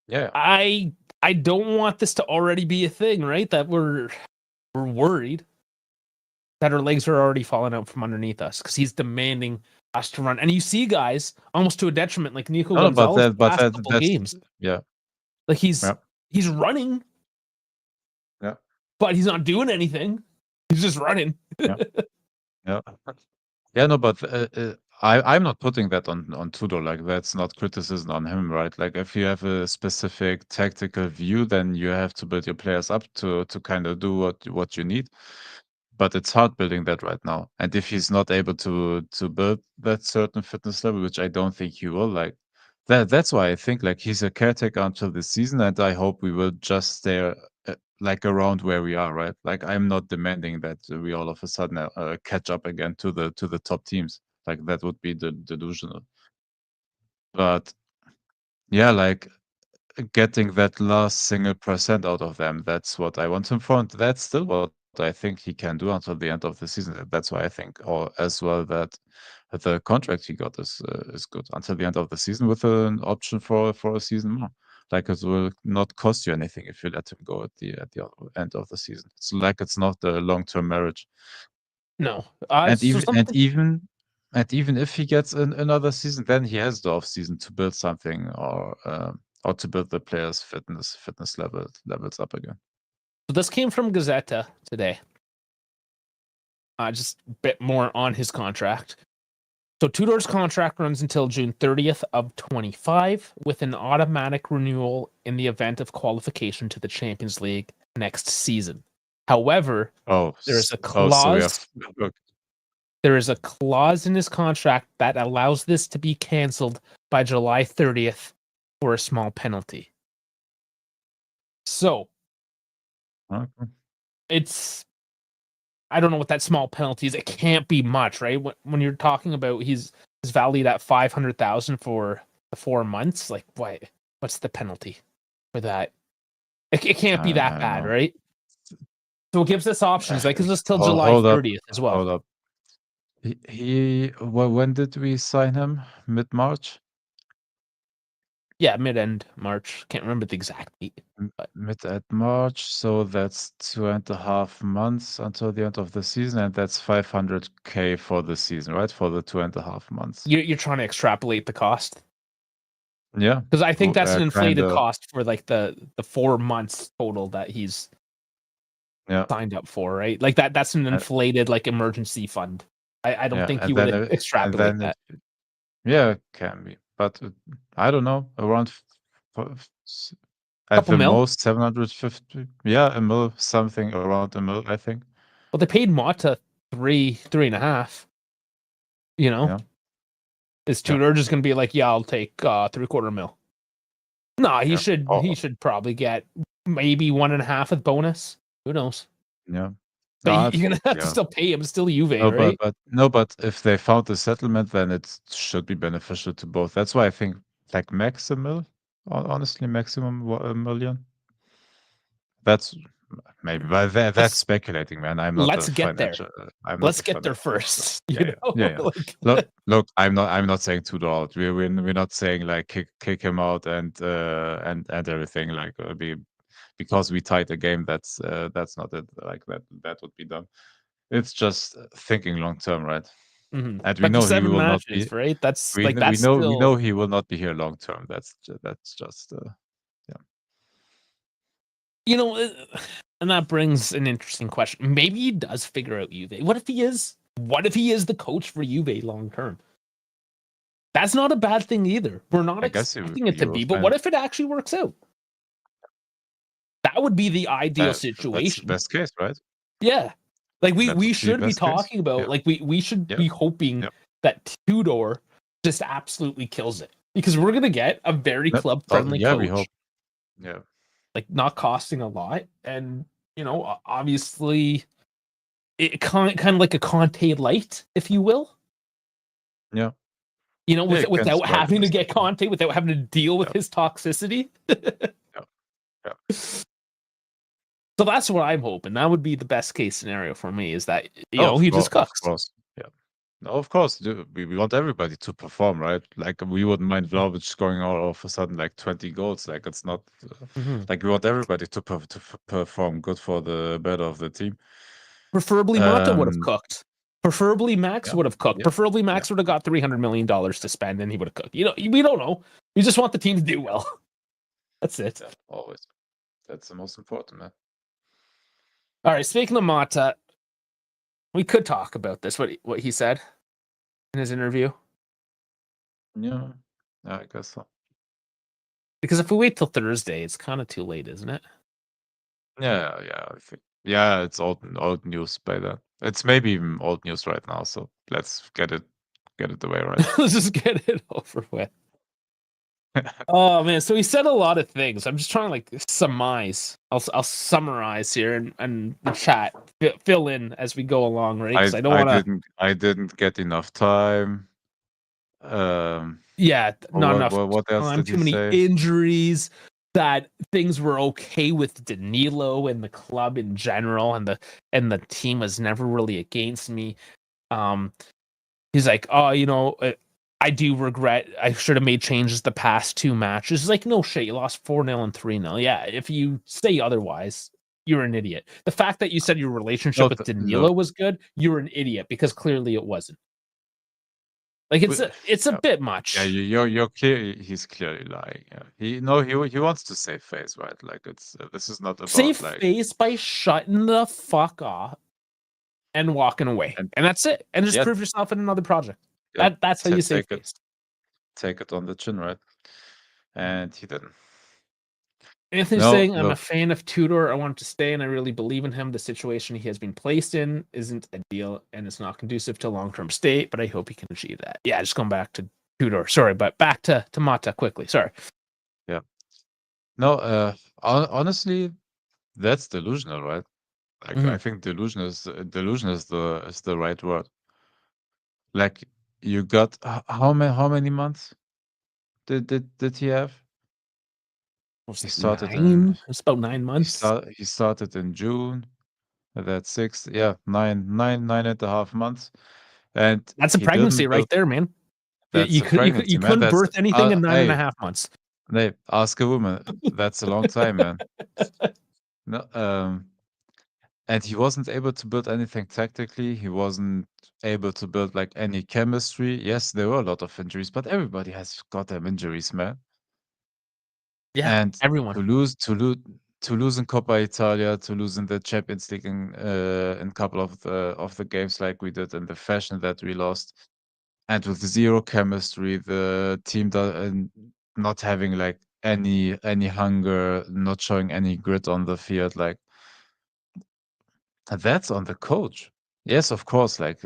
Yeah. I don't want this to already be a thing, right? That we're worried that our legs are already falling out from underneath us because he's demanding us to run. And you see guys almost to a detriment, like Nico No, Gonzalez the last couple that's games. yeah. Like he's Yeah. running, Yeah. but he's not doing anything. He's just running. Yeah. Yeah. Yeah, no, but I'm not putting that on Tudor. Like that's not criticism on him, right? Like if you have a specific tactical view, then you have to build your players up to kind of do what you need. But it's hard building that right now. And if he's not able to build that certain fitness level, which I don't think he will, like that's why I think like he's a caretaker until this season, and I hope we will just stay like around where we are, right? Like I'm not demanding that we all of a sudden catch up again to the top teams. Like that would be delusional. But yeah, like getting that last single percent out of them, that's what I want him for, and that's still what I think he can do until the end of the season. That's why I think, or as well, that the contract he got is good until the end of the season with an option for a season more. Like it will not cost you anything if you let him go at the end of the season. It's like it's not a long-term marriage. No. And So something. even if he gets another season, then he has the off season to build something or to build the players' fitness levels up again. So this came from Gazzetta today. Just a bit more on his contract. So Tudor's contract runs until June 30th of 25, with an automatic renewal in the event of qualification to the Champions League next season. However, there is a clause. There is a clause in his contract that allows this to be canceled by July 30th for a small penalty. So it's, I don't know what that small penalty is. It can't be much, right? When you're talking about he's valued at 500,000 for the 4 months, like what's the penalty for that? It can't be that bad, right? So it gives us options. Like, is this till July 30th as well? Hold up. When did we sign him? Mid-March? Yeah, mid-end March. Can't remember the exact date. But Mid March, so that's 2.5 months until the end of the season, and that's 500K for the season, right? For the 2.5 months. you're trying to extrapolate the cost? Yeah. Because I think that's an inflated Kinda. cost for like the 4 months total that he's Yeah. signed up for, right? Like that's an inflated like emergency fund. I don't think you would extrapolate that. Yeah, it can be. But I don't know, around at Couple the mil. most 750. Yeah, a mil, something around a mil, I think. Well, they paid Mata 3.5. You know, Yeah. is Tudor just gonna be like, yeah, I'll take 3/4 mil? No, he should probably get maybe 1.5 with bonus. Who knows? Yeah. But you're gonna have to still pay him. It's still Juve, right? But if they found a settlement, then it should be beneficial to both. That's why I think like honestly, maximum a million. That's maybe, but that's speculating, man. I'm not Let's the get there. financial. I'm not Let's the get there financial first. expert. Yeah. Like, Look, I'm not saying $2. We're not saying like kick him out and everything like because we tied the game. That's not it. Like that would be done. It's just thinking long term, right? mm-hmm. And we But for know he 7 will not matches, be. right? That's We like kn- that's still... we know he will not be here long term. That's just yeah. And that brings an interesting question. Maybe he does figure out Juve. What if he is the coach for Juve long term? That's not a bad thing either. We're not expecting it to be, but what if it actually works out? That would be the ideal situation. That's the best case, right? Yeah. Like we should be talking about, like we should be hoping that Tudor just absolutely kills it, because we're gonna get a very club friendly coach. We hope. Yeah. Like not costing a lot, and obviously it kind of like a Conte light, if you will. Yeah. Without having to get Conte, without having to deal with his toxicity. Yeah. So that's what I'm hoping. That would be the best case scenario for me, is that he just cooks. Of course. Yeah. No, of course. We want everybody to perform, right? Like we wouldn't mind Vlahovic scoring all of a sudden like 20 goals. Like it's not like we want everybody to perform good for the better of the team. Preferably Mata would have cooked. Preferably Max would have cooked. Preferably Max would have got $300 million to spend, and he would have cooked. We don't know. We just want the team to do well. That's it. Yeah, always. That's the most important, man. All right. Speaking of Mata, we could talk about this. What he said in his interview. Yeah, I guess so. Because if we wait till Thursday, it's kind of too late, isn't it? Yeah, I think. Yeah, it's old news by then. It's maybe even old news right now. So let's get it away, right? Let's just get it over with. Oh man, so he said a lot of things. I'm just trying to like surmise. I'll summarize here and the chat fill in as we go along, right? Because I don't want to. I didn't get enough time. Yeah, not enough what else time. did Too he many say? injuries. That things were okay with Danilo and the club in general, and the team was never really against me. He's like, oh, I do regret I should have made changes the past 2 matches. It's like, no shit, you lost 4-0 and 3-0. Yeah, if you say otherwise, you're an idiot. The fact that you said your relationship with Danilo was good, you're an idiot, because clearly it wasn't. Like it's a bit much. Yeah, you're clear. He's clearly lying. Yeah. He wants to save face, right? Like this is not about save face by shutting the fuck off and walking away, and that's it. And just prove yourself in another project. That's how you save face. Take it on the chin, right? And he didn't. Anthony's saying, I'm a fan of Tudor. I want him to stay, and I really believe in him. The situation he has been placed in isn't ideal, and it's not conducive to long-term state, but I hope he can achieve that. Yeah, just going back to Tudor. Sorry, but back to Mata quickly. Sorry. Yeah. No, honestly, that's delusional, right? Like I think delusion is the right word. Like you got how many months did he have? He started it's about 9 months. He started in June. That's 6, 9.5 months. And that's a pregnancy right there, man. That's you couldn't birth anything in 9.5 months. Hey, ask a woman. That's a long time, man. No, and he wasn't able to build anything tactically. He wasn't able to build like any chemistry. Yes, there were a lot of injuries, but everybody has got them injuries, man. Yeah, and everyone to lose in Coppa Italia, to lose in the Champions League in a couple of the games like we did, in the fashion that we lost, and with zero chemistry, the team not having like any hunger, not showing any grit on the field, like that's on the coach. Yes, of course, like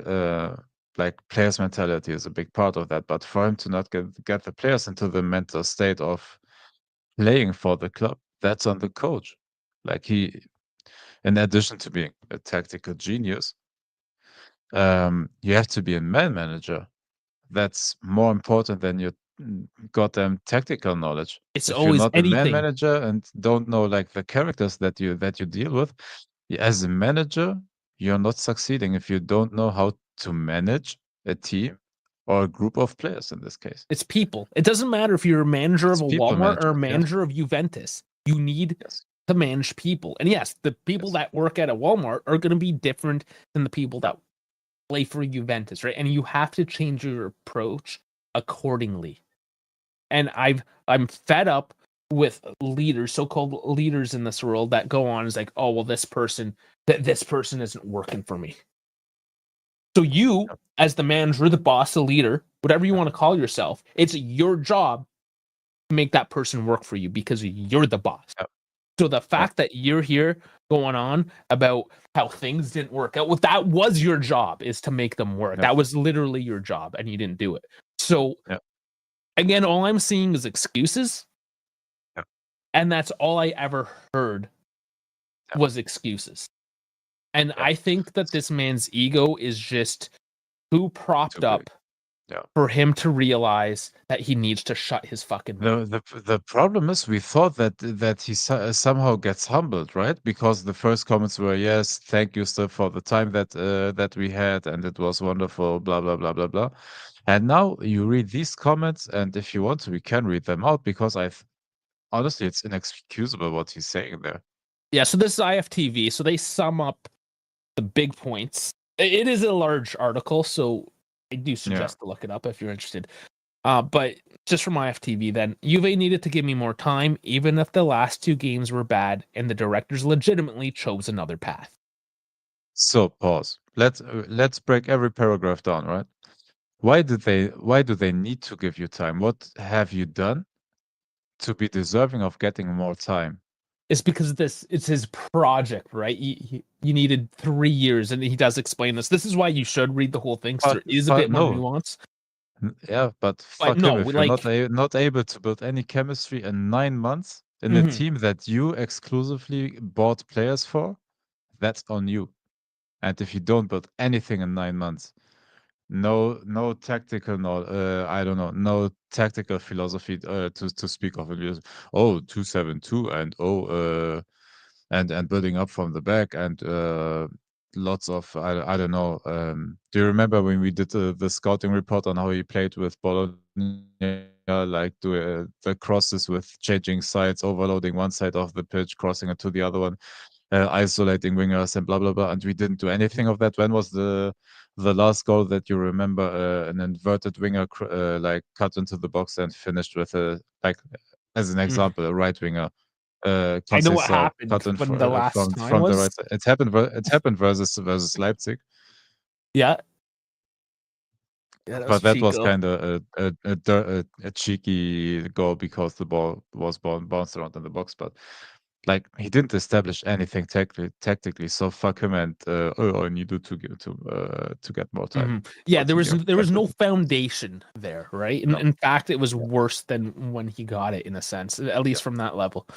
players' mentality is a big part of that, but for him to not get the players into the mental state of playing for the club, that's on the coach. Like in addition to being a tactical genius, you have to be a man manager. That's more important than your goddamn tactical knowledge. It's If you're always not a man anything. manager and don't know like the characters that you deal with, as a manager, you're not succeeding if you don't know how to manage a team or a group of players in this case. It's people. It doesn't matter if you're a manager of It's a people Walmart or a management. Yes. manager of Juventus. You need Yes. to manage people. And yes, the people Yes. that work at a Walmart are going to be different than the people that play for Juventus, right? And you have to change your approach accordingly. And I'm fed up with leaders, so-called leaders in this world that go on as like, oh well, this person isn't working for me. So you, Yep. as the manager, the boss, the leader, whatever you Yep. want to call yourself, it's your job to make that person work for you because you're the boss. Yep. So the fact that you're here going on about how things didn't work out, well, that was your job, is to make them work. Yep. That was literally your job, and you didn't do it. So Yep. again, all I'm seeing is excuses. Yep. And that's all I ever heard Yep. was excuses. And Yep. I think that this man's ego is just too propped up for him to realize that he needs to shut his fucking mouth. The problem is we thought that he somehow gets humbled, right? Because the first comments were, yes, thank you, sir, for the time that we had, and it was wonderful, blah blah blah blah blah. And now you read these comments, and if you want to, we can read them out because honestly, it's inexcusable what he's saying there. Yeah, so this is IFTV, so they sum up the big points. It is a large article, so I do suggest to look it up if you're interested. But just from IFTV, then Juve needed to give me more time, even if the last two games were bad, and the directors legitimately chose another path. So pause. Let's break every paragraph down, right? Why do they need to give you time? What have you done to be deserving of getting more time? It's because it's his project, right? You needed 3 years, and he does explain this. This is why you should read the whole thing, because there is a bit more nuance. Yeah, but fuck no, him if like, you're not able to build any chemistry in 9 months in a team that you exclusively bought players for, that's on you. And if you don't build anything in 9 months, no tactical, I don't know, no tactical philosophy to speak of. Oh, 2-7-2 and and building up from the back and lots of I don't know. Do you remember when we did the scouting report on how he played with Bologna, like the crosses with changing sides, overloading one side of the pitch, crossing it to the other one, isolating wingers and blah blah blah, and we didn't do anything of that. When was the last goal that you remember? An inverted winger like cut into the box and finished with a, like, as an example, a right winger. I know what Conceição happened cut in when the last time from the was. right side. It happened versus Leipzig. Yeah. Yeah, But that was Chico. kinda a cheeky goal because the ball was bounced around in the box, but, like, he didn't establish anything tactically, so fuck him and, "Oh, I needed to get more time." Yeah, there Continue. was no foundation there, right? No. In fact, it was worse than when he got it, in a sense, at least from that level.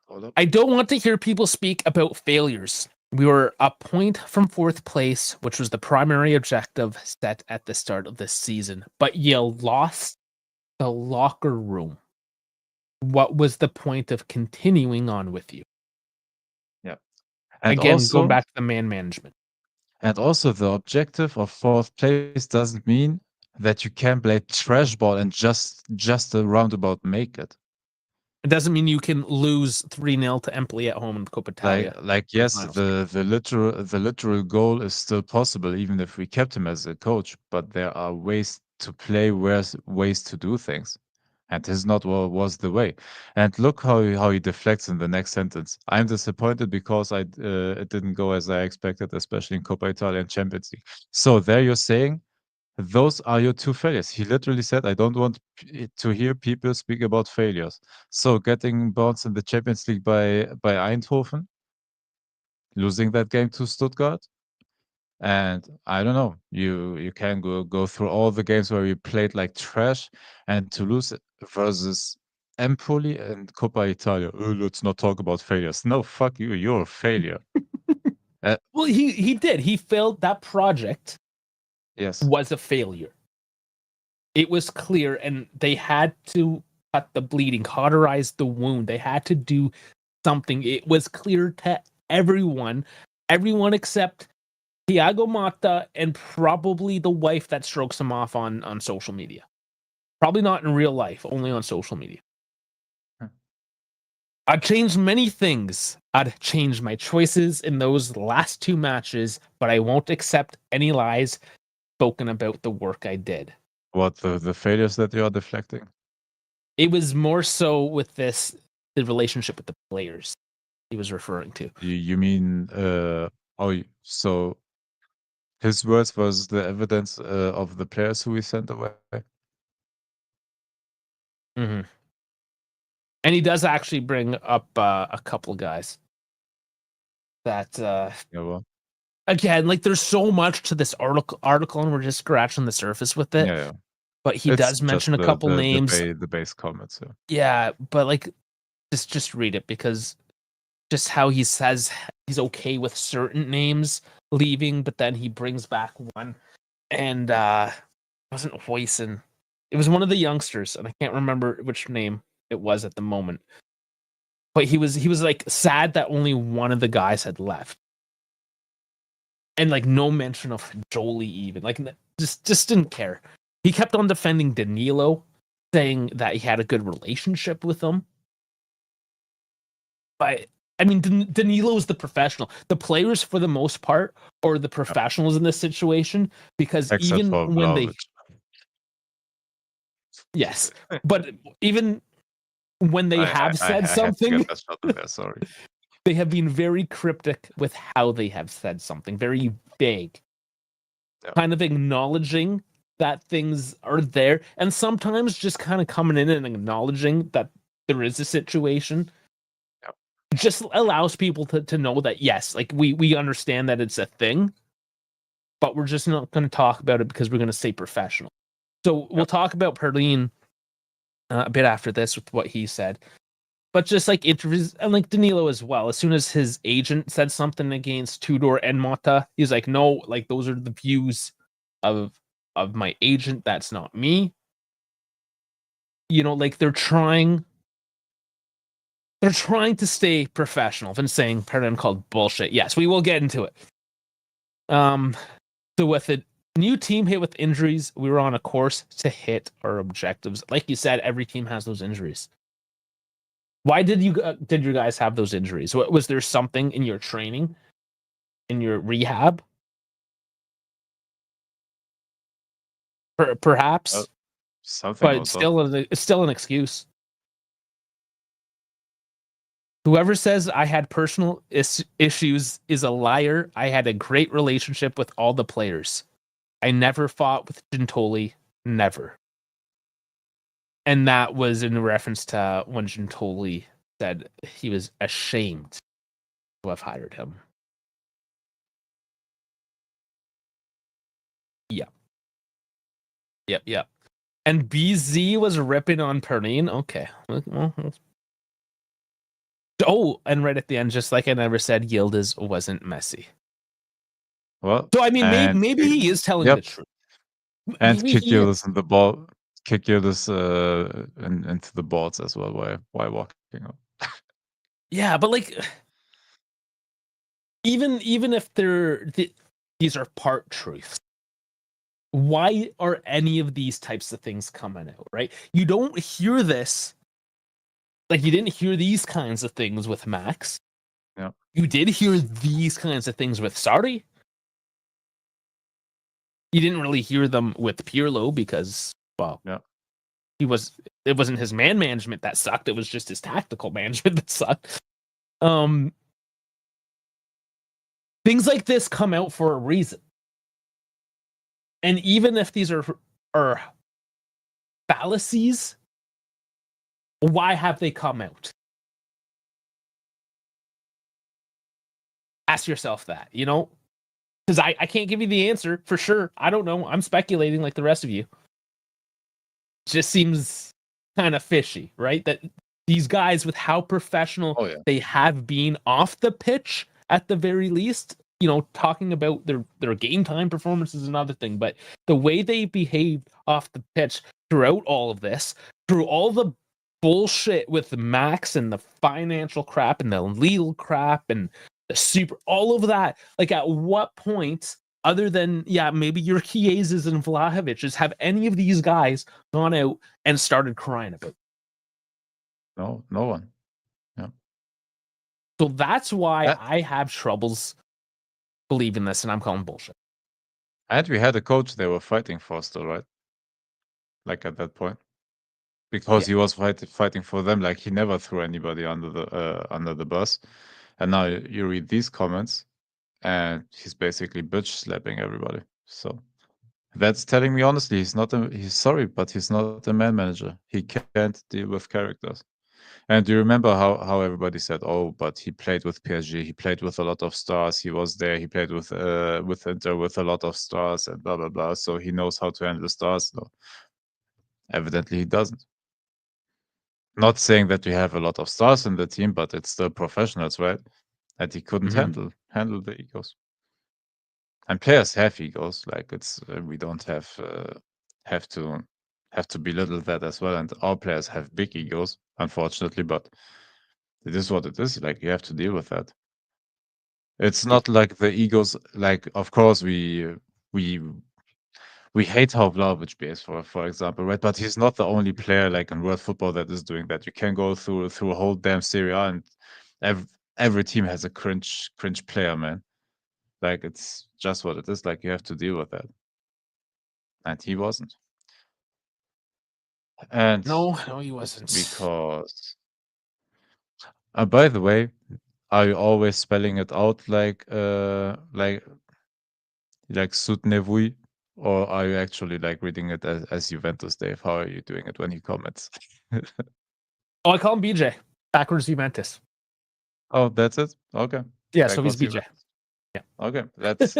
Hold up. I don't want to hear people speak about failures. We were a point from fourth place, which was the primary objective set at the start of this season, but you lost the locker room. What was the point of continuing on with you? Yeah. And Again, also going back to the man management. And also, the objective of fourth place doesn't mean that you can play trash ball and just a roundabout make it. It doesn't mean you can lose 3-0 to Empoli at home in the Coppa Italia. Like yes, the literal goal is still possible, even if we kept him as a coach. But there are ways to play, ways to do things, and this not was the way. And look how he deflects in the next sentence. I'm disappointed because it didn't go as I expected, especially in Coppa Italia and Champions League. So there you're saying those are your two failures. He literally said, I don't want to hear people speak about failures. So getting bounced in the Champions League by Eindhoven, losing that game to Stuttgart, and I don't know, you can go through all the games where we played like trash, and to lose versus Empoli and Coppa Italia. Oh, let's not talk about failures. No, fuck you. You're a failure. Well, he did. He failed. That project Yes. was a failure. It was clear, and they had to cut the bleeding, cauterize the wound. They had to do something. It was clear to everyone except Thiago Motta and probably the wife that strokes him off on social media. Probably not in real life, only on social media. I'd changed many things. I'd changed my choices in those last 2 matches, but I won't accept any lies spoken about the work I did. What, the failures that you are deflecting? It was more so with the relationship with the players he was referring to. You mean, so his words was the evidence of the players who we sent away? Mm-hmm. And he does actually bring up a couple guys that Yeah, well, again, like there's so much to this article, and we're just scratching the surface with it. yeah. But he It's does just mention a couple names. the base comments. Yeah. Yeah, but like just read it, because just how he says he's okay with certain names leaving, but then he brings back one, and it wasn't Hoyson. It was one of the youngsters, and I can't remember which name it was at the moment. But he was like sad that only one of the guys had left. And like no mention of Jolie even. Like just didn't care. He kept on defending Danilo, saying that he had a good relationship with him. But I mean, Danilo is the professional. The players, for the most part, are the professionals in this situation, because Except even for when they, Vlahovic. yes, but even when they have said something, I have to get that shot in there, sorry. they have been very cryptic with how they have said something, very vague, kind of acknowledging that things are there, and sometimes just kind of coming in and acknowledging that there is a situation. Just allows people to know that, yes, like we understand that it's a thing, but we're just not going to talk about it because we're going to stay professional. So we'll talk about Perlin a bit after this with what he said. But just like interviews, and like Danilo as well, as soon as his agent said something against Tudor and Motta, he's like, no, like those are the views of my agent. That's not me. You know, like they're trying to stay professional. And saying Perlin called bullshit. Yes, we will get into it. So with a new team hit with injuries, we were on a course to hit our objectives. Like you said, every team has those injuries. Why did you guys have those injuries? Was there something in your training, in your rehab? Perhaps, something, but it's still an excuse. Whoever says I had personal issues is a liar. I had a great relationship with all the players. I never fought with Gintoli, never. And that was in reference to when Gintoli said he was ashamed to have hired him. Yep. And BZ was ripping on Perlin. Okay. Oh, and right at the end, just like I never said, Yildiz wasn't messy. Well, so I mean, maybe he is telling the truth. And kick Yildiz in the ball, kick Yildiz into the boards as well while walking up. Yeah, but like, even if these are part truths, why are any of these types of things coming out, right? You don't hear this. Like, you didn't hear these kinds of things with Max. Yeah. You did hear these kinds of things with Sarri. You didn't really hear them with Pirlo because, well, it wasn't his man management that sucked. It was just his tactical management that sucked. Things like this come out for a reason. And even if these are fallacies, why have they come out? Ask yourself that, you know? Because I can't give you the answer for sure. I don't know. I'm speculating like the rest of you. Just seems kind of fishy, right? That these guys, with how professional they have been off the pitch, at the very least, talking about their game time performance is another thing, but the way they behaved off the pitch throughout all of this, through all the bullshit with the Max and the financial crap and the legal crap and the super, all of that, like at what point, other than maybe your Chiesas and Vlahovic's, have any of these guys gone out and started crying about it? No one. Yeah. So that's why I have troubles believing this, and I'm calling bullshit. And we had a coach they were fighting for still, right? Like at that point, because he was fighting for them. Like he never threw anybody under the bus. And now you read these comments, and he's basically bitch slapping everybody. So that's telling me honestly, he's sorry, but he's not a man manager. He can't deal with characters. And do you remember how everybody said, "Oh, but he played with PSG. He played with a lot of stars. He was there. He played with Inter with a lot of stars and blah blah blah. So he knows how to handle stars." No, evidently he doesn't. Not saying that we have a lot of stars in the team, but it's still professionals, right? And he couldn't handle the egos. And players have egos. Like it's we don't have to belittle that as well. And our players have big egos, unfortunately, but it is what it is. Like you have to deal with that. It's not like the egos. Like of course we hate how Vlahovic plays, for example, right? But he's not the only player like in world football that is doing that. You can go through a whole damn Serie A, and every team has a cringe player, man. Like it's just what it is. Like you have to deal with that, and he wasn't. And no, he wasn't. Because by the way, are you always spelling it out like Soutenez-vous, or are you actually like reading it as Juventus, Dave? How are you doing it when he comments? Oh, I call him BJ. Backwards Juventus. Oh, that's it? Okay. Yeah, so he's BJ. Yeah. Okay. Let's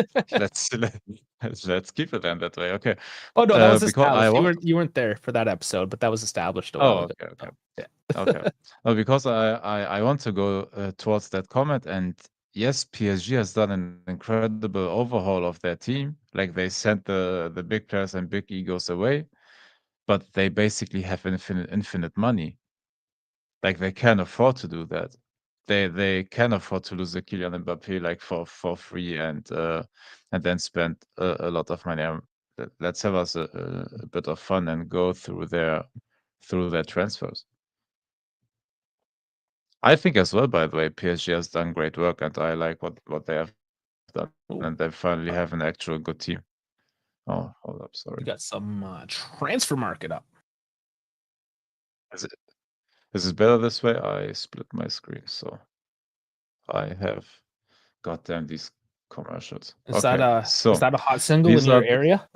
keep it then that way. Okay. Oh no, that was established. Want... You weren't there for that episode, but that was established a while ago. Okay. Yeah. Okay. No, because I want to go towards that comment, and yes, PSG has done an incredible overhaul of their team. Like they sent the big players and big egos away, but they basically have infinite money. Like they can afford to do that. They can afford to lose a Kylian Mbappé like for free and then spend a lot of money. Let's have us a bit of fun and go through their transfers. I think as well, by the way, PSG has done great work, and I like what they have done, and they finally have an actual good team. Oh, hold up, sorry. You got some transfer market up. Is it better this way? I split my screen, so I have goddamn these commercials. Is that a hot single in your area?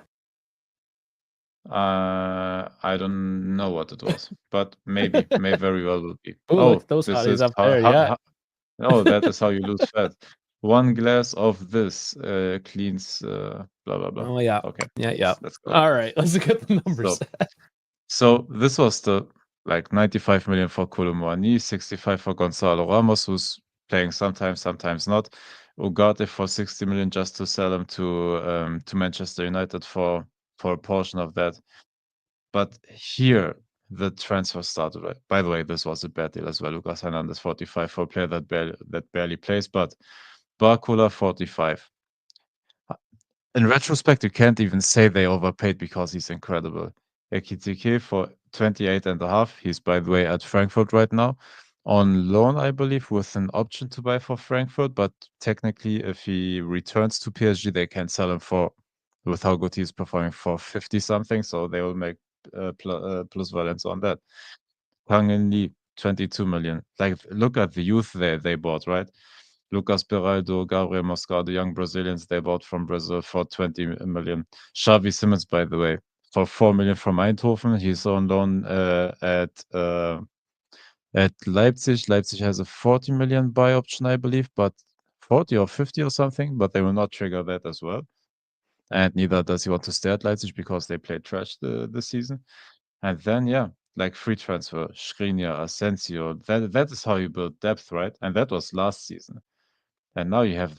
I don't know what it was, but may very well will be. Ooh, look at those hotties up there. No, that is how you lose fat. One glass of this cleans blah blah blah. Oh yeah. Okay. Yeah. Let's go. All right, let's look at the numbers. So this was the 95 million for Koulibaly, 65 for Gonzalo Ramos, who's playing sometimes not. Ugarte for 60 million just to sell him to Manchester United for a portion of that. But here the transfer started. Right? By the way, this was a bad deal as well. Lucas Hernandez 45 for a player that barely plays, but Barcola 45. In retrospect, you can't even say they overpaid because he's incredible. Ekitike for 28.5. He's, by the way, at Frankfurt right now on loan, I believe, with an option to buy for Frankfurt. But technically, if he returns to PSG, they can sell him for, with how good he's performing, for 50 something. So they will make plus balance on that. Kang In Lee, 22 million. Like, look at the youth they bought, right? Lucas Beraldo, Gabriel Moscardo, young Brazilians they bought from Brazil for 20 million. Xavi Simons, by the way, for 4 million from Eindhoven. He's on loan at Leipzig. Leipzig has a 40 million buy option, I believe, but 40 or 50 or something, but they will not trigger that as well. And neither does he want to stay at Leipzig because they played trash this season. And then, like free transfer, Skriniar, Asensio. That is how you build depth, right? And that was last season. And now you have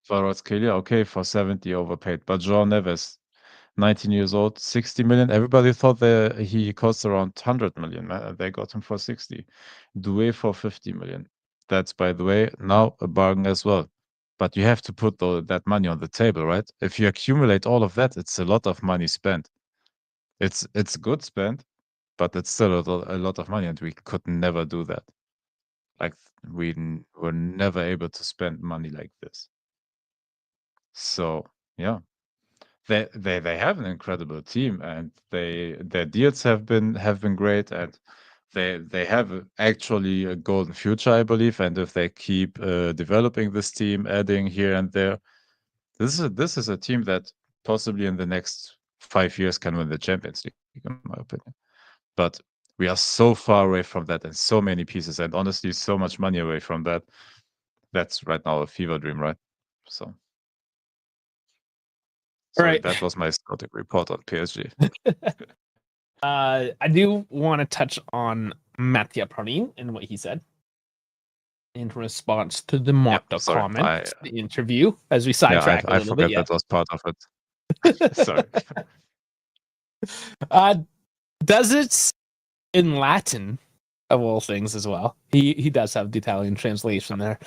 Kvaratskhelia, okay, for 70 overpaid, but João Neves, 19 years old, 60 million. Everybody thought that he cost around 100 million. They got him for 60. Doué for 50 million. That's, by the way, now a bargain as well. But you have to put that money on the table, right? If you accumulate all of that, it's a lot of money spent. It's good spent, but it's still a lot of money, and we could never do that. Like, were never able to spend money like this. So, yeah. They have an incredible team, and their deals have been great, and they have actually a golden future, I believe. And if they keep developing this team, adding here and there, this is a team that possibly in the next 5 years can win the Champions League, in my opinion. But we are so far away from that, and so many pieces, and honestly, so much money away from that. That's right now a fever dream, right? So. Sorry, Right. that was my scouting report on PSG. I do want to touch on Mattia Pranin and what he said in response to the Motta comment, the interview, as we sidetrack a little bit. I forgot that was part of it. Sorry. Does it in Latin, of all things, as well? He does have the Italian translation there.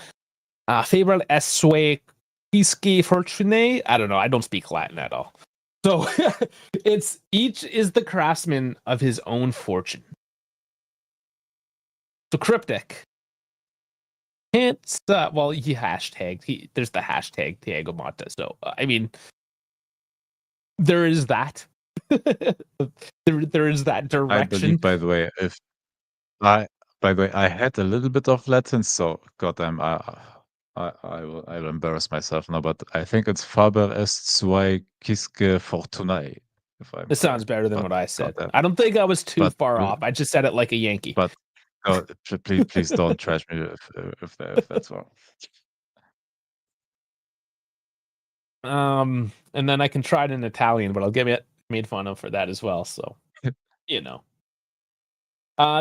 Fabral es sue quisque fortunae. I don't know. I don't speak Latin at all. So it's each is the craftsman of his own fortune. So cryptic. Can't well, he hashtagged. There's the hashtag Thiago Motta. So I mean, there is that. there is that direction. I believe, by the way, I had a little bit of Latin, so goddamn, I will embarrass myself now, but I think it's Faber est sui quisque fortunae. It sounds better than what I said. I don't think I was too far off. I just said it like a Yankee. But please don't trash me if that's wrong. And then I can try it in Italian, but I'll get made fun of for that as well. So, you know.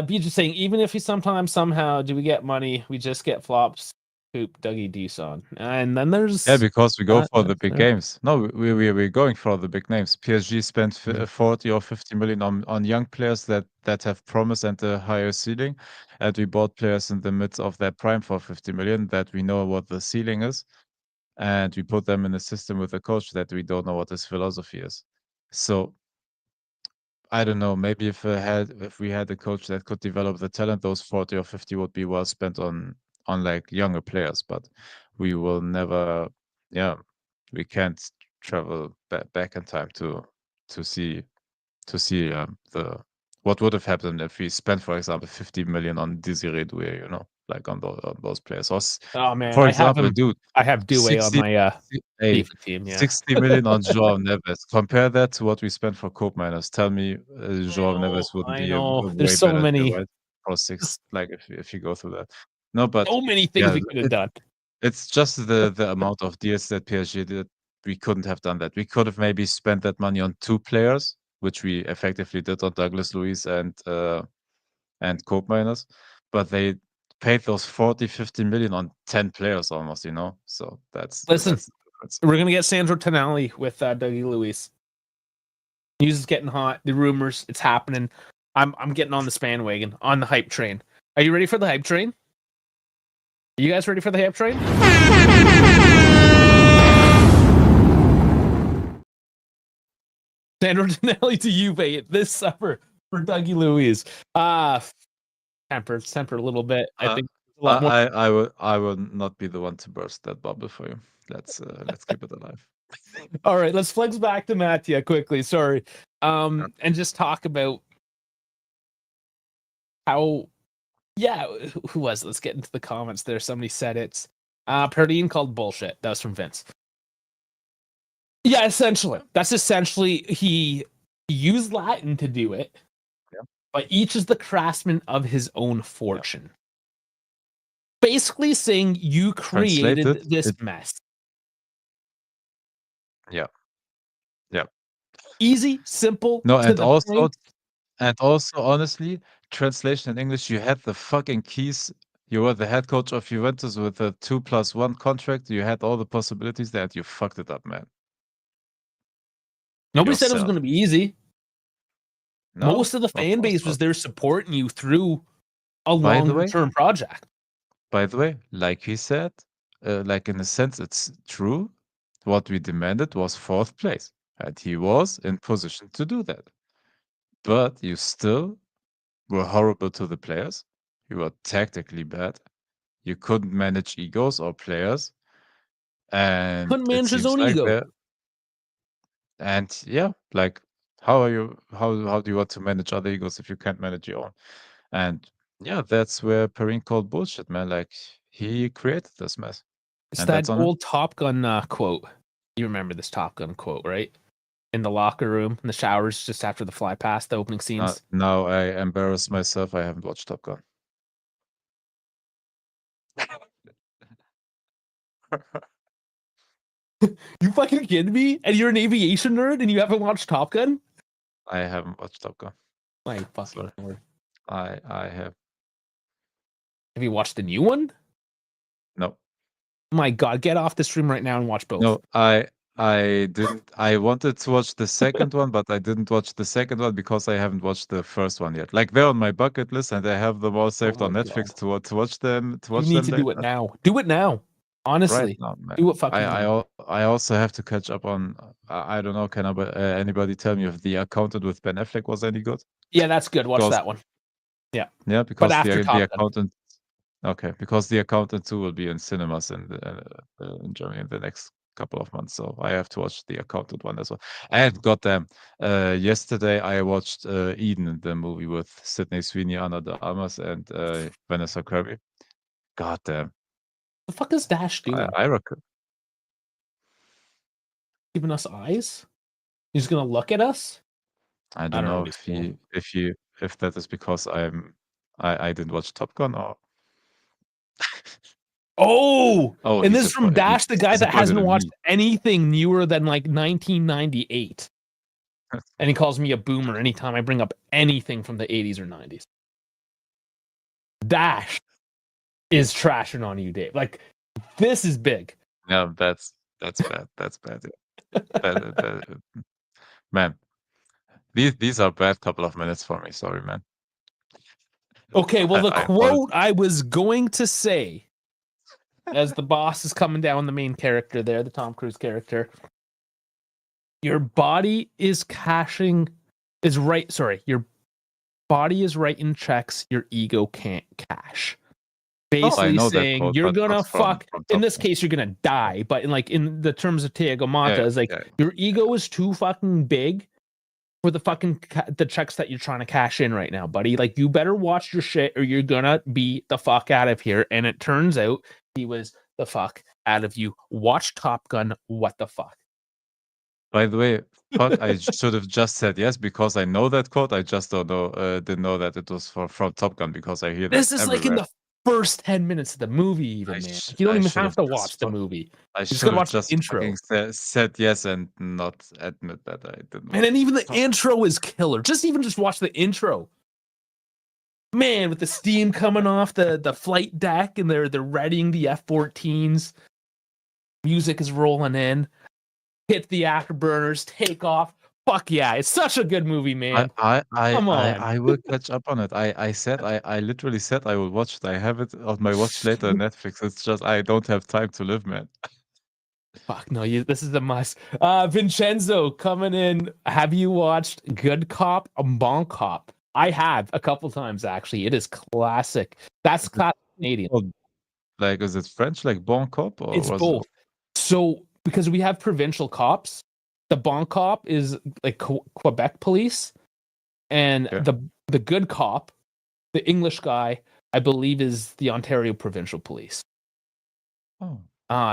Be just saying, even if we somehow do we get money, we just get flops. Poop Dougie Deason. And then there's because we go for the big games. No, we're going for the big names. PSG spent 40 or 50 million on young players that have promise and a higher ceiling, and we bought players in the midst of their prime for 50 million that we know what the ceiling is, and we put them in a system with a coach that we don't know what his philosophy is. So I don't know. Maybe if we had a coach that could develop the talent, those 40 or 50 would be well spent on like younger players. But we will never. Yeah, we can't travel back in time to see the what would have happened if we spent, for example, 50 million on Desiree Doué, like on those players. Oh man, for example, dude, I have Doué on my FIFA team. Yeah, 60 million on João Neves. Compare that to what we spent for Cope Miners. Tell me, João Neves wouldn't be a There's way so better many deal, right? For 6, like if you go through that. No, but so many things we could have done. It's just the amount of deals that PSG did. We couldn't have done that. We could have maybe spent that money on 2 players, which we effectively did on Douglas Luiz and Cope Miners, but they paid those 40, 50 million on 10 players almost, So that's Listen, that's the difference. We're gonna get Sandro Tonali with Dougie Luiz. News is getting hot. The rumors, it's happening. I'm getting on the bandwagon, on the hype train. Are you ready for the hype train? Are you guys ready for the hype train? Sandro Tonali to Juve this summer for Dougie Luiz. Temper a little bit. I think a lot more. I will not be the one to burst that bubble for you. Let's keep it alive. All right, let's flex back to Mattia quickly. Sorry, and just talk about how. Yeah, who was it? Let's get into the comments there. Somebody said it's Perdine called bullshit. That was from Vince. Yeah, essentially. That's essentially he used Latin to do it. Yeah. But each is the craftsman of his own fortune. Yeah. Basically saying you created this mess. Yeah. Yeah. Easy, simple, No, to the point. and also, honestly, translation in English, you had the fucking keys. You were the head coach of Juventus with a 2+1 contract. You had all the possibilities there, and you fucked it up, man. Nobody said it was Yourself. going to be easy. No, Most of the of fan course base was not. there supporting you through a By the way, long-term project. like he said, like in a sense, it's true. What we demanded was 4th place, and he was in position to do that. But you still were horrible to the players. You were tactically bad. You couldn't manage egos or players, and Couldn't it manage his seems own like ego. they're and yeah, like how do you want to manage other egos if you can't manage your own? And yeah, that's where Perrin called bullshit, man. Like he created this mess, It's and that's that on him. old Top Gun quote. You remember this Top Gun quote, right? In the locker room, in the showers, just after the fly past, the opening scenes. Now I embarrass myself. I haven't watched Top Gun. You fucking kidding me? And you're an aviation nerd and you haven't watched Top Gun? I haven't watched Top Gun. My fucking Sorry. lord. I have. Have you watched the new one? No. My god, get off the stream right now and watch both. No, I didn't. I wanted to watch the second one, but I didn't watch the second one because I haven't watched the first one yet. Like they're on my bucket list, and I have them all saved Oh on my Netflix God. to watch them You need to do it later. now. Do it now. Right Honestly. now, man. Do it fucking now. I also have to catch up on. I don't know. Can anybody tell me if The Accountant with Ben Affleck was any good? Yeah, that's good. Watch Because that one. Yeah. yeah, But because after the Top Gun. Accountant. Okay, because The Accountant 2 will be in cinemas in Germany in the next couple of months, so I have to watch The Accountant one as well. And goddamn, yesterday I watched Eden, the movie with Sydney Sweeney, Ana de Armas, and Vanessa Kirby. Goddamn, The fuck is Dash doing? I reckon. Giving us eyes? He's gonna look at us? I I don't don't know know what he's doing. if that is because I didn't watch Top Gun or Oh, oh and this is from Dash, the guy he's that avoided hasn't at watched me. anything newer than like 1998. And he calls me a boomer anytime I bring up anything from the 80s or 90s. Dash is trashing on you, Dave. Like, this is big. Yeah, that's bad. That's bad. Yeah. Man, these are bad couple of minutes for me. Sorry, man. Okay, well, the I apologize. quote I was going to say as the boss is coming down, the main character there, the Tom Cruise character, your body is your body is writing checks your ego can't cash. Oh, I Basically know that saying quote, you're but gonna not fuck, from in Top this Gun. case you're gonna die, but in the terms of Thiago Motta, Yeah, is like yeah. your ego is too fucking big for the fucking the checks that you're trying to cash in right now, buddy. Like, you better watch your shit or you're gonna be the fuck out of here. And it turns out he was the fuck out of you. Watch Top Gun. What the fuck? By the way, fuck, I should have just said yes because I know that quote. I just don't know, didn't know that it was from Top Gun because I hear that This is like in everywhere. the first 10 minutes of the movie, even, man. Like, you don't I even should have have to just watch the movie. I You just should gotta have watch the just intro. fucking said yes and not admit that I didn't And watch then even the Top intro is killer. Just watch the intro. Man, with the steam coming off the flight deck and they're readying the F-14s. Music is rolling in. Hit the afterburners, take off. Fuck yeah, it's such a good movie, man. Come on. I will catch up on it. I said I literally said I will watch it. I have it on my watch later on Netflix. It's just I don't have time to live, man. Fuck no, this is a must. Vincenzo coming in. Have you watched Good Cop and Bon Cop? I have a couple times actually. It is classic. That's classic Canadian. Oh, like, is it French, like Bon Cop, or It's was it? both. So because we have provincial cops, the Bon Cop is like Quebec police, and Okay. the Good Cop, the English guy, I believe, is the Ontario Provincial Police. Oh.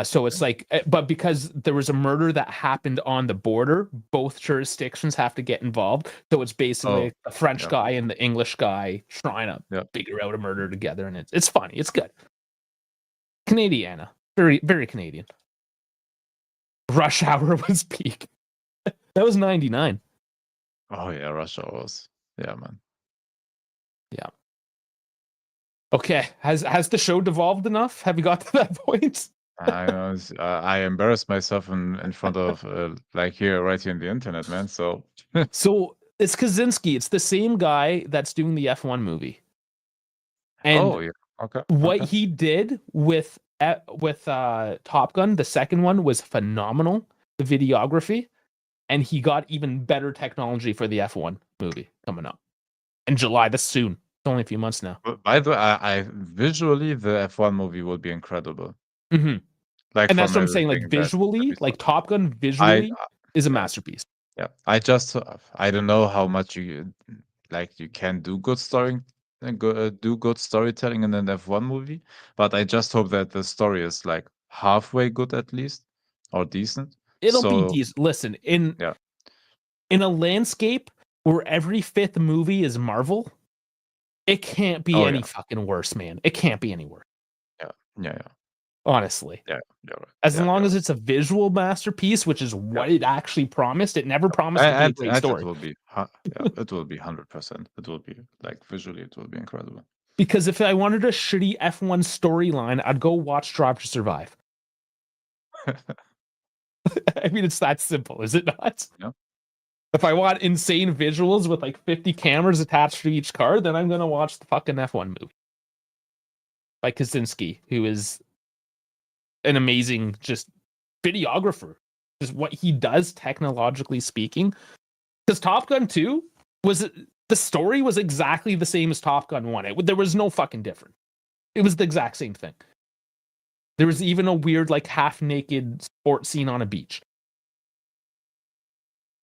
So it's like, but because there was a murder that happened on the border, both jurisdictions have to get involved. So it's basically the French guy and the English guy trying to figure out a murder together, and it's funny. It's good. Canadiana, very very Canadian. Rush Hour was peak. That was 99. Oh yeah, Russia was. Yeah, man. Yeah. Okay. Has the show devolved enough? Have you got to that point? I embarrassed myself in front of like here, right here in the internet, man. So So it's Kaczynski. It's the same guy that's doing the F1 movie. And oh yeah, okay, what okay. he did with Top Gun, the second one, was phenomenal. The videography, and he got even better technology for the F1 movie coming up in July. That's soon. It's only a few months now. But by the way, I visually the F1 movie will be incredible. Mm-hmm. Like And that's from what I'm saying. Like everything that visually, we saw. like Top Gun I visually is a yeah. masterpiece. Yeah, I don't know how much you like you can do good do good storytelling in an F1 movie, but I just hope that the story is like halfway good at least or decent. It'll be So decent. Listen, in yeah, a landscape where every fifth movie is Marvel, it can't be oh any yeah, fucking worse, man. It can't be any worse. yeah, yeah, yeah, Honestly. yeah, you're right. As Yeah, long you're as right. it's a visual masterpiece, which is Yeah, what it actually promised, it never yeah. promised to be a great And it story. will be, yeah, it will be 100%. It will be like visually, it will be incredible. Because if I wanted a shitty F1 storyline, I'd go watch Drive to Survive. I mean, it's that simple, is it not? Yeah. If I want insane visuals with like 50 cameras attached to each car, then I'm gonna watch the fucking F1 movie by Kaczynski, who is an amazing just videographer. Just what he does technologically speaking. Because Top Gun 2 was the story was exactly the same as Top Gun 1. There was no fucking difference. It was the exact same thing. There was even a weird, like, half naked sport scene on a beach.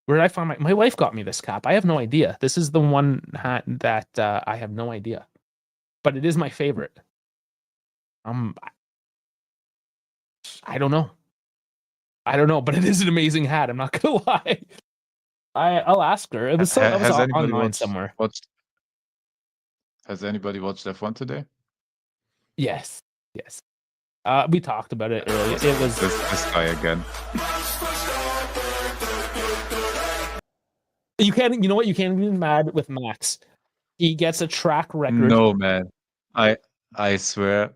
Where did I find my wife got me this cap? I have no idea. This is the one hat that I have no idea, but it is my favorite. Um, I don't know. I don't know, but it is an amazing hat. I'm not gonna lie. I'll ask her. It was Has anybody online somewhere. watched has anybody watched F1 today? Yes, yes. We talked about it earlier. This It was this guy again. you can't. You know what? You can't be mad with Max. He gets a track record. No, man. I I swear,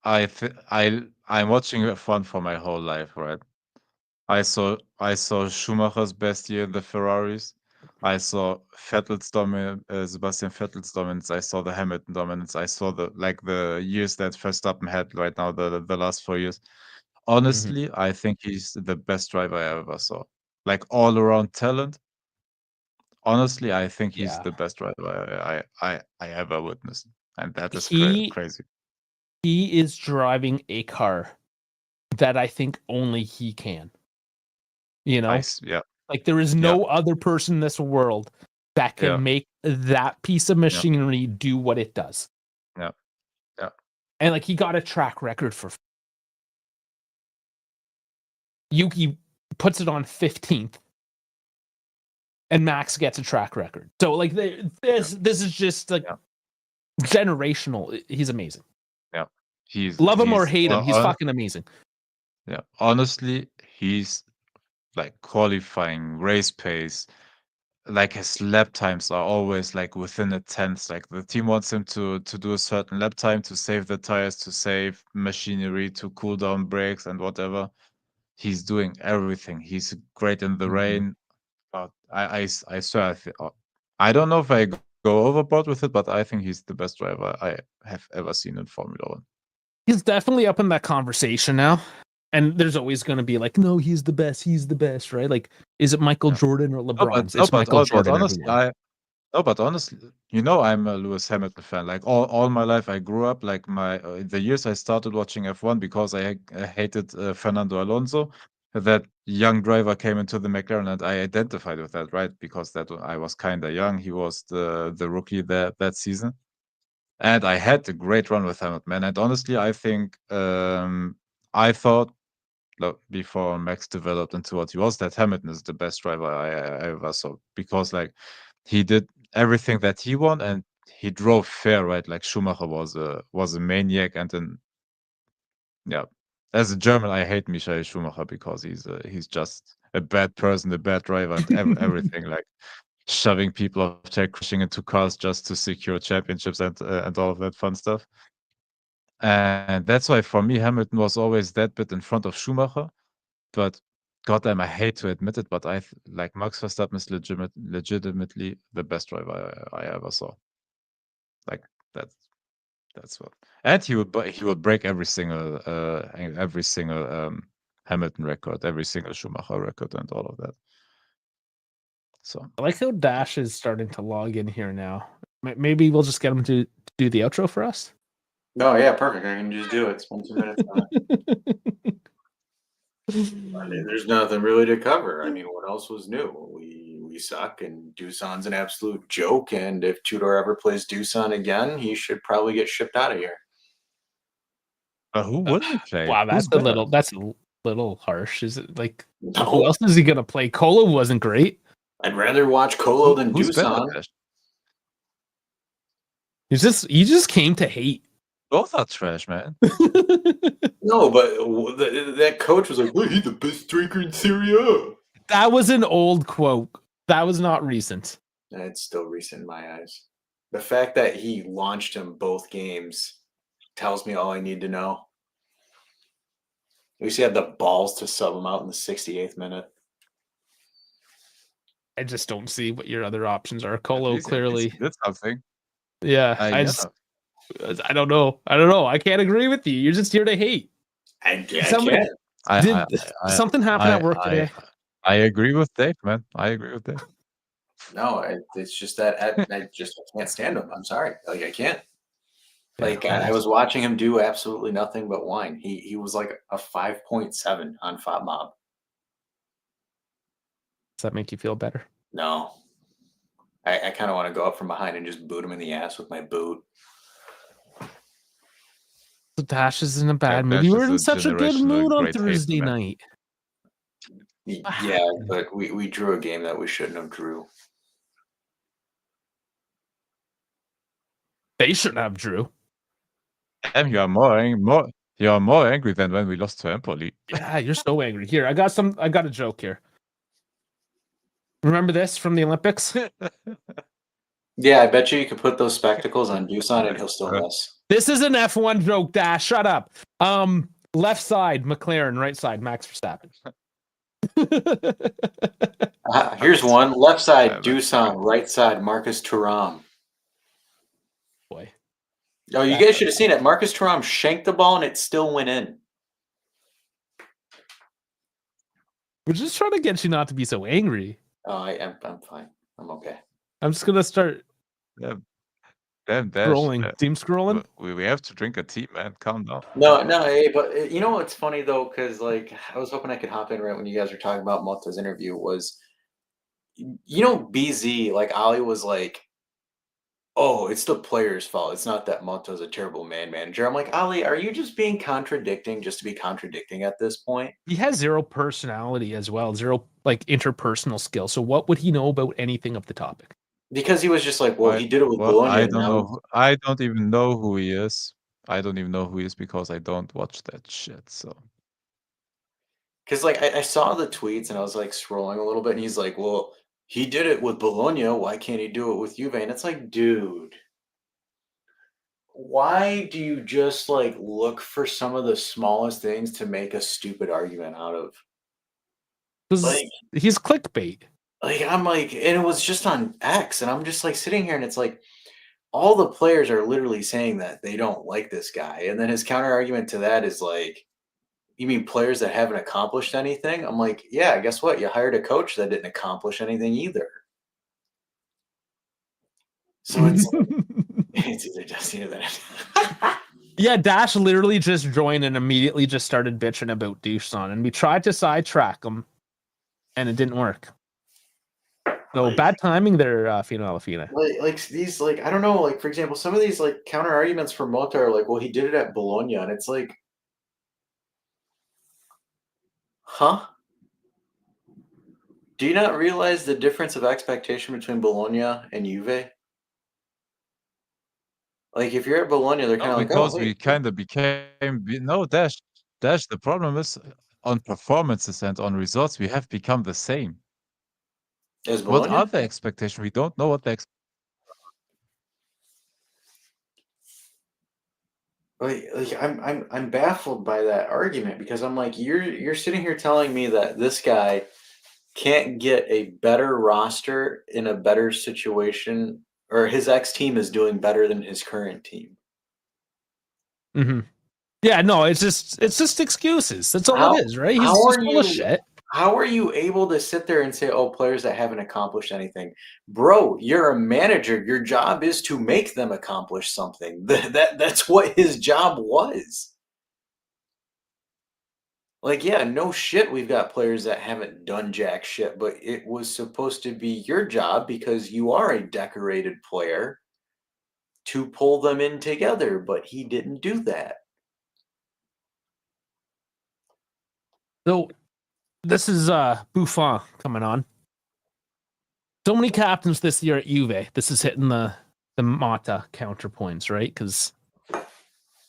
I'm watching F1 for my whole life, right? I saw Schumacher's best year in the Ferraris. I saw Sebastian Vettel's dominance. I saw the Hamilton dominance. I saw the years that Verstappen had right now, the last 4 years. Mhm. Honestly, I think he's the best driver I ever saw. Like all around talent. Honestly, I think he's Yeah, the best driver I ever witnessed, and that is he crazy. he is driving a car that I think only he can. You know, Yeah, like there is yeah, no other person in this world that yeah, can make that piece of yeah, machinery do what it does. yeah, yeah, And like he got a track record for Yuki puts it on 15th and Max gets a track record. So like yeah, this is just like yeah, generational. He's amazing. yeah. Love him or He's hate him, he's fucking amazing. yeah. Honestly, he's like qualifying race pace. Like his lap times are always like within a tenth. Like the team wants him to do a certain lap time to save the tires, to save machinery, to cool down brakes and whatever. He's doing everything. He's great in the Mhm. rain. But I swear, I don't know if I go overboard with it, but I think he's the best driver I have ever seen in Formula One. He's definitely up in that conversation now. And there's always going to be like, no, he's the best, right? Like, is it Michael Yeah. Jordan or No, but LeBron's? It's Michael but Jordan, honestly, everyone. I'm a Lewis Hamilton fan. Like all my life, I grew up like the years I started watching F1 because I hated Fernando Alonso. That young driver came into the McLaren, and I identified with that, right? Because I was kind of young. He was the rookie that season, and I had a great run with Hamilton, man. And honestly, I think I thought before Max developed into what he was, that Hamilton is the best driver I ever saw because like he did everything that he wanted and he drove fair, right? Like Schumacher was a maniac, and then yeah, as a German, I hate Michael Schumacher because he's just a bad person, a bad driver, and everything. Like shoving people off track, crashing into cars just to secure championships and all of that fun stuff. And that's why for me, Hamilton was always that bit in front of Schumacher. But goddamn, I hate to admit it, but like Max Verstappen is legitimately the best driver I ever saw. Like that's what. And he would break every single Hamilton record, every single Schumacher record, and all of that. So I like how Dash is starting to log in here now. Maybe we'll just get him to do the outro for us. No, yeah, perfect. I can just do it. Spend 2 minutes on it. I mean, there's nothing really to cover. I mean, what else was new? We suck, and Doosan's an absolute joke. And if Tudor ever plays Doosan again, he should probably get shipped out of here. who wouldn't play? Wow, Who's that's a better? little harsh. Is it like who No, else is he gonna play? Colo wasn't great. I'd rather watch Colo than Who's better? Doosan. Dash? You just came to hate. Both are trash, man. No, but that coach was like, "Well, he's the best striker in Serie A." That was an old quote. That was not recent. And it's still recent in my eyes. The fact that he launched him both games tells me all I need to know. At least he had the balls to sub him out in the 68th minute. I just don't see what your other options are. Colo clearly. He did something. Yeah, I don't know. I can't agree with you. You're just here to hate. I can't. Something happened at work today? I agree with Dave, man. I agree with Dave. No, it's just that I can't stand him. I'm sorry. Like I can't. Like I was watching him do absolutely nothing but whine. He was like a 5.7 on FODMAP. Does that make you feel better? No. I kind of want to go up from behind and just boot him in the ass with my boot. So Dash is in a bad mood. You were in such a good mood on Thursday night. Yeah, but we drew a game that we shouldn't have drew. They shouldn't have drew. And you are more angry than when we lost to Empoli. Yeah, you're so angry. Here, I got a joke here. Remember this from the Olympics? Yeah, I bet you could put those spectacles on Doosan and he'll still miss. This is an F1 joke, Dash. Shut up. Left side, McLaren. Right side, Max Verstappen. Here's one. Left side, Doosan. Right side, Marcus Thuram. Boy. Oh, you guys should have seen it. Marcus Thuram shanked the ball and it still went in. We're just trying to get you not to be so angry. Oh, I'm fine. I'm okay. I'm just gonna start scrolling. Team scrolling. We have to drink a tea, man. Calm down. No, hey, but you know what's funny though, because like I was hoping I could hop in right when you guys were talking about Moto's interview. Was BZ, like Ali was like, "Oh, it's the player's fault. It's not that Moto's a terrible manager." I'm like, Ali, are you just being contradicting just to be contradicting at this point? He has zero personality as well, zero like interpersonal skill. So what would he know about anything of the topic? Because he was just like, well, he did it with Bologna. I don't know. I don't even know who he is. I don't even know who he is because I don't watch that shit. So, because like I saw the tweets and I was like scrolling a little bit, and he's like, well, he did it with Bologna. Why can't he do it with Juve? And it's like, dude, why do you just like look for some of the smallest things to make a stupid argument out of? Like, he's clickbait. Like I'm like, and it was just on X, and I'm just like sitting here, and it's like all the players are literally saying that they don't like this guy, and then his counter argument to that is like, you mean players that haven't accomplished anything? I'm like, yeah, guess what? You hired a coach that didn't accomplish anything either. So it's it's either Dusty or that. Yeah, Dash literally just joined and immediately just started bitching about Doosan, and we tried to sidetrack him, and it didn't work. So bad timing there, Fino Alafina. Like these, like I don't know, like for example, some of these like counter arguments for Mota are like, well, he did it at Bologna, and it's like, huh? Do you not realize the difference of expectation between Bologna and Juve? Like if you're at Bologna, they're kind of like, because we kind of became Dash. The problem is on performances and on results, we have become the same. As What Bologna? are the expectations? We don't know what the I'm baffled by that argument because I'm like, you're sitting here telling me that this guy can't get a better roster in a better situation, or his ex team is doing better than his current team. Mm-hmm. Yeah, no, it's just excuses. That's all How it is, right? how He's are full of you shit. how are you able to sit there and say, "Oh, players that haven't accomplished anything"? Bro, you're a manager. Your job is to make them accomplish something. That's what his job was. Like, yeah, no shit, we've got players that haven't done jack shit, but it was supposed to be your job because you are a decorated player to pull them in together, but he didn't do that. So this is Buffon coming on. So many captains this year at Juve. This is hitting the Mata counterpoints, right? Because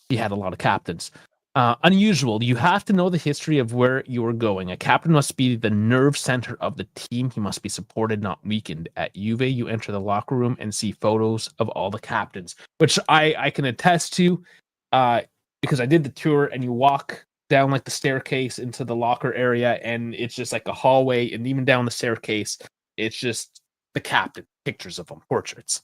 he had a lot of captains. Unusual. You have to know the history of where you are going. A captain must be the nerve center of the team. He must be supported, not weakened. At Juve, you enter the locker room and see photos of all the captains, which I can attest to, because I did the tour. And you walk down like the staircase into the locker area, and it's just like a hallway, and even down the staircase, it's just the captain, pictures of them, portraits.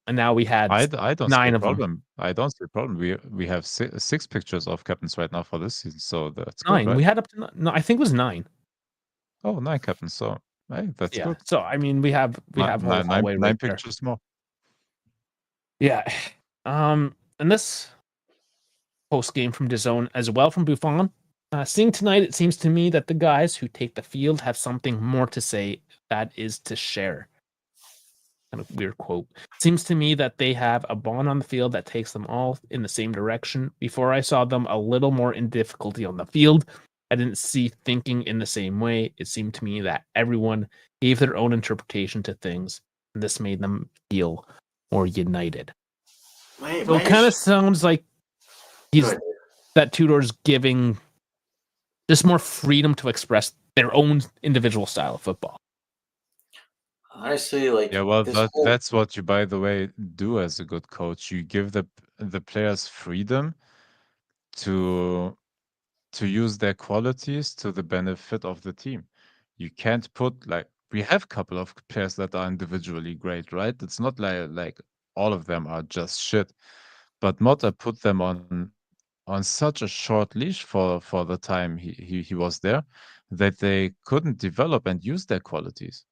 And now we had I don't see a 9 of them. problem. I don't see a problem. We have six pictures of captains right now for this season, so that's good, 9. right? We had up to no, I think it was 9. Oh, 9 captains. So hey, that's Yeah. good. So I mean, we have whole hallway Nine right there. pictures more. Yeah. And this post game from DAZN as well from Buffon. Seeing tonight, it seems to me that the guys who take the field have something more to say, that is to share. Kind of weird quote. Seems to me that they have a bond on the field that takes them all in the same direction. Before I saw them a little more in difficulty on the field, I didn't see thinking in the same way. It seemed to me that everyone gave their own interpretation to things, and this made them feel more united. So it kind of sounds like that Tudor's giving just more freedom to express their own individual style of football. Honestly, like, Yeah, well, this that's what you, by the way, do as a good coach. You give the players freedom to use their qualities to the benefit of the team. You can't put like we have a couple of players that are individually great, right? It's not like all of them are just shit. But Motta put them on such a short leash for the time he was there that they couldn't develop and use their qualities.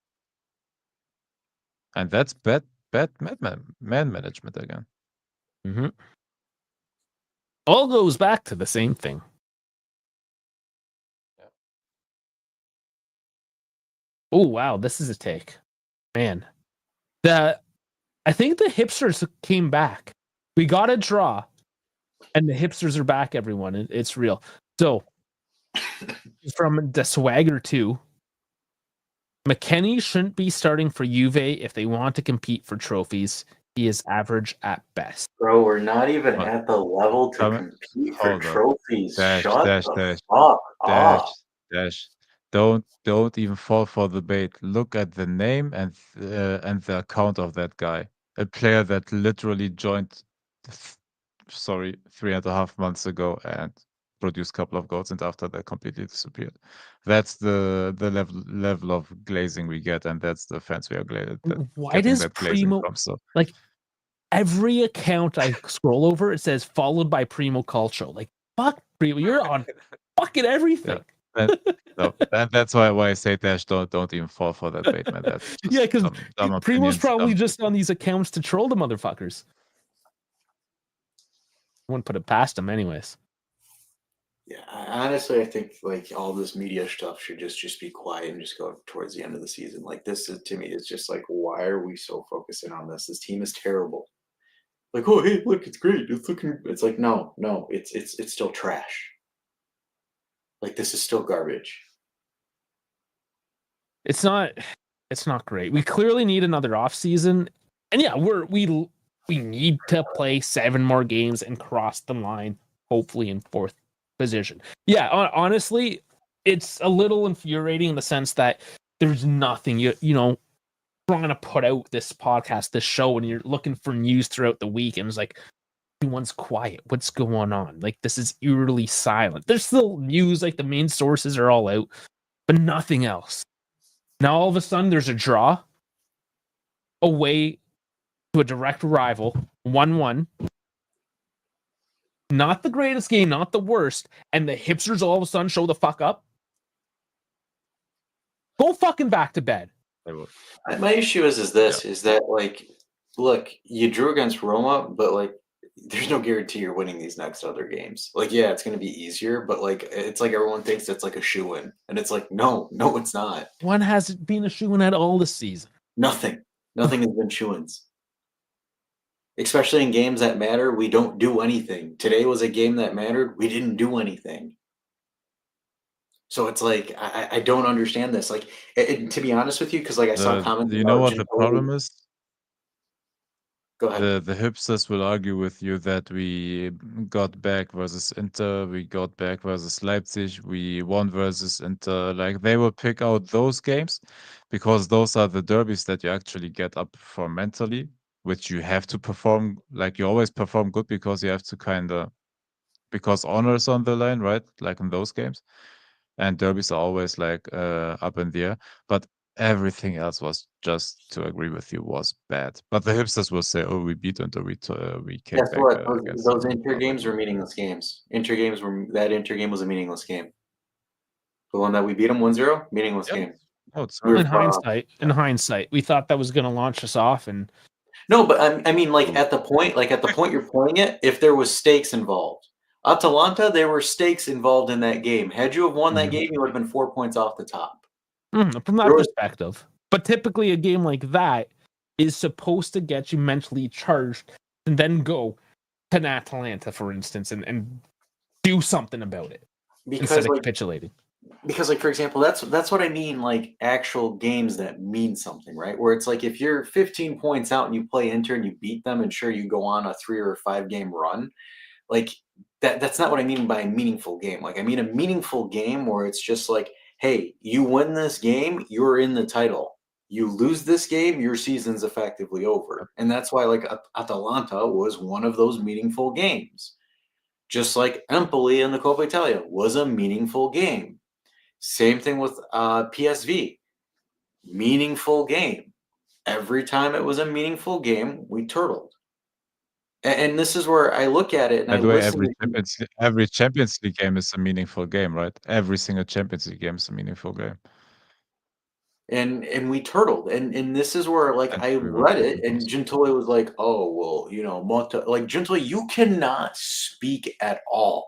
And that's bad man management again. Mm-hmm. All goes back to the same thing. Yeah. Oh wow, this is a take, man. I think the hipsters came back. We got a draw, and the hipsters are back. Everyone, it's real. So from the Swagger 2, McKennie shouldn't be starting for Juve if they want to compete for trophies. He is average at best. Bro, we're not even What? at the level to Come compete for hold up. trophies. Dash, Shut dash, the dash, fuck dash, up. dash. Don't even fall for the bait. Look at the name and the account of that guy. A player that literally joined, 3.5 months ago and produced a couple of goals, and after that completely disappeared. That's the level of glazing we get, and that's the fans we are Why getting does that glazing Primo from. So like every account I scroll over, it says followed by Primo Calcio. Like, fuck Primo, you're on fucking everything. That's why I say Dash, don't even fall for that bait, man. That's just Yeah, because dumb Primo's opinions, probably dumb just people. on these accounts to troll the motherfuckers. I wouldn't put it past him, anyways. Yeah, honestly, I think like all this media stuff should just be quiet and just go towards the end of the season. Like, this is, to me, is just like, why are we so focusing on this? This team is terrible. Like, oh hey, look, it's great. It's looking. It's like, no, it's still trash. Like, this is still garbage. It's not great. We clearly need another off season, and yeah, we need to play 7 more games and cross the line, hopefully in 4th position. Yeah, honestly, it's a little infuriating in the sense that there's nothing you know. Trying to put out this podcast, this show, and you're looking for news throughout the week, and it's like everyone's quiet. What's going on? Like this is eerily silent. There's still news, like the main sources are all out, but nothing else. Now all of a sudden there's a draw away to a direct rival, 1-1. Not the greatest game, not the worst, and the hipsters all of a sudden show the fuck up. Go fucking back to bed. My issue is this: is that like, look, you drew against Roma, but like, there's no guarantee you're winning these next other games. Like, yeah, it's going to be easier, but like, it's like everyone thinks it's like a shoe-in, and it's like, no, it's not. When has it been a shoe-in at all this season? Nothing has been shoe-ins. Especially in games that matter, we don't do anything. Today was a game that mattered. We didn't do anything. So it's like I don't understand this. Like, to be honest with you, because like I saw comments. Do you know what the problem is? Go ahead. The hipsters will argue with you that we got back versus Inter, we got back versus Leipzig, we won versus Inter. Like they will pick out those games because those are the derbies that you actually get up for mentally, which you have to perform. Like you always perform good because you have to because honor's on the line, right? Like in those games. And derbies are always like up in the air. But everything else was, just to agree with you, was bad. But the hipsters will say, "Oh, we beat Inter, we came Guess back." what? Against Those them, Inter blah, blah, games blah. were meaningless games. That Inter game was a meaningless game. The one that we beat them 1-0, meaningless Yep. game. Oh, it's We were In far off. hindsight, we thought that was going to launch us off, and No, but I mean, like at the point you're playing it, if there was stakes involved, Atalanta, there were stakes involved in that game. Had you have won that Mhm. game, you would have been 4 points off the top. from that There was- perspective. But typically, a game like that is supposed to get you mentally charged, and then go to an Atalanta, for instance, and do something about it instead Because of like capitulating. for example, that's what I mean, like actual games that mean something, right? Where it's like if you're 15 points out and you play Inter and you beat them, and sure you go on a 3 or 5 game run, like that's not what I mean by a meaningful game. Like I mean a meaningful game where it's just like, hey, you win this game, you're in the title. You lose this game, your season's effectively over. And that's why like Atalanta was one of those meaningful games. Just like Empoli in the Coppa Italia was a meaningful game. Same thing with PSV. Meaningful game. Every time it was a meaningful game, we turtled. And this is where I look at it and By I the way, listen. every Champions League game is a meaningful game, right? Every single Champions League game is a meaningful game. And we turtled. And this is where like And I we were read it fucking and close. Gentile was like, oh well, you know, like Gentile, you cannot speak at all.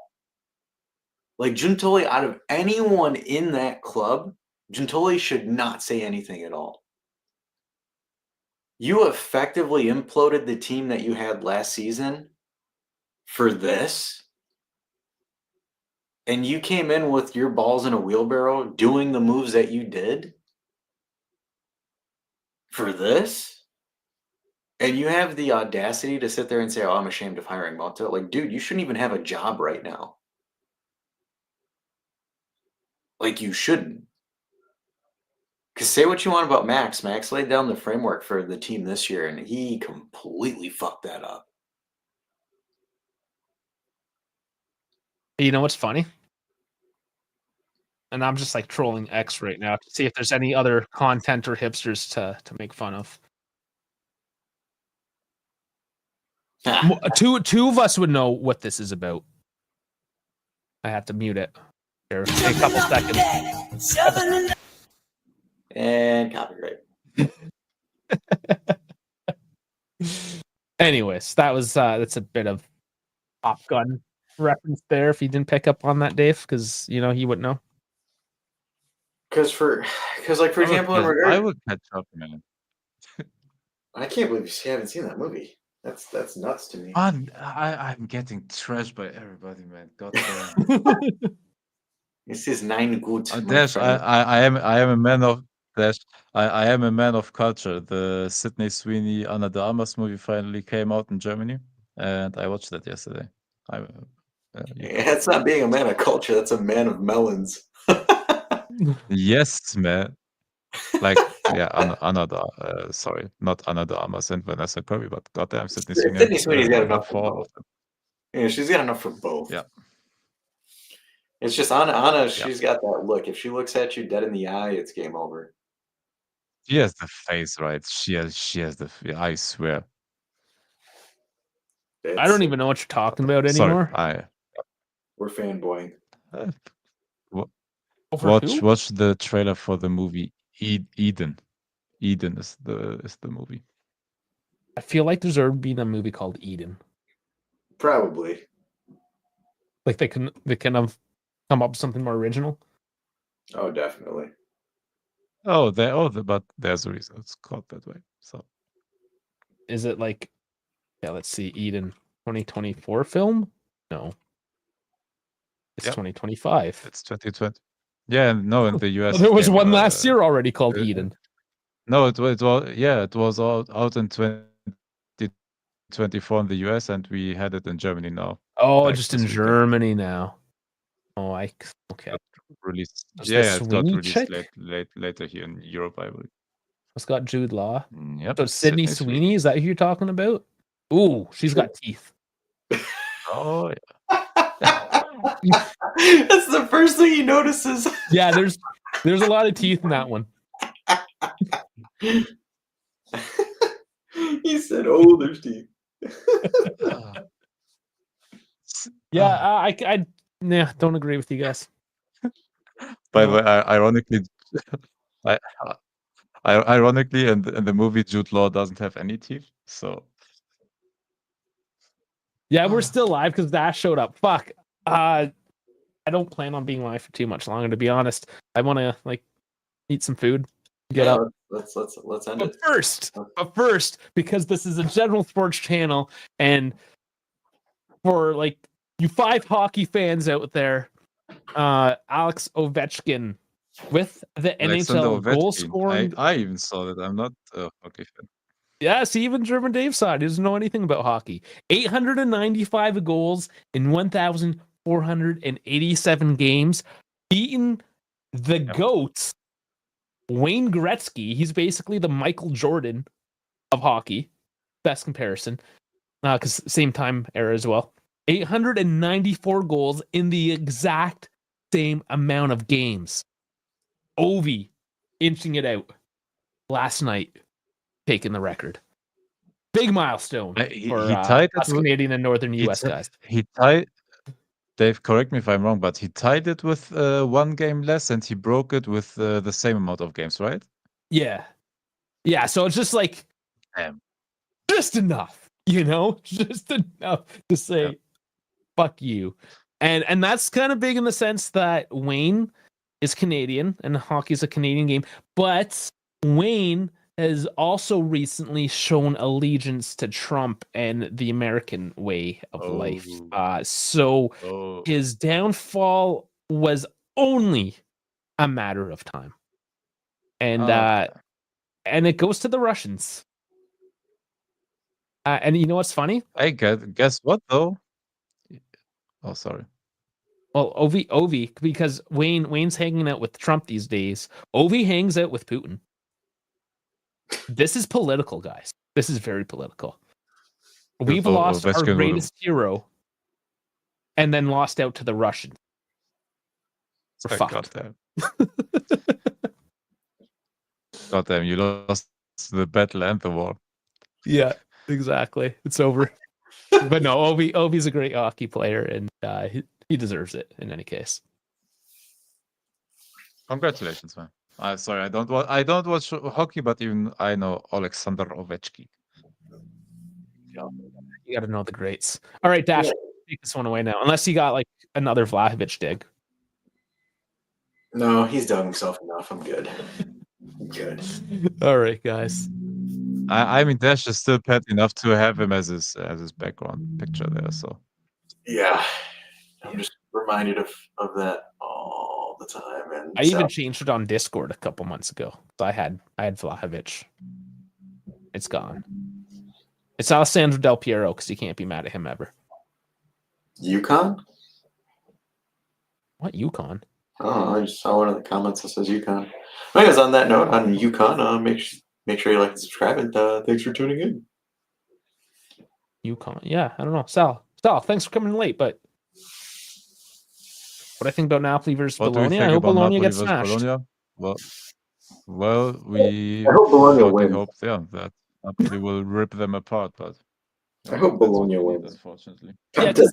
Like Gentile, out of anyone in that club, Gentile should not say anything at all. You effectively imploded the team that you had last season for this. And you came in with your balls in a wheelbarrow doing the moves that you did for this. And you have the audacity to sit there and say, oh, I'm ashamed of hiring Monta. Like, dude, you shouldn't even have a job right now. Like, you shouldn't. Because say what you want about Max. Max laid down the framework for the team this year, and he completely fucked that up. You know what's funny? And I'm just like trolling X right now to see if there's any other content or hipsters to make fun of. Two of us would know what this is about. I have to mute it. Here, a couple seconds. And copyright. Anyways, that's a bit of Top Gun reference there. If you didn't pick up on that, Dave, because you know he wouldn't know. Because like for example, I would catch up, man. I can't believe you haven't seen that movie. That's nuts to me. I'm getting trashed by everybody, man. God damn. This is 9 good. Dash, I am a man of Dash. I am a man of culture. The Sydney Sweeney Ana de Armas movie finally came out in Germany, and I watched that yesterday. That's not being a man of culture. That's a man of melons. Yes, man. Like, yeah, another. Sorry, not Anna de Armas and Vanessa Kirby, but goddamn, Sydney Sweeney. Sydney Sweeney's got I'm enough up for all of them. Yeah, she's got enough for both. Yeah. It's just Anna. Yeah. She's got that look. If she looks at you dead in the eye, it's game over. She has the face, right? She has the. I swear. I don't even know what you're talking about anymore. Sorry, we're fanboying. Watch the trailer for the movie Eden. Eden is the movie. I feel like there's already been a movie called Eden. Probably. Like they can have come up with something more original. Oh, definitely. But there's a reason it's called that way. So is it like, yeah, let's see, Eden 2024 film? No. It's 2025. It's 2020. Yeah, no, in the US. Well, there was one last year already called Eden. No, it was out in 2024 in the US, and we had it in Germany now. Oh, like just in this weekend. Germany now. Oh, okay. Released. Was Yeah, the it got Sweeney released chick? later here in Europe, I believe. It's got Jude Law. Yep. So it's Sydney Sweeney, is that who you're talking about? Ooh, she's got teeth. Oh, yeah. That's the first thing he notices. Yeah, there's a lot of teeth in that one. He said, "Oh, there's teeth." Yeah, I don't agree with you guys. By the way, ironically, in the movie, Jude Law doesn't have any teeth. So yeah, we're still live because Dash showed up. Fuck. I don't plan on being live for too much longer, to be honest. I want to eat some food. Get up. Let's end But it. first, because this is a general sports channel, and for you 5 hockey fans out there, Alex Ovechkin with the NHL goal scoring. I even saw that. I'm not a hockey fan. Yes, even German Dave saw it. He doesn't know anything about hockey. 895 goals in 1,487 games, beating the GOAT, Wayne Gretzky. He's basically the Michael Jordan of hockey. Best comparison. Because same time era as well. 894 goals in the exact same amount of games. Ovi inching it out last night, taking the record. Big milestone for us Canadian and Northern US guys. He tied. Dave, correct me if I'm wrong, but he tied it with 1 game less, and he broke it with the same amount of games, right? Yeah. So it's just Damn. just enough, just enough to say, fuck you. And that's kind of big in the sense that Wayne is Canadian and hockey is a Canadian game, but Wayne has also recently shown allegiance to Trump and the American way of life. So his downfall was only a matter of time. And and it goes to the Russians. And you know what's funny? I guess what though? Oh, sorry. Well, Ovi, because Wayne's hanging out with Trump these days. Ovi hangs out with Putin. This is political, guys. This is very political. We've lost our greatest hero and then lost out to the Russians. We're fucked. Goddamn, you lost the battle and the war. Yeah, exactly. It's over. But no, Ovi's a great hockey player, and he deserves it in any case. Congratulations, man. Sorry, I don't watch hockey, but even I know Alexander Ovechkin. You got to know the greats. All right, Dash, take this one away now. Unless you got another Vlahovic dig. No, he's dug himself enough. I'm good. Good. All right, guys. I mean, Dash is still pet enough to have him as his background picture there. So yeah, I'm just reminded of that all the time. And I even changed it on Discord a couple months ago. So I had Vlahovic. It's gone. It's Alessandro Del Piero because you can't be mad at him ever. UConn? What UConn? Oh, I just saw one of the comments that says UConn. Anyways, on that note, on UConn, make sure you like and subscribe, and thanks for tuning in. UConn. Yeah, I don't know. Sal, thanks for coming in late, but what I think about Napoli versus What do Bologna, we think I hope about Bologna Napoli gets versus smashed. Bologna? Well, we I hope Bologna fucking wins. hope, that Napoli will rip them apart, but I hope that's what Bologna we need, wins. unfortunately. Yeah, because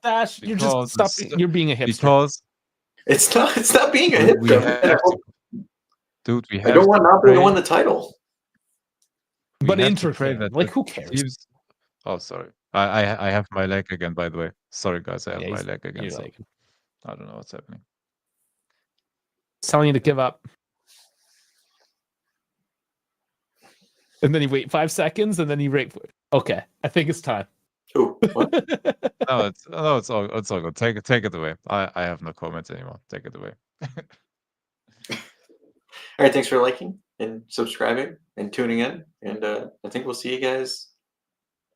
Dash, you're just Because stop. it's- You're being a hipster. Because It's not being a hit. we have to, dude, we I have don't want to Napoli to pray. win the title. We But have Inter to pray can. that Like, the who cares? teams. Oh, sorry. I have my leg again. By the way, sorry guys, I have my leg again. You're So like, I don't know what's happening. it's telling you to give up. And then you wait 5 seconds, and then you rate. Okay, I think it's time. Who? What? No, it's all good. Take it away. I have no comments anymore. Take it away. All right, thanks for liking and subscribing and tuning in, and I think we'll see you guys.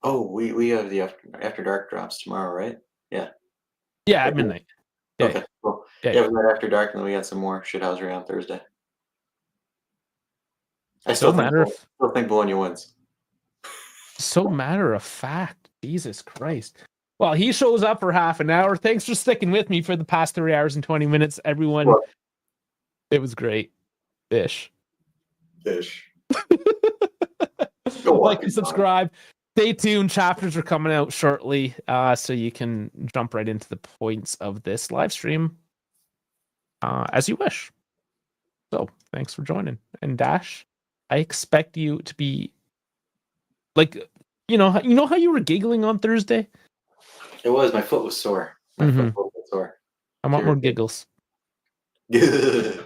Oh, we have the after dark drops tomorrow, right? Yeah. Yeah, at midnight. Yeah, Okay, cool. yeah. Yeah, we got after dark, and then we got some more shithousery on Thursday. I So still think Bologna wins. So matter of fact. Jesus Christ. Well, he shows up for half an hour. Thanks for sticking with me for the past 3 hours and 20 minutes, everyone. What? It was great. Ish. Like and subscribe. Stay tuned. Chapters are coming out shortly, so you can jump right into the points of this live stream as you wish. So thanks for joining. And Dash, I expect you to be like, you know how you were giggling on Thursday? It was. My foot was sore. My foot was sore. I want more giggles. Good.